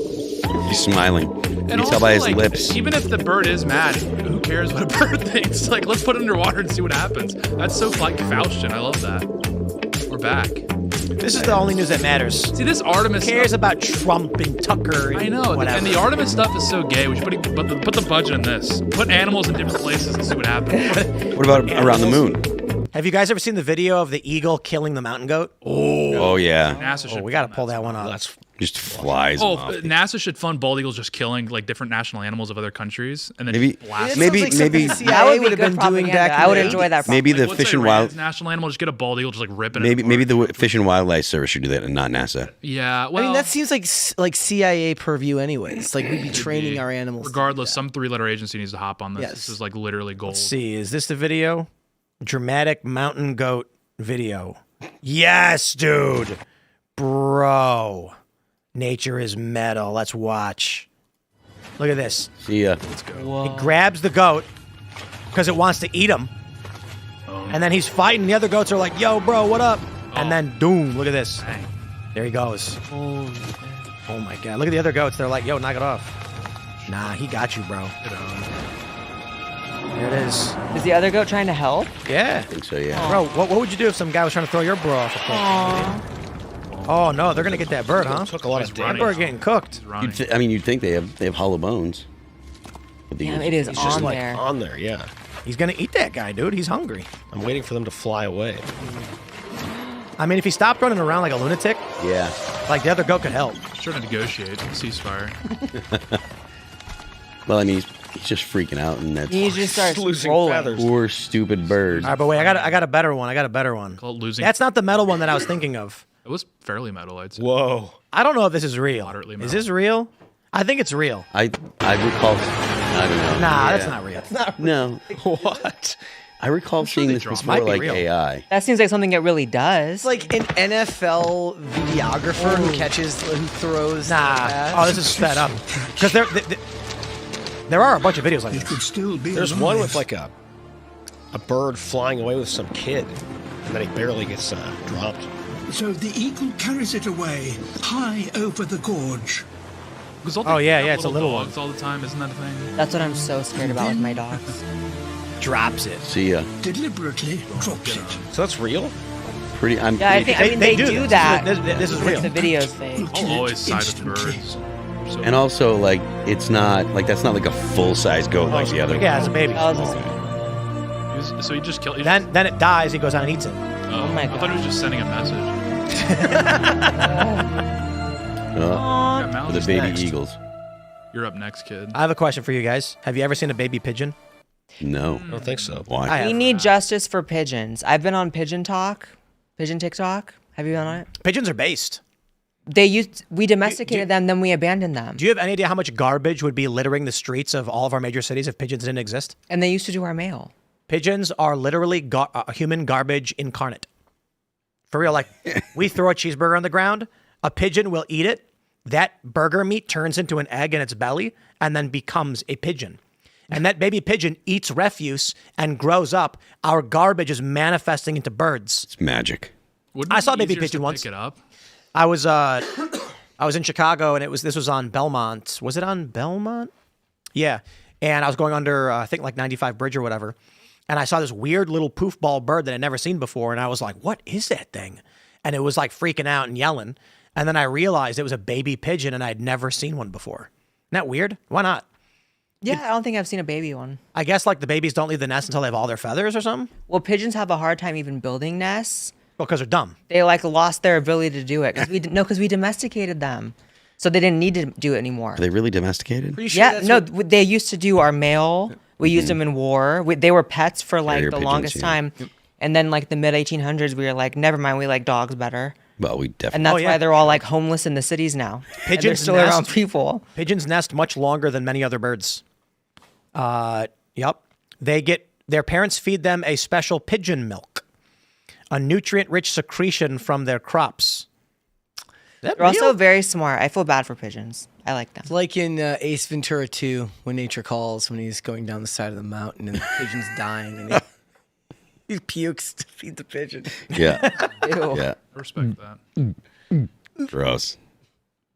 Speaker 5: He's smiling. You
Speaker 3: And
Speaker 5: can tell by his
Speaker 3: also,
Speaker 5: lips.
Speaker 3: Even if the bird is mad, who cares what a bird thinks? Let's put it underwater and see what happens. That's so Faustian. I love that. We're back.
Speaker 1: This is the only news that matters.
Speaker 3: See, this Artemis
Speaker 1: Who cares
Speaker 3: stuff,
Speaker 1: about Trump and Tucker? And
Speaker 3: I know,
Speaker 1: whatever.
Speaker 3: and the Artemis stuff is so gay. We should put the budget in this. Put animals in different places and see what happens.
Speaker 5: What about around the moon?
Speaker 1: Have you guys ever seen the video of the eagle killing the mountain goat?
Speaker 5: Oh yeah,
Speaker 3: NASA should.
Speaker 1: Oh, we got to
Speaker 3: fund
Speaker 1: pull that one off.
Speaker 6: That's
Speaker 5: just flies.
Speaker 3: Oh,
Speaker 5: off.
Speaker 3: NASA should fund bald eagles just killing different national animals of other countries, and then
Speaker 5: Maybe-
Speaker 3: just blast.
Speaker 5: maybe-
Speaker 4: Sounds like something
Speaker 5: maybe-
Speaker 4: the
Speaker 2: That
Speaker 4: CIA
Speaker 2: would be
Speaker 4: would have
Speaker 2: good
Speaker 4: been doing
Speaker 2: propaganda.
Speaker 4: back in
Speaker 2: I would
Speaker 4: the
Speaker 2: enjoy
Speaker 4: 80s.
Speaker 2: that.
Speaker 5: Maybe the
Speaker 3: What's
Speaker 5: Fish and
Speaker 3: Iran's
Speaker 5: Wild.
Speaker 3: national animal, just get a bald eagle, just ripping
Speaker 5: Maybe
Speaker 3: it.
Speaker 5: maybe the Fish and Wildlife Service should do that, and not NASA.
Speaker 3: Yeah, well,
Speaker 4: I mean, that seems like CIA purview, anyways. Like we'd be training our animals. to do
Speaker 3: regardless,
Speaker 4: that.
Speaker 3: some three-letter agency needs to hop on this.
Speaker 4: Yes.
Speaker 3: This is literally gold.
Speaker 1: Let's see, is this the video? Dramatic mountain goat video. Yes, dude. Bro. Nature is metal. Let's watch. Look at this.
Speaker 5: See ya.
Speaker 1: He grabs the goat because it wants to eat him. And then he's fighting. The other goats are like, yo, bro, what up? And then, doom, look at this.
Speaker 3: Dang.
Speaker 1: There he goes. Oh, my God. Look at the other goats. They're like, yo, knock it off. Nah, he got you, bro. There it is.
Speaker 2: Is the other goat trying to help?
Speaker 1: Yeah.
Speaker 5: I think so. Yeah.
Speaker 1: Bro, what would you do if some guy was trying to throw your bro off a cliff? Oh, no, they're going to get that bird, huh?
Speaker 6: took a lot
Speaker 3: He's
Speaker 6: of
Speaker 1: That
Speaker 3: running.
Speaker 1: bird getting cooked.
Speaker 3: Running.
Speaker 5: You'd think they have hollow bones. But the
Speaker 2: Yeah,
Speaker 5: eagles-
Speaker 2: it is
Speaker 6: It's just
Speaker 2: on
Speaker 6: like
Speaker 2: there.
Speaker 6: on there, yeah.
Speaker 1: He's going to eat that guy, dude. He's hungry.
Speaker 6: I'm waiting for them to fly away.
Speaker 1: I mean, if he stopped running around like a lunatic,
Speaker 5: Yeah.
Speaker 1: Like, the other goat could help.
Speaker 3: Trying to negotiate ceasefire.
Speaker 5: Well, I mean, he's just freaking out, and that's
Speaker 2: He just starts
Speaker 6: Losing
Speaker 2: rolling.
Speaker 6: feathers.
Speaker 5: poor stupid bird.
Speaker 1: All right, but wait, I got a better one.
Speaker 3: Call it losing.
Speaker 1: That's not the metal one that I was thinking of.
Speaker 3: It was fairly metal, I'd say.
Speaker 6: Whoa.
Speaker 1: I don't know if this is real.
Speaker 3: Moderately
Speaker 1: Is
Speaker 3: metal.
Speaker 1: this real? I think it's real.
Speaker 5: I recall. I don't know.
Speaker 1: Nah, that's not real.
Speaker 5: No,
Speaker 6: What?
Speaker 5: I recall seeing
Speaker 3: they
Speaker 5: this
Speaker 3: dropped it.
Speaker 5: before,
Speaker 1: Might be
Speaker 5: like
Speaker 1: real.
Speaker 5: AI.
Speaker 2: That seems like something it really does.
Speaker 4: It's like an NFL videographer who throws. the
Speaker 1: Nah.
Speaker 4: pass.
Speaker 1: Oh, this is sped up. Because there are a bunch of videos like
Speaker 9: It
Speaker 1: this.
Speaker 9: could still be
Speaker 6: There's
Speaker 9: alive.
Speaker 6: one with like a bird flying away with some kid, and then he barely gets dropped.
Speaker 9: So the eagle carries it away, high over the gorge.
Speaker 3: Because all
Speaker 1: Oh,
Speaker 3: they
Speaker 1: yeah,
Speaker 3: have
Speaker 1: yeah, it's a little
Speaker 3: dogs all the time, isn't that a thing?
Speaker 2: That's what I'm so scared about with my dogs.
Speaker 1: Drops it.
Speaker 5: See ya.
Speaker 9: Deliberately drops it.
Speaker 6: So that's real?
Speaker 5: Pretty. I'm.
Speaker 2: Yeah, I
Speaker 5: pretty-
Speaker 2: think. I mean, they do that.
Speaker 1: This is real.
Speaker 2: The video's fake.
Speaker 3: I'll always side with
Speaker 9: Instantly.
Speaker 3: birds. So
Speaker 5: And also, like, it's not like that's not like a full size goat like the other.
Speaker 1: Yeah, it's a baby.
Speaker 2: That was
Speaker 3: so he just killed.
Speaker 1: Then it dies. He goes out and eats it.
Speaker 3: Oh
Speaker 2: my
Speaker 3: I thought he
Speaker 2: God.
Speaker 3: was just sending a message.
Speaker 5: The
Speaker 3: Who's
Speaker 5: baby
Speaker 3: next?
Speaker 5: eagles.
Speaker 3: You're up next, kid.
Speaker 1: I have a question for you guys. Have you ever seen a baby pigeon?
Speaker 5: No.
Speaker 6: I don't think so.
Speaker 5: Why?
Speaker 1: I
Speaker 2: We
Speaker 1: have.
Speaker 2: need justice for pigeons. I've been on Pigeon TikTok. Have you been on it?
Speaker 1: Pigeons are based.
Speaker 2: We domesticated them, then we abandoned them.
Speaker 1: Do you have any idea how much garbage would be littering the streets of all of our major cities if pigeons didn't exist?
Speaker 2: And they used to do our mail.
Speaker 1: Pigeons are literally human garbage incarnate. For real, like we throw a cheeseburger on the ground, a pigeon will eat it. That burger meat turns into an egg in its belly and then becomes a pigeon. And that baby pigeon eats refuse and grows up. Our garbage is manifesting into birds.
Speaker 5: It's magic.
Speaker 3: Wouldn't
Speaker 1: I
Speaker 3: it
Speaker 1: saw a
Speaker 3: be
Speaker 1: baby
Speaker 3: easier just
Speaker 1: pigeon
Speaker 3: to
Speaker 1: once.
Speaker 3: Pick it up.
Speaker 1: I was in Chicago and this was on Belmont. Was it on Belmont? Yeah. And I was going under I think like 95 Bridge or whatever. And I saw this weird little poof ball bird that I'd never seen before. And I was like, what is that thing? And it was like freaking out and yelling. And then I realized it was a baby pigeon and I'd never seen one before. Isn't that weird? Why not?
Speaker 2: Yeah, I don't think I've seen a baby one.
Speaker 1: I guess like the babies don't leave the nest until they have all their feathers or something.
Speaker 2: Well, pigeons have a hard time even building nests.
Speaker 1: Well, because they're dumb.
Speaker 2: They like lost their ability to do it because we domesticated them, so they didn't need to do it anymore.
Speaker 5: Are they really domesticated?
Speaker 4: Pretty sure
Speaker 2: Yeah,
Speaker 4: that's
Speaker 2: no,
Speaker 4: what-
Speaker 2: they used to do our mail. We used them in war. They were pets for like
Speaker 5: Carrier
Speaker 2: the
Speaker 5: pigeons,
Speaker 2: longest
Speaker 5: yeah.
Speaker 2: time, and then like the mid 1800s, we were like, never mind, we like dogs better,
Speaker 5: Well, we
Speaker 2: and
Speaker 5: definitely.
Speaker 2: that's
Speaker 1: yeah.
Speaker 2: why they're all like homeless in the cities now. And they're
Speaker 1: Pigeons
Speaker 2: still around
Speaker 1: nest-
Speaker 2: people.
Speaker 1: Pigeons nest much longer than many other birds. Yep. Their parents feed them a special pigeon milk, a nutrient-rich secretion from their crops. That
Speaker 2: They're also
Speaker 1: real?
Speaker 2: very smart. I feel bad for pigeons. I like them.
Speaker 4: It's like in Ace Ventura 2, when nature calls, when he's going down the side of the mountain and the pigeon's dying, and he pukes to feed the pigeon.
Speaker 5: Yeah.
Speaker 2: Ew.
Speaker 5: Yeah.
Speaker 3: I respect that.
Speaker 5: Gross.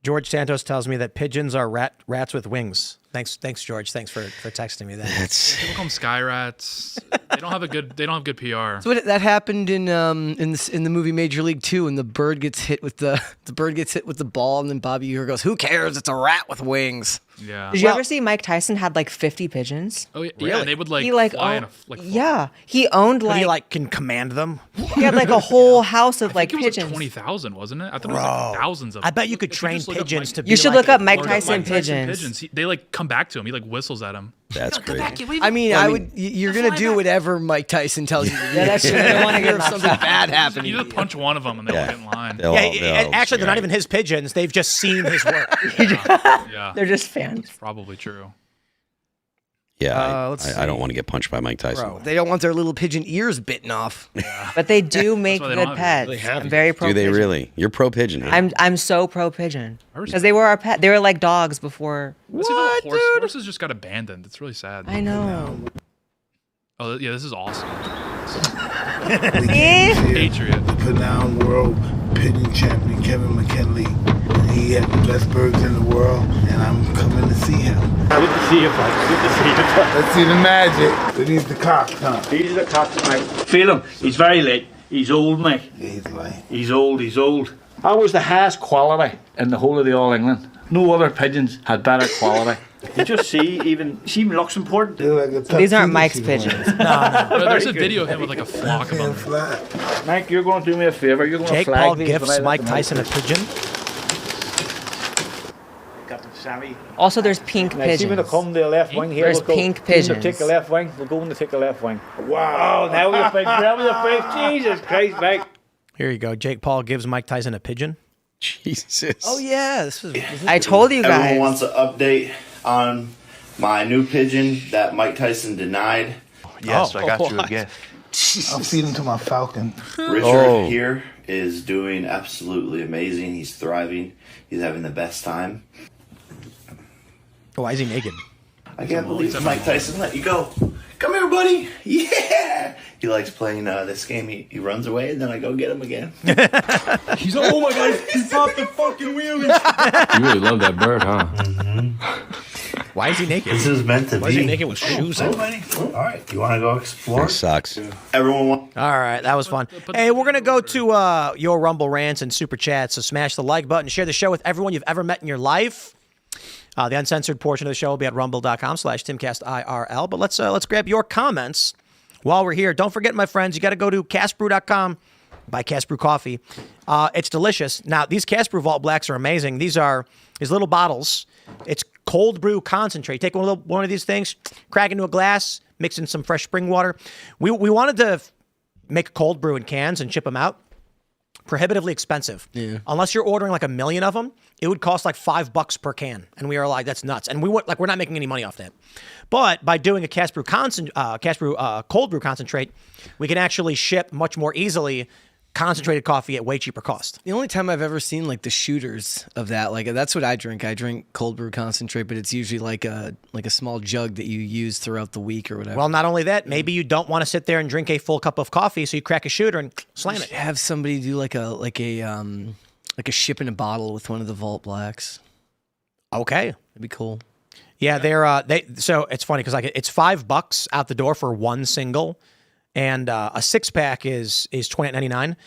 Speaker 1: George Santos tells me that pigeons are rats with wings. Thanks, George. Thanks for texting me that.
Speaker 5: That's.
Speaker 3: People call them sky rats. They don't have good PR.
Speaker 4: So that happened in the movie Major League 2, and the bird gets hit with the ball, and then Bobby Ure goes, "Who cares? It's a rat with wings."
Speaker 3: Yeah.
Speaker 2: Did you ever see Mike Tyson had like 50 pigeons?
Speaker 3: Oh yeah, yeah. And they would like
Speaker 2: He like
Speaker 3: fly
Speaker 2: owned,
Speaker 3: in a like.
Speaker 2: yeah, he owned
Speaker 1: But he
Speaker 2: like
Speaker 1: can command them.
Speaker 2: he had like a whole house of
Speaker 3: I
Speaker 2: like
Speaker 3: think it was
Speaker 2: pigeons.
Speaker 3: like 20,000, wasn't it? I thought it was like thousands of.
Speaker 1: I bet you could
Speaker 3: If
Speaker 1: train
Speaker 3: just look up
Speaker 1: pigeons
Speaker 3: Mike-
Speaker 1: to be
Speaker 2: You should
Speaker 1: like
Speaker 2: look up Mike
Speaker 3: Look up
Speaker 2: Tyson
Speaker 3: Mike Tyson
Speaker 2: pigeons.
Speaker 3: They like come back to him. He like whistles at him.
Speaker 5: That's crazy.
Speaker 4: I mean, you're gonna do whatever Mike Tyson tells you to do.
Speaker 2: Yeah, that's true. You don't wanna get
Speaker 4: If something bad happening.
Speaker 3: You just punch one of them and they'll get in line.
Speaker 1: Actually, they're not even his pigeons. They've just seen his work.
Speaker 3: Yeah,
Speaker 2: They're just fans.
Speaker 3: probably true.
Speaker 5: Yeah,
Speaker 1: let's
Speaker 5: I don't want to get punched by Mike Tyson.
Speaker 1: Bro.
Speaker 4: They don't want their little pigeon ears bitten off.
Speaker 2: But they do make
Speaker 3: why they
Speaker 2: good
Speaker 3: don't have
Speaker 2: pets.
Speaker 6: They have
Speaker 2: I'm
Speaker 6: you.
Speaker 2: very pro
Speaker 5: Do they
Speaker 2: pigeon.
Speaker 5: really? You're pro pigeon. Huh?
Speaker 2: I'm so pro pigeon
Speaker 3: respect
Speaker 2: because they were our pet. They were like dogs before.
Speaker 3: Let's see if the horses just got abandoned. It's really sad.
Speaker 2: I know.
Speaker 3: Oh yeah, this is awesome.
Speaker 2: See?
Speaker 10: The renowned world pigeon champion Kevin McKinley. He had the best birds in the world, and I'm coming to see him.
Speaker 11: Good to see you, bud. Good to see you, bud.
Speaker 10: Let's see the magic. But he's the cock, huh?
Speaker 11: He's the cock, mate. Feel him. He's very late. He's old, mate.
Speaker 10: Yeah, he's like.
Speaker 11: He's old. That was the highest quality in the whole of the All England. No other pigeons had better quality. You just see, she even looks important.
Speaker 2: These aren't Mike's pigeons.
Speaker 3: No, there's a video of him with like a flock of them.
Speaker 11: Mike, you're going to do me a favor. You're going
Speaker 1: Jake
Speaker 11: to flag
Speaker 1: Paul
Speaker 11: these
Speaker 1: gifts
Speaker 11: when I
Speaker 1: Mike
Speaker 11: let them
Speaker 1: Tyson a
Speaker 11: out.
Speaker 1: pigeon.
Speaker 11: Captain Sammy.
Speaker 2: Also, there's pink
Speaker 11: Now, see when they
Speaker 2: pigeons.
Speaker 11: come to the left wing here,
Speaker 2: There's
Speaker 11: we'll go
Speaker 2: pink
Speaker 11: in
Speaker 2: pigeons.
Speaker 11: to take the left wing. We'll go in to take the left wing. Wow, now we're face. Now we're face. Jesus Christ, Mike.
Speaker 1: Here you go. Jake Paul gives Mike Tyson a pigeon.
Speaker 5: Jesus.
Speaker 4: Oh yeah, this was
Speaker 2: I told you guys.
Speaker 12: Everyone wants an update on my new pigeon that Mike Tyson denied.
Speaker 13: Yes, I got you a gift.
Speaker 10: I'll feed him to my falcon.
Speaker 12: Richard here is doing absolutely amazing. He's thriving. He's having the best time.
Speaker 1: Why is he naked?
Speaker 12: I can't believe Mike Tyson let you go. Come here, buddy. Yeah. He likes playing this game. He runs away, and then I go get him again.
Speaker 13: He's like, oh my god, he popped the fucking wheelie.
Speaker 14: You really love that bird, huh?
Speaker 1: Why is he naked?
Speaker 12: This is meant to
Speaker 1: Why
Speaker 12: be.
Speaker 1: is he naked with shoes on?
Speaker 12: Buddy. All right. You want to go explore?
Speaker 5: That sucks.
Speaker 12: Everyone wants.
Speaker 1: All right, that was fun. Hey, we're going to go to your Rumble rants and Super Chats, so smash the like button. Share the show with everyone you've ever met in your life. The uncensored portion of the show will be at rumble.com/Timcast IRL. But let's grab your comments while we're here. Don't forget, my friends, you got to go to castbrew.com, buy Cast Brew coffee. It's delicious. Now, these Cast Brew Vault Blacks are amazing. These little bottles. It's cold brew concentrate. Take one of these things, crack into a glass, mix in some fresh spring water. We wanted to make a cold brew in cans and ship them out. Prohibitively expensive. Yeah. Unless you're ordering like 1 million of them, it would cost like $5 per can. And we are like, that's nuts. And we're not making any money off that. But by doing a Cast Brew cold brew concentrate, we can actually ship much more easily concentrated coffee at way cheaper cost.
Speaker 4: The only time I've ever seen like the shooters of that, like that's what I drink. I drink cold brew concentrate, but it's usually like a small jug that you use throughout the week or whatever.
Speaker 1: Well, not only that, maybe you don't want to sit there and drink a full cup of coffee, so you crack a shooter and slam it.
Speaker 4: Have somebody do like a ship in a bottle with one of the Vault Blacks.
Speaker 1: Okay,
Speaker 4: that'd be cool.
Speaker 1: Yeah, so it's funny because like it's $5 out the door for one single. And a 6-pack is $28.99.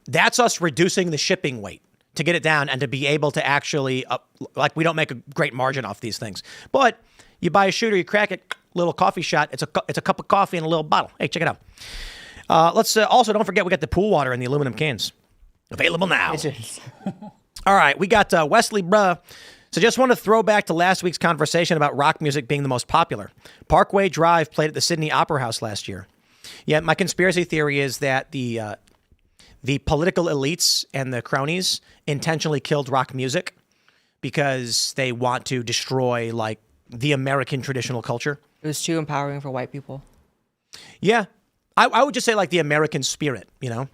Speaker 1: That's us reducing the shipping weight to get it down and to be able to actually, we don't make a great margin off these things. But you buy a shooter, you crack it, little coffee shot. It's a cup of coffee in a little bottle. Hey, check it out. Let's also don't forget we got the pool water in the aluminum cans available now. All right, we got Wesley Bruh. So just want to throw back to last week's conversation about rock music being the most popular. Parkway Drive played at the Sydney Opera House last year. Yeah, my conspiracy theory is that the political elites and the cronies intentionally killed rock music because they want to destroy like the American traditional culture.
Speaker 2: It was too empowering for white people.
Speaker 1: Yeah, I would just say like the American spirit. You know,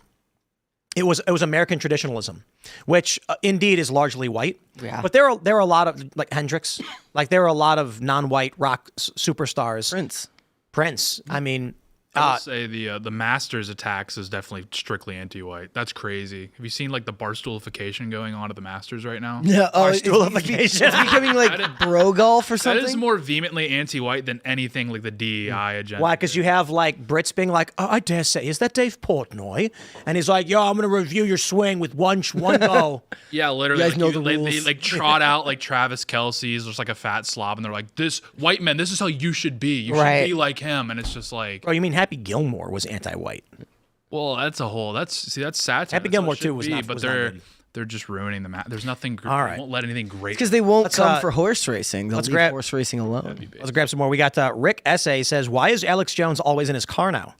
Speaker 1: it was American traditionalism, which indeed is largely white.
Speaker 2: Yeah.
Speaker 1: But there are a lot of like Hendrix, like there are a lot of non-white rock superstars. Prince. I mean.
Speaker 3: I would say the Masters attacks is definitely strictly anti-white. That's crazy. Have you seen like the barstoolification going on at the Masters right now?
Speaker 4: Yeah,
Speaker 1: barstoolification.
Speaker 4: It's becoming like bro golf or something.
Speaker 3: That is more vehemently anti-white than anything like the DEI agenda.
Speaker 1: Why? Because you have like Brits being like, oh, I dare say, is that Dave Portnoy? And he's like, yo, I'm going to review your swing with one go.
Speaker 3: Yeah, literally.
Speaker 4: You guys know the
Speaker 3: they
Speaker 4: rules.
Speaker 3: like trot out like Travis Kelce's just like a fat slob, and they're like, this white man, this is how you should be. You should be like him. And it's just like,
Speaker 1: oh, you mean Happy Gilmore was anti-white?
Speaker 3: well, that's satire.
Speaker 1: Happy
Speaker 3: That's
Speaker 1: Gilmore
Speaker 3: what it
Speaker 1: too
Speaker 3: should
Speaker 1: was
Speaker 3: be,
Speaker 1: not.
Speaker 3: but
Speaker 1: was not good.
Speaker 3: they're just ruining the There's nothing.
Speaker 1: All right.
Speaker 3: They won't let anything great.
Speaker 4: Because they won't
Speaker 1: Let's,
Speaker 4: come for horse racing. They'll
Speaker 1: let's
Speaker 4: leave
Speaker 1: grab-
Speaker 4: horse racing alone.
Speaker 1: Let's grab some more. We got Rick Essay says, why is Alex Jones always in his car now?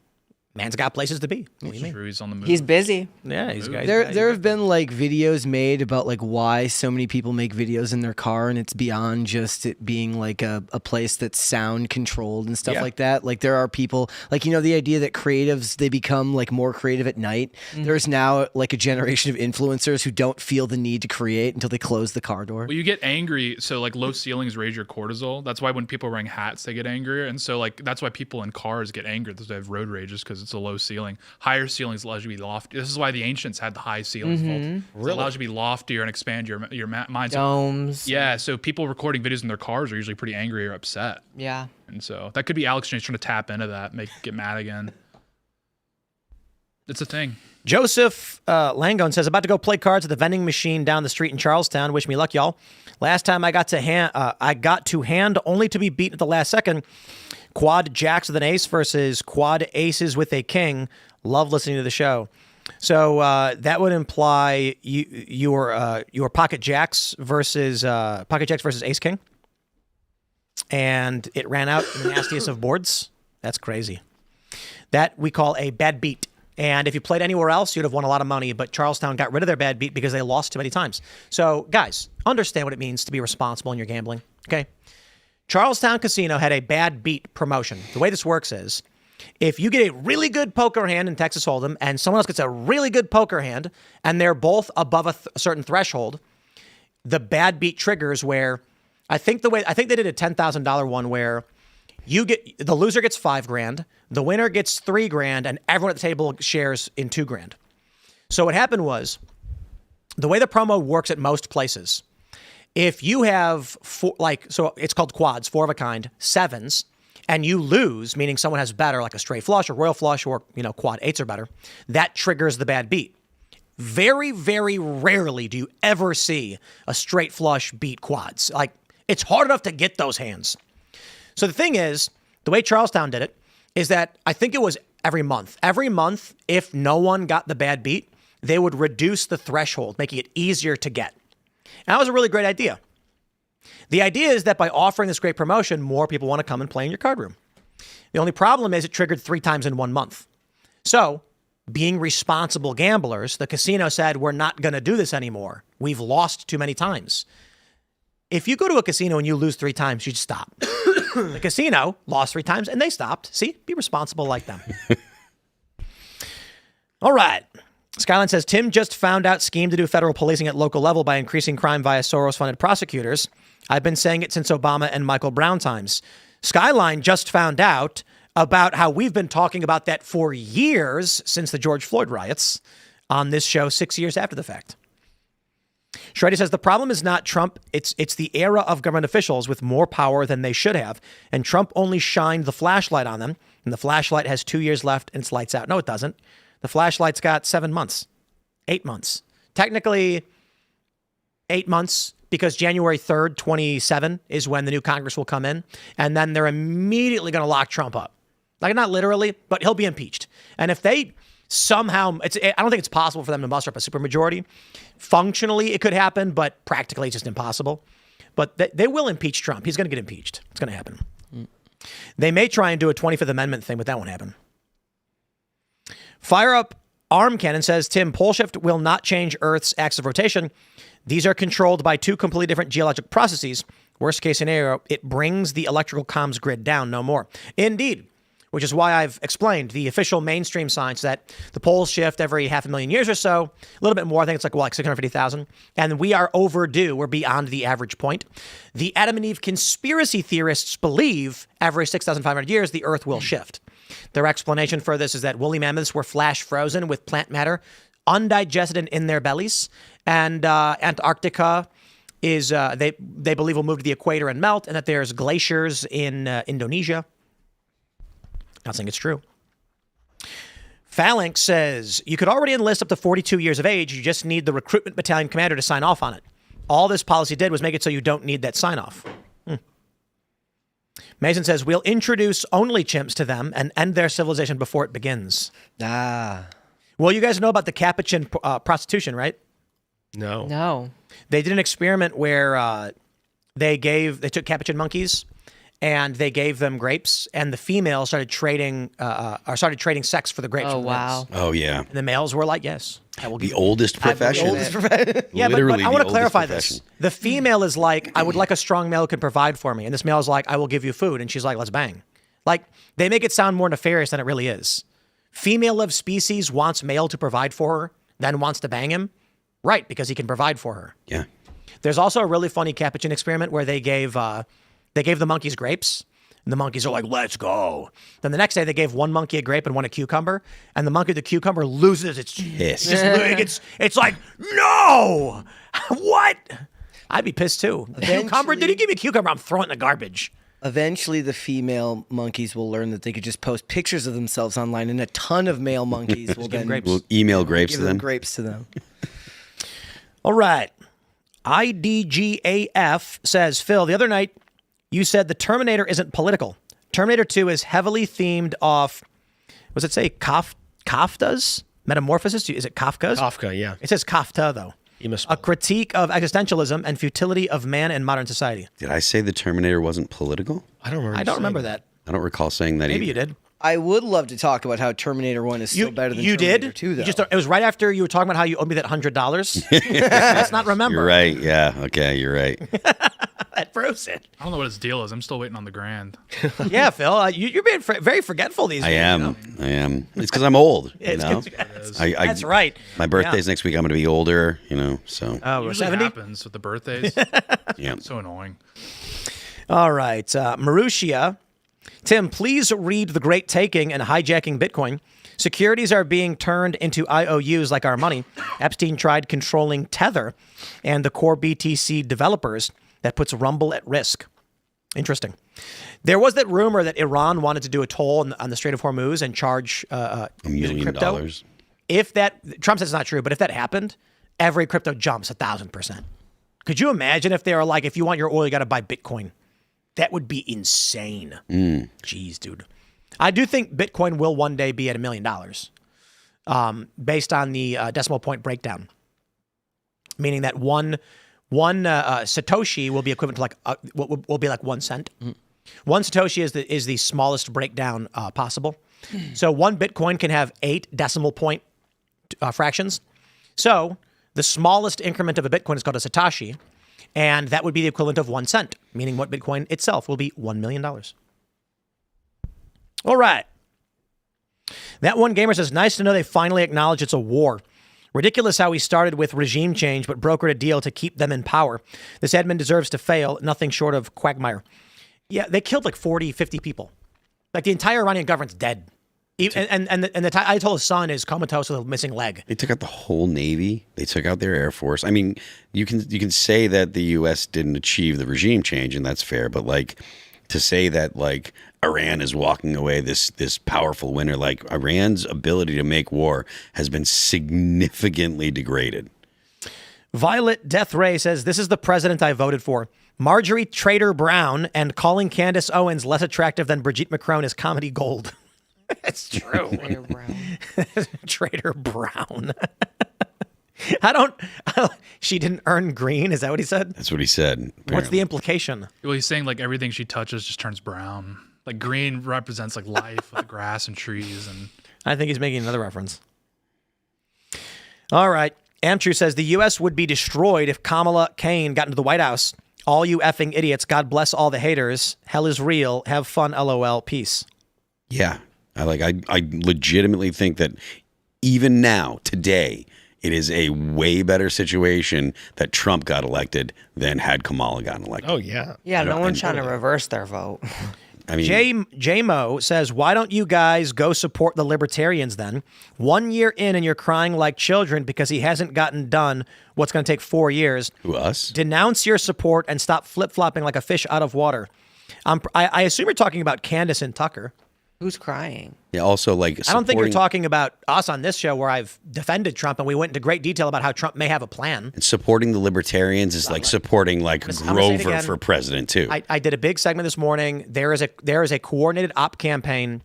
Speaker 1: Man's got places to be. What do you mean?
Speaker 3: True, he's on the move.
Speaker 2: He's busy.
Speaker 1: Yeah, he's got.
Speaker 4: There have been like videos made about like why so many people make videos in their car, and it's beyond just it being like a place that's sound controlled and stuff like that. Like there are people like, you know, the idea that creatives, they become like more creative at night. There's now like a generation of influencers who don't feel the need to create until they close the car door.
Speaker 3: Well, you get angry, so like low ceilings raise your cortisol. That's why when people are wearing hats, they get angrier, and so like that's why people in cars get angry. They have road rages because it's a low ceiling. Higher ceilings allows you to be lofty. This is why the ancients had the high ceilings. It allows you to be loftier and expand your mind.
Speaker 2: Domes.
Speaker 3: Yeah, so people recording videos in their cars are usually pretty angry or upset.
Speaker 2: Yeah.
Speaker 3: And so that could be Alex Jones trying to tap into that, get mad again. It's a thing.
Speaker 1: Joseph Langone says, about to go play cards at the vending machine down the street in Charlestown. Wish me luck, y'all. Last time I got to hand only to be beaten at the last second. Quad jacks with an ace versus quad aces with a king. Love listening to the show. So that would imply your pocket jacks versus ace king. And it ran out in the nastiest of boards. That's crazy. That we call a bad beat. And if you played anywhere else, you'd have won a lot of money. But Charlestown got rid of their bad beat because they lost too many times. So, guys, understand what it means to be responsible in your gambling, okay? Charlestown Casino had a bad beat promotion. The way this works is, if you get a really good poker hand in Texas Hold'em and someone else gets a really good poker hand and they're both above a certain threshold, the bad beat triggers where I think they did a $10,000 one where the loser gets $5,000, the winner gets $3,000, and everyone at the table shares in $2,000. So what happened was, the way the promo works at most places, if you have so it's called quads, 4 of a kind, 7s, and you lose, meaning someone has better, like a straight flush or royal flush or quad 8s or better, that triggers the bad beat. Very, very rarely do you ever see a straight flush beat quads. Like, it's hard enough to get those hands. So the thing is, the way Charlestown did it is that I think it was every month. Every month, if no one got the bad beat, they would reduce the threshold, making it easier to get. And that was a really great idea. The idea is that by offering this great promotion, more people want to come and play in your card room. The only problem is it triggered 3 times in 1 month. So, being responsible gamblers, the casino said, we're not going to do this anymore. We've lost too many times. If you go to a casino and you lose 3 times, you just stop. The casino lost 3 times and they stopped. See, be responsible like them. All right. Skyline says, Tim just found out scheme to do federal policing at local level by increasing crime via Soros-funded prosecutors. I've been saying it since Obama and Michael Brown times. Skyline just found out about how we've been talking about that for years since the George Floyd riots on this show 6 years after the fact. Shreddy says, the problem is not Trump. It's the era of government officials with more power than they should have. And Trump only shined the flashlight on them. And the flashlight has 2 years left and it's lights out. No, it doesn't. The flashlight's got 7 months, 8 months. Technically 8 months because January 3rd, 27 is when the new Congress will come in. And then they're immediately going to lock Trump up. Like, not literally, but he'll be impeached. And if they somehow, I don't think it's possible for them to muster up a supermajority. Functionally, it could happen, but practically it's just impossible. But they will impeach Trump. He's going to get impeached. It's going to happen. They may try and do a 25th Amendment thing, but that won't happen. Fire Up Arm Cannon says, Tim, pole shift will not change Earth's axis of rotation. These are controlled by 2 completely different geologic processes. Worst case scenario, it brings the electrical comms grid down, no more. Indeed. Which is why I've explained the official mainstream science that the poles shift every 500,000 years or so, a little bit more. I think it's like 650,000. And we are overdue. We're beyond the average point. The Adam and Eve conspiracy theorists believe every 6,500 years, the Earth will shift. Their explanation for this is that woolly mammoths were flash frozen with plant matter, undigested and in their bellies. And Antarctica is, they believe, will move to the equator and melt, and that there's glaciers in Indonesia. Not saying it's true. Phalanx says, you could already enlist up to 42 years of age. You just need the recruitment battalion commander to sign off on it. All this policy did was make it so you don't need that sign off. Mason says, we'll introduce only chimps to them and end their civilization before it begins. Well, you guys know about the Capuchin prostitution, right?
Speaker 6: No.
Speaker 2: They
Speaker 1: did an experiment where they took Capuchin monkeys and they gave them grapes, and the females started trading sex for the grapes.
Speaker 2: Oh, wow.
Speaker 5: Oh, yeah.
Speaker 1: And the males were like, yes. I will give
Speaker 5: the oldest profession.
Speaker 1: Yeah, but I want to clarify this. The female is like, I would like a strong male who can provide for me. And this male is like, I will give you food. And she's like, let's bang. Like, they make it sound more nefarious than it really is. Female of species wants male to provide for her, then wants to bang him. Right, because he can provide for her.
Speaker 5: Yeah.
Speaker 1: There's also a really funny Capuchin experiment where they gave the monkeys grapes, and the monkeys are like, let's go. Then the next day, they gave one monkey a grape and one a cucumber, and the monkey with the cucumber loses its
Speaker 5: pissed.
Speaker 1: It's like, no! What? I'd be pissed too. Cucumber? Did he give me a cucumber? I'm throwing it in the garbage.
Speaker 4: Eventually, the female monkeys will learn that they could just post pictures of themselves online, and a ton of male monkeys will then
Speaker 5: We'll email grapes
Speaker 4: give
Speaker 5: to them.
Speaker 4: grapes to them.
Speaker 1: All right. IDGAF says, Phil, the other night you said the Terminator isn't political. Terminator 2 is heavily themed off, was it say Kafka's Metamorphosis? Is it Kafka's?
Speaker 6: Kafka, yeah.
Speaker 1: It says Kafka, though. A critique of existentialism and futility of man in modern society.
Speaker 5: Did I say the Terminator wasn't political?
Speaker 6: I don't remember.
Speaker 1: I don't remember that.
Speaker 5: I don't recall saying that
Speaker 1: Maybe
Speaker 5: either.
Speaker 1: you did.
Speaker 4: I would love to talk about how Terminator 1 is still better than Terminator 2, though.
Speaker 1: It was right after you were talking about how you owed me that $100. Let's not remember.
Speaker 5: You're right. Yeah. Okay. You're right.
Speaker 1: That proves it.
Speaker 3: I don't know what his deal is. I'm still waiting on the grand.
Speaker 1: Yeah, Phil, you're being very forgetful these days.
Speaker 5: I am. It's because I'm old.
Speaker 1: That's right.
Speaker 5: My birthday's next week. I'm going to be older. So.
Speaker 1: Oh, we're
Speaker 3: Usually
Speaker 1: 70?
Speaker 3: happens with the birthdays.
Speaker 5: Yeah.
Speaker 3: So annoying.
Speaker 1: All right. Marussia. Tim, please read The Great Taking and Hijacking Bitcoin. Securities are being turned into IOUs like our money. Epstein tried controlling Tether and the core BTC developers. That puts Rumble at risk. Interesting. There was that rumor that Iran wanted to do a toll on the Strait of Hormuz and charge
Speaker 5: $1 million.
Speaker 1: crypto. If that, Trump says it's not true, but if that happened, every crypto jumps 1,000%. Could you imagine if they were like, if you want your oil, you got to buy Bitcoin? That would be insane. Jeez, dude. I do think Bitcoin will one day be at $1 million based on the decimal point breakdown, meaning that one Satoshi will be equivalent to will be like 1 cent. One Satoshi is the smallest breakdown possible. So one Bitcoin can have 8 decimal point fractions. So the smallest increment of a Bitcoin is called a Satoshi. And that would be the equivalent of 1 cent, meaning what Bitcoin itself will be $1 million. All right. That one gamer says, nice to know they finally acknowledge it's a war. Ridiculous how we started with regime change, but brokered a deal to keep them in power. This admin deserves to fail, nothing short of quagmire. Yeah, they killed like 40, 50 people. Like the entire Iranian government's dead. And the Ayatollah's son is comatose with a missing leg.
Speaker 5: They took out the whole Navy. They took out their Air Force. I mean, you can say that the U.S. didn't achieve the regime change, and that's fair. But like to say that like Iran is walking away this powerful winner, like Iran's ability to make war has been significantly degraded.
Speaker 1: Violet Death Ray says, this is the president I voted for. Marjorie Trader Brown and calling Candace Owens less attractive than Brigitte Macron is comedy gold. That's true.
Speaker 2: Trader Brown.
Speaker 1: Trader Brown. She didn't earn green. Is that what he said?
Speaker 5: That's what he said. Apparently.
Speaker 1: What's the implication?
Speaker 3: Well, he's saying like everything she touches just turns brown. Like green represents like life with grass and trees. And
Speaker 1: I think he's making another reference. All right. Amtrue says the U.S. would be destroyed if Kamala Kane got into the White House. All you effing idiots. God bless all the haters. Hell is real. Have fun. LOL. Peace.
Speaker 5: Yeah. I legitimately think that even now, today, it is a way better situation that Trump got elected than had Kamala gotten elected.
Speaker 6: Oh, yeah.
Speaker 2: Yeah, no one's trying to reverse their vote.
Speaker 5: I mean,
Speaker 1: J-Mo says, why don't you guys go support the libertarians then? 1 year in and you're crying like children because he hasn't gotten done what's going to take 4 years.
Speaker 5: Who, us?
Speaker 1: Denounce your support and stop flip-flopping like a fish out of water. I assume you're talking about Candace and Tucker.
Speaker 2: Who's crying?
Speaker 5: Yeah, also like
Speaker 1: I don't think you're talking about us on this show where I've defended Trump and we went into great detail about how Trump may have a plan.
Speaker 5: And supporting the libertarians is like supporting like Grover for president too.
Speaker 1: I did a big segment this morning. There is a coordinated op campaign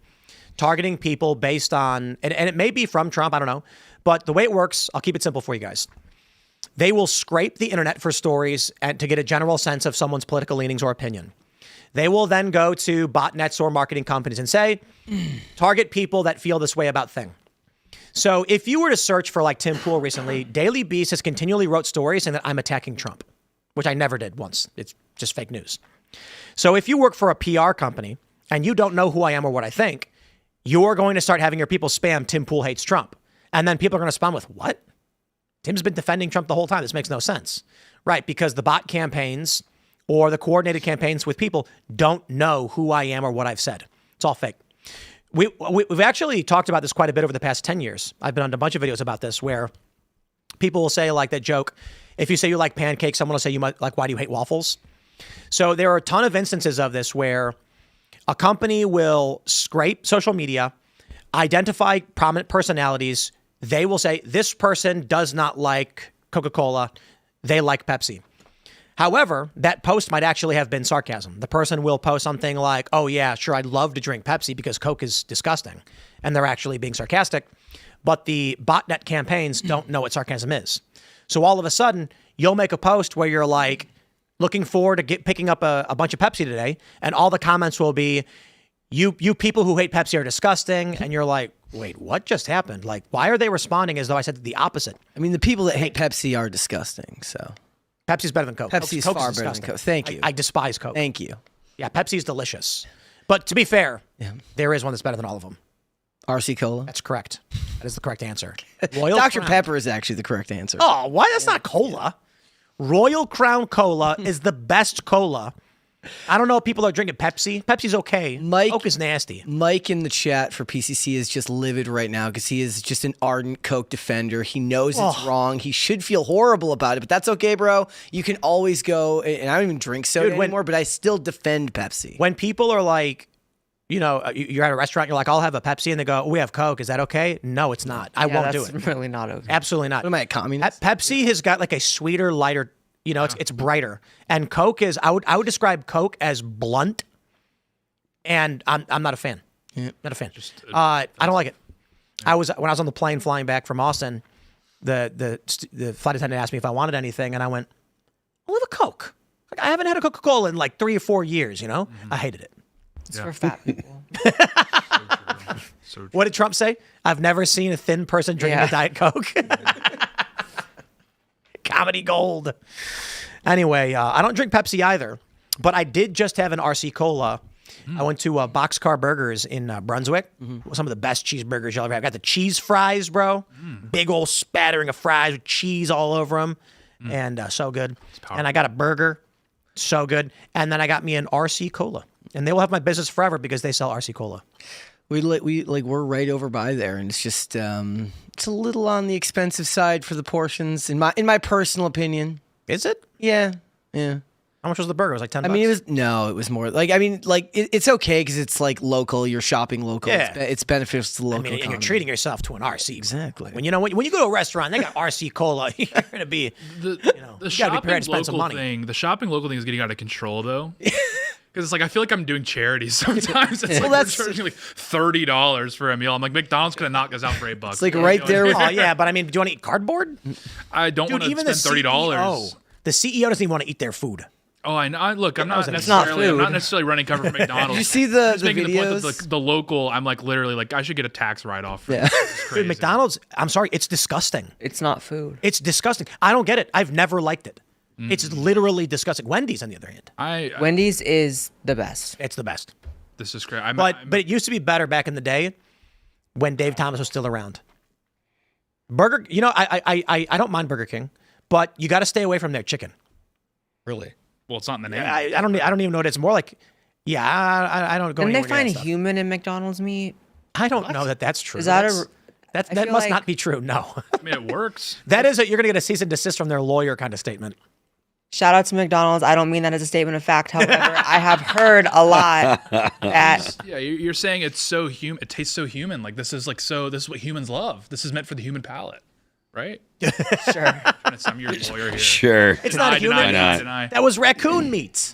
Speaker 1: targeting people based on, and it may be from Trump, I don't know. But the way it works, I'll keep it simple for you guys. They will scrape the internet for stories and to get a general sense of someone's political leanings or opinion. They will then go to botnets or marketing companies and say, target people that feel this way about thing. So if you were to search for like Tim Pool recently, Daily Beast has continually wrote stories saying that I'm attacking Trump, which I never did once. It's just fake news. So if you work for a PR company and you don't know who I am or what I think, you're going to start having your people spam Tim Pool hates Trump. And then people are going to respond with, what? Tim's been defending Trump the whole time. This makes no sense. Right, because the bot campaigns or the coordinated campaigns with people don't know who I am or what I've said. It's all fake. We've actually talked about this quite a bit over the past 10 years. I've been on a bunch of videos about this where people will say like that joke. If you say you like pancakes, someone will say you might like, why do you hate waffles? So there are a ton of instances of this where a company will scrape social media, identify prominent personalities. They will say, this person does not like Coca-Cola. They like Pepsi. However, that post might actually have been sarcasm. The person will post something like, oh, yeah, sure, I'd love to drink Pepsi because Coke is disgusting. And they're actually being sarcastic. But the botnet campaigns don't know what sarcasm is. So all of a sudden, you'll make a post where you're like, looking forward to picking up a bunch of Pepsi today. And all the comments will be, you people who hate Pepsi are disgusting. And you're like, wait, what just happened? Like, why are they responding as though I said the opposite?
Speaker 4: I mean, the people that hate Pepsi are disgusting, so.
Speaker 1: Pepsi's better than Coke.
Speaker 4: Pepsi's
Speaker 1: Coke's
Speaker 4: far better
Speaker 1: disgusting.
Speaker 4: than Coke. Thank you.
Speaker 1: I despise Coke.
Speaker 4: Thank you.
Speaker 1: Yeah, Pepsi's delicious. But to be fair, there is one that's better than all of them.
Speaker 4: RC Cola?
Speaker 1: That's correct. That is the correct answer. Royal
Speaker 4: Dr.
Speaker 1: Crown.
Speaker 4: Pepper is actually the correct answer.
Speaker 1: Oh, what? That's not cola. Royal Crown Cola is the best cola. I don't know if people are drinking Pepsi. Pepsi's okay. Coke is nasty.
Speaker 4: Mike in the chat for PCC is just livid right now because he is just an ardent Coke defender. He knows it's wrong. He should feel horrible about it, but that's okay, bro. You can always go, and I don't even drink soda anymore, but I still defend Pepsi.
Speaker 1: When people are like, you know, you're at a restaurant, you're like, I'll have a Pepsi, and they go, we have Coke. Is that okay? No, it's not. I won't do it.
Speaker 2: That's really not okay.
Speaker 1: Absolutely not.
Speaker 4: What am I, a communist?
Speaker 1: Pepsi has got like a sweeter, lighter, you know, it's brighter. And Coke is, I would describe Coke as blunt, and I'm not a fan. Not a fan. I don't like it. When I was on the plane flying back from Austin, the flight attendant asked me if I wanted anything, and I went, I'll have a Coke. Like, I haven't had a Coca-Cola in like 3 or 4 years, you know? I hated it.
Speaker 2: It's for fat people.
Speaker 1: What did Trump say? I've never seen a thin person drinking a Diet Coke. Comedy gold. Anyway, I don't drink Pepsi either, but I did just have an RC Cola. I went to Boxcar Burgers in Brunswick. Some of the best cheeseburgers you'll ever have. I got the cheese fries, bro. Big old spattering of fries with cheese all over them. And so good. And I got a burger. So good. And then I got me an RC Cola. And they will have my business forever because they sell RC Cola.
Speaker 4: We're right over by there, and it's just it's a little on the expensive side for the portions, in my personal opinion.
Speaker 1: Is it?
Speaker 4: Yeah.
Speaker 1: How much was the burger? It was like $10.
Speaker 4: I mean, it was more like, it's okay because it's like local. You're shopping local.
Speaker 1: Yeah.
Speaker 4: It's beneficial to the local.
Speaker 1: And you're treating yourself to an RC.
Speaker 4: Exactly.
Speaker 1: When you go to a restaurant, they got RC Cola. You're gonna be,
Speaker 3: the
Speaker 1: you gotta be prepared to spend some money.
Speaker 3: The shopping local thing is getting out of control though. Because it's like I feel like I'm doing charities sometimes. It's like they're charging like $30 for a meal. I'm like, McDonald's could have knocked us out for $8.
Speaker 4: It's like right there.
Speaker 1: Oh yeah, but I mean, do you want to eat cardboard?
Speaker 3: I don't want to spend $30.
Speaker 1: The CEO doesn't even want to eat their food.
Speaker 3: Oh, I know. Look, I'm not
Speaker 2: It's not
Speaker 3: necessarily. I'm
Speaker 2: food.
Speaker 3: not necessarily running cover for McDonald's.
Speaker 4: Did you see the
Speaker 3: making
Speaker 4: videos?
Speaker 3: the point that the local. I'm like literally like I should get a tax write-off.
Speaker 4: Yeah.
Speaker 1: Dude, McDonald's. I'm sorry, it's disgusting.
Speaker 2: It's not food.
Speaker 1: It's disgusting. I don't get it. I've never liked it. It's literally disgusting. Wendy's, on the other hand,
Speaker 2: Wendy's is the best.
Speaker 1: it's the best.
Speaker 3: This is great.
Speaker 1: But it used to be better back in the day when Dave Thomas was still around. Burger, you know, I don't mind Burger King, but you got to stay away from their chicken.
Speaker 6: Really?
Speaker 3: Well, it's not in the name.
Speaker 1: I don't even know what it's more like. Yeah, I don't go.
Speaker 2: Didn't they
Speaker 1: anywhere near
Speaker 2: find
Speaker 1: that stuff.
Speaker 2: human in McDonald's meat?
Speaker 1: I don't know that that's true.
Speaker 2: Is that
Speaker 1: that must not be true? No.
Speaker 3: I mean, it works.
Speaker 1: That is you're gonna get a cease and desist from their lawyer kind of statement.
Speaker 2: Shout out to McDonald's. I don't mean that as a statement of fact. However, I have heard a lot that.
Speaker 3: Yeah, you're saying it's so human. It tastes so human. Like this is what humans love. This is meant for the human palate, right?
Speaker 2: Sure.
Speaker 3: I'm trying to sound your lawyer here.
Speaker 5: Sure.
Speaker 1: It's not a human.
Speaker 3: Deny.
Speaker 1: That was raccoon meat.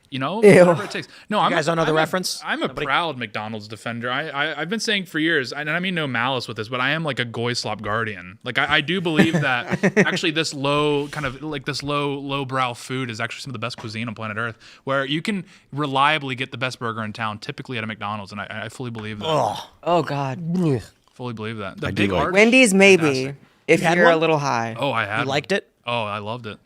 Speaker 3: You know,
Speaker 2: Ew.
Speaker 3: whatever it takes. No,
Speaker 1: You guys don't know the reference?
Speaker 3: I'm a proud McDonald's defender. I've been saying for years, and I mean no malice with this, but I am like a goy slop guardian. Like I do believe that actually this lowbrow food is actually some of the best cuisine on planet Earth, where you can reliably get the best burger in town, typically at a McDonald's, and I fully believe that.
Speaker 2: Oh God.
Speaker 3: Fully believe that.
Speaker 5: I do like-
Speaker 2: Wendy's maybe if
Speaker 1: had
Speaker 2: you're
Speaker 1: one?
Speaker 2: a little high.
Speaker 3: Oh, I had.
Speaker 1: You liked it?
Speaker 3: Oh, I loved it.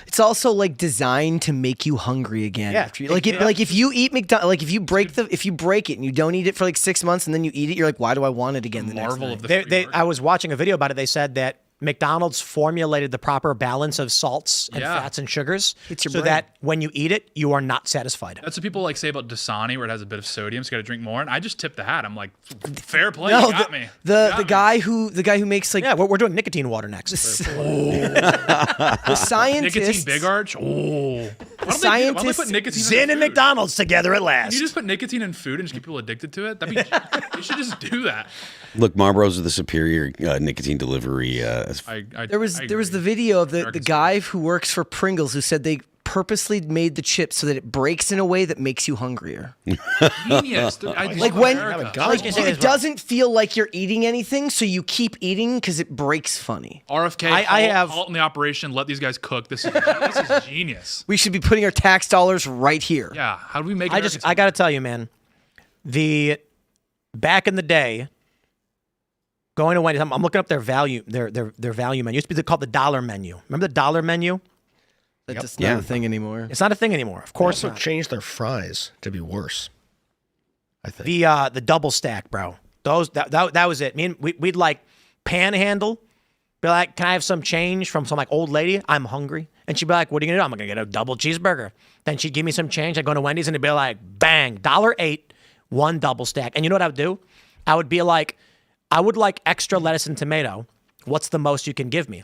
Speaker 4: It's also like designed to make you hungry again.
Speaker 1: Yeah.
Speaker 4: After like if you eat McDonald's, like if you break it and you don't eat it for like 6 months and then you eat it, you're like, why do I want it again the next
Speaker 3: Marvel
Speaker 4: night?
Speaker 3: of the free burger.
Speaker 1: I was watching a video about it. They said that McDonald's formulated the proper balance of salts and fats and sugars
Speaker 4: It's your
Speaker 1: so
Speaker 4: brain.
Speaker 1: that when you eat it, you are not satisfied.
Speaker 3: That's what people like say about Dasani, where it has a bit of sodium, so you got to drink more. And I just tip the hat. I'm like, fair play,
Speaker 4: No,
Speaker 3: you got me.
Speaker 4: the guy who makes like
Speaker 1: Yeah, we're doing nicotine water next.
Speaker 4: the scientist
Speaker 3: Nicotine Big Arch. Oh, Why don't they put nicotine
Speaker 1: Zinn
Speaker 3: in
Speaker 1: and
Speaker 3: food?
Speaker 1: McDonald's together at
Speaker 3: Can
Speaker 1: last.
Speaker 3: you just put nicotine in food and just keep people addicted to it? You should just do that.
Speaker 5: Look, Marlboros are the superior nicotine delivery.
Speaker 4: There was the video of the guy who works for Pringles who said they purposely made the chips so that it breaks in a way that makes you hungrier.
Speaker 3: Genius.
Speaker 4: Like when it doesn't feel like you're eating anything, so you keep eating because it breaks funny.
Speaker 3: RFK,
Speaker 1: I have
Speaker 3: halt in the operation. Let these guys cook. This is genius.
Speaker 4: We should be putting our tax dollars right here.
Speaker 3: Yeah. How do we make?
Speaker 1: I got to tell you, man. Back in the day, going to Wendy's, I'm looking up their value menu. It used to be called the dollar menu. Remember the dollar menu?
Speaker 4: That's just not a thing anymore.
Speaker 1: It's not a thing anymore. Of course
Speaker 6: They also
Speaker 1: not.
Speaker 6: changed their fries to be worse. I think
Speaker 1: The double stack, bro. That was it. We'd like panhandle, be like, "Can I have some change from some like old lady? I'm hungry." And she'd be like, "What are you gonna do?" "I'm gonna get a double cheeseburger." Then she'd give me some change. I'd go to Wendy's and it'd be like, bang, $1.08, one double stack. And you know what I would do? I would be like, I would like extra lettuce and tomato. What's the most you can give me?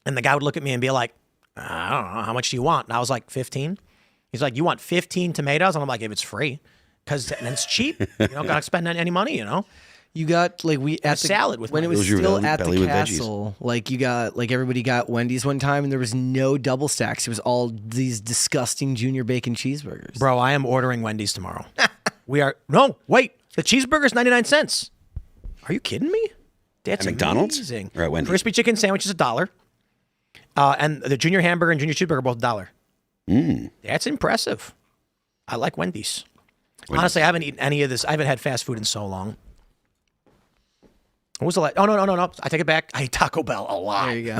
Speaker 1: And the guy would look at me and be like, "I don't know. How much do you want?" And I was like, 15. He's like, "You want 15 tomatoes?" And I'm like, "If it's free, because then it's cheap. You don't got to spend any money, you know?"
Speaker 4: You got like
Speaker 1: salad with
Speaker 4: when it was
Speaker 5: Those are
Speaker 4: still
Speaker 5: belly
Speaker 4: at the
Speaker 5: with
Speaker 4: castle. Like you got everybody got Wendy's one time, and there was no double stacks. It was all these disgusting junior bacon cheeseburgers.
Speaker 1: Bro, I am ordering Wendy's tomorrow. No, wait. The cheeseburger's 99 cents. Are you kidding me? That's
Speaker 5: At McDonald's?
Speaker 1: amazing.
Speaker 5: Or at Wendy's?
Speaker 1: Crispy chicken sandwich is $1. And the junior hamburger and junior cheeseburger are both $1. That's impressive. I like Wendy's. Honestly, I haven't eaten any of this. I haven't had fast food in so long. What was the last? Oh, no. I take it back. I eat Taco Bell a lot.
Speaker 4: There you go.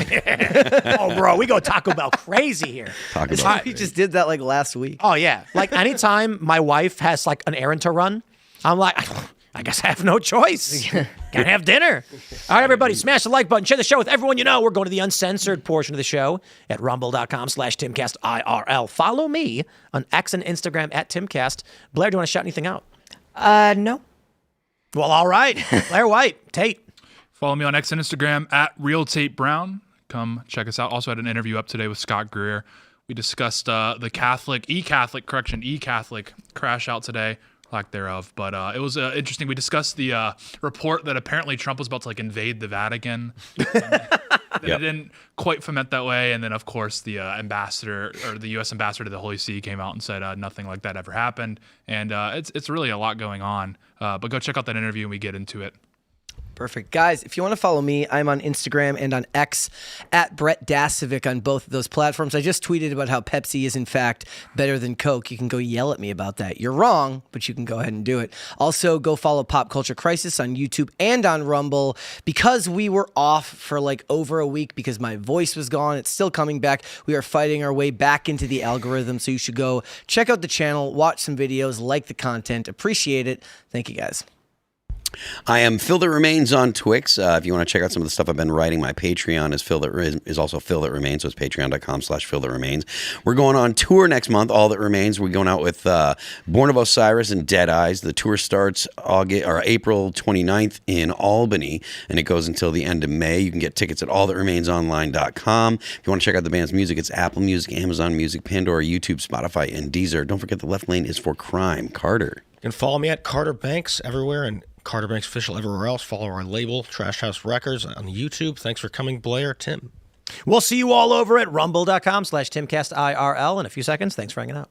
Speaker 1: Oh, bro, we go Taco Bell crazy here.
Speaker 5: Taco Bell.
Speaker 4: You just did that like last week.
Speaker 1: Oh, yeah. Like anytime my wife has like an errand to run, I'm like, I guess I have no choice. Gotta have dinner. All right, everybody, smash the like button. Share the show with everyone you know. We're going to the uncensored portion of the show at rumble.com/Timcast IRL. Follow me on X and Instagram at Timcast. Blaire, do you want to shout anything out?
Speaker 2: No.
Speaker 1: Well, all right. Blaire White, Tate.
Speaker 3: Follow me on X and Instagram at Real Tate Brown. Come check us out. Also had an interview up today with Scott Greer. We discussed the e-Catholic crash out today, lack thereof. But it was interesting. We discussed the report that apparently Trump was about to like invade the Vatican. It didn't quite foment that way. And then, of course, the ambassador or the U.S. ambassador to the Holy See came out and said nothing like that ever happened. And it's really a lot going on. But go check out that interview and we get into it.
Speaker 4: Perfect. Guys, if you want to follow me, I'm on Instagram and on X at Brett Dasovic on both of those platforms. I just tweeted about how Pepsi is, in fact, better than Coke. You can go yell at me about that. You're wrong, but you can go ahead and do it. Also, go follow Pop Culture Crisis on YouTube and on Rumble. Because we were off for like over a week because my voice was gone, it's still coming back. We are fighting our way back into the algorithm, so you should go check out the channel, watch some videos, like the content. Appreciate it. Thank you, guys.
Speaker 5: I am Phil That Remains on Twix. If you want to check out some of the stuff I've been writing, my Patreon is also Phil That Remains, so it's patreon.com/Phil That Remains. We're going on tour next month, All That Remains. We're going out with Born of Osiris and Dead Eyes. The tour starts April 29th in Albany, and it goes until the end of May. You can get tickets at allthatremainsonline.com. If you want to check out the band's music, it's Apple Music, Amazon Music, Pandora, YouTube, Spotify, and Deezer. Don't forget the left lane is for crime. Carter.
Speaker 6: You can follow me at Carter Banks everywhere and Carter Banks Official everywhere else. Follow our label, Trash House Records, on YouTube. Thanks for coming, Blaire, Tim.
Speaker 1: We'll see you all over at rumble.com/Timcast IRL in a few seconds. Thanks for hanging out.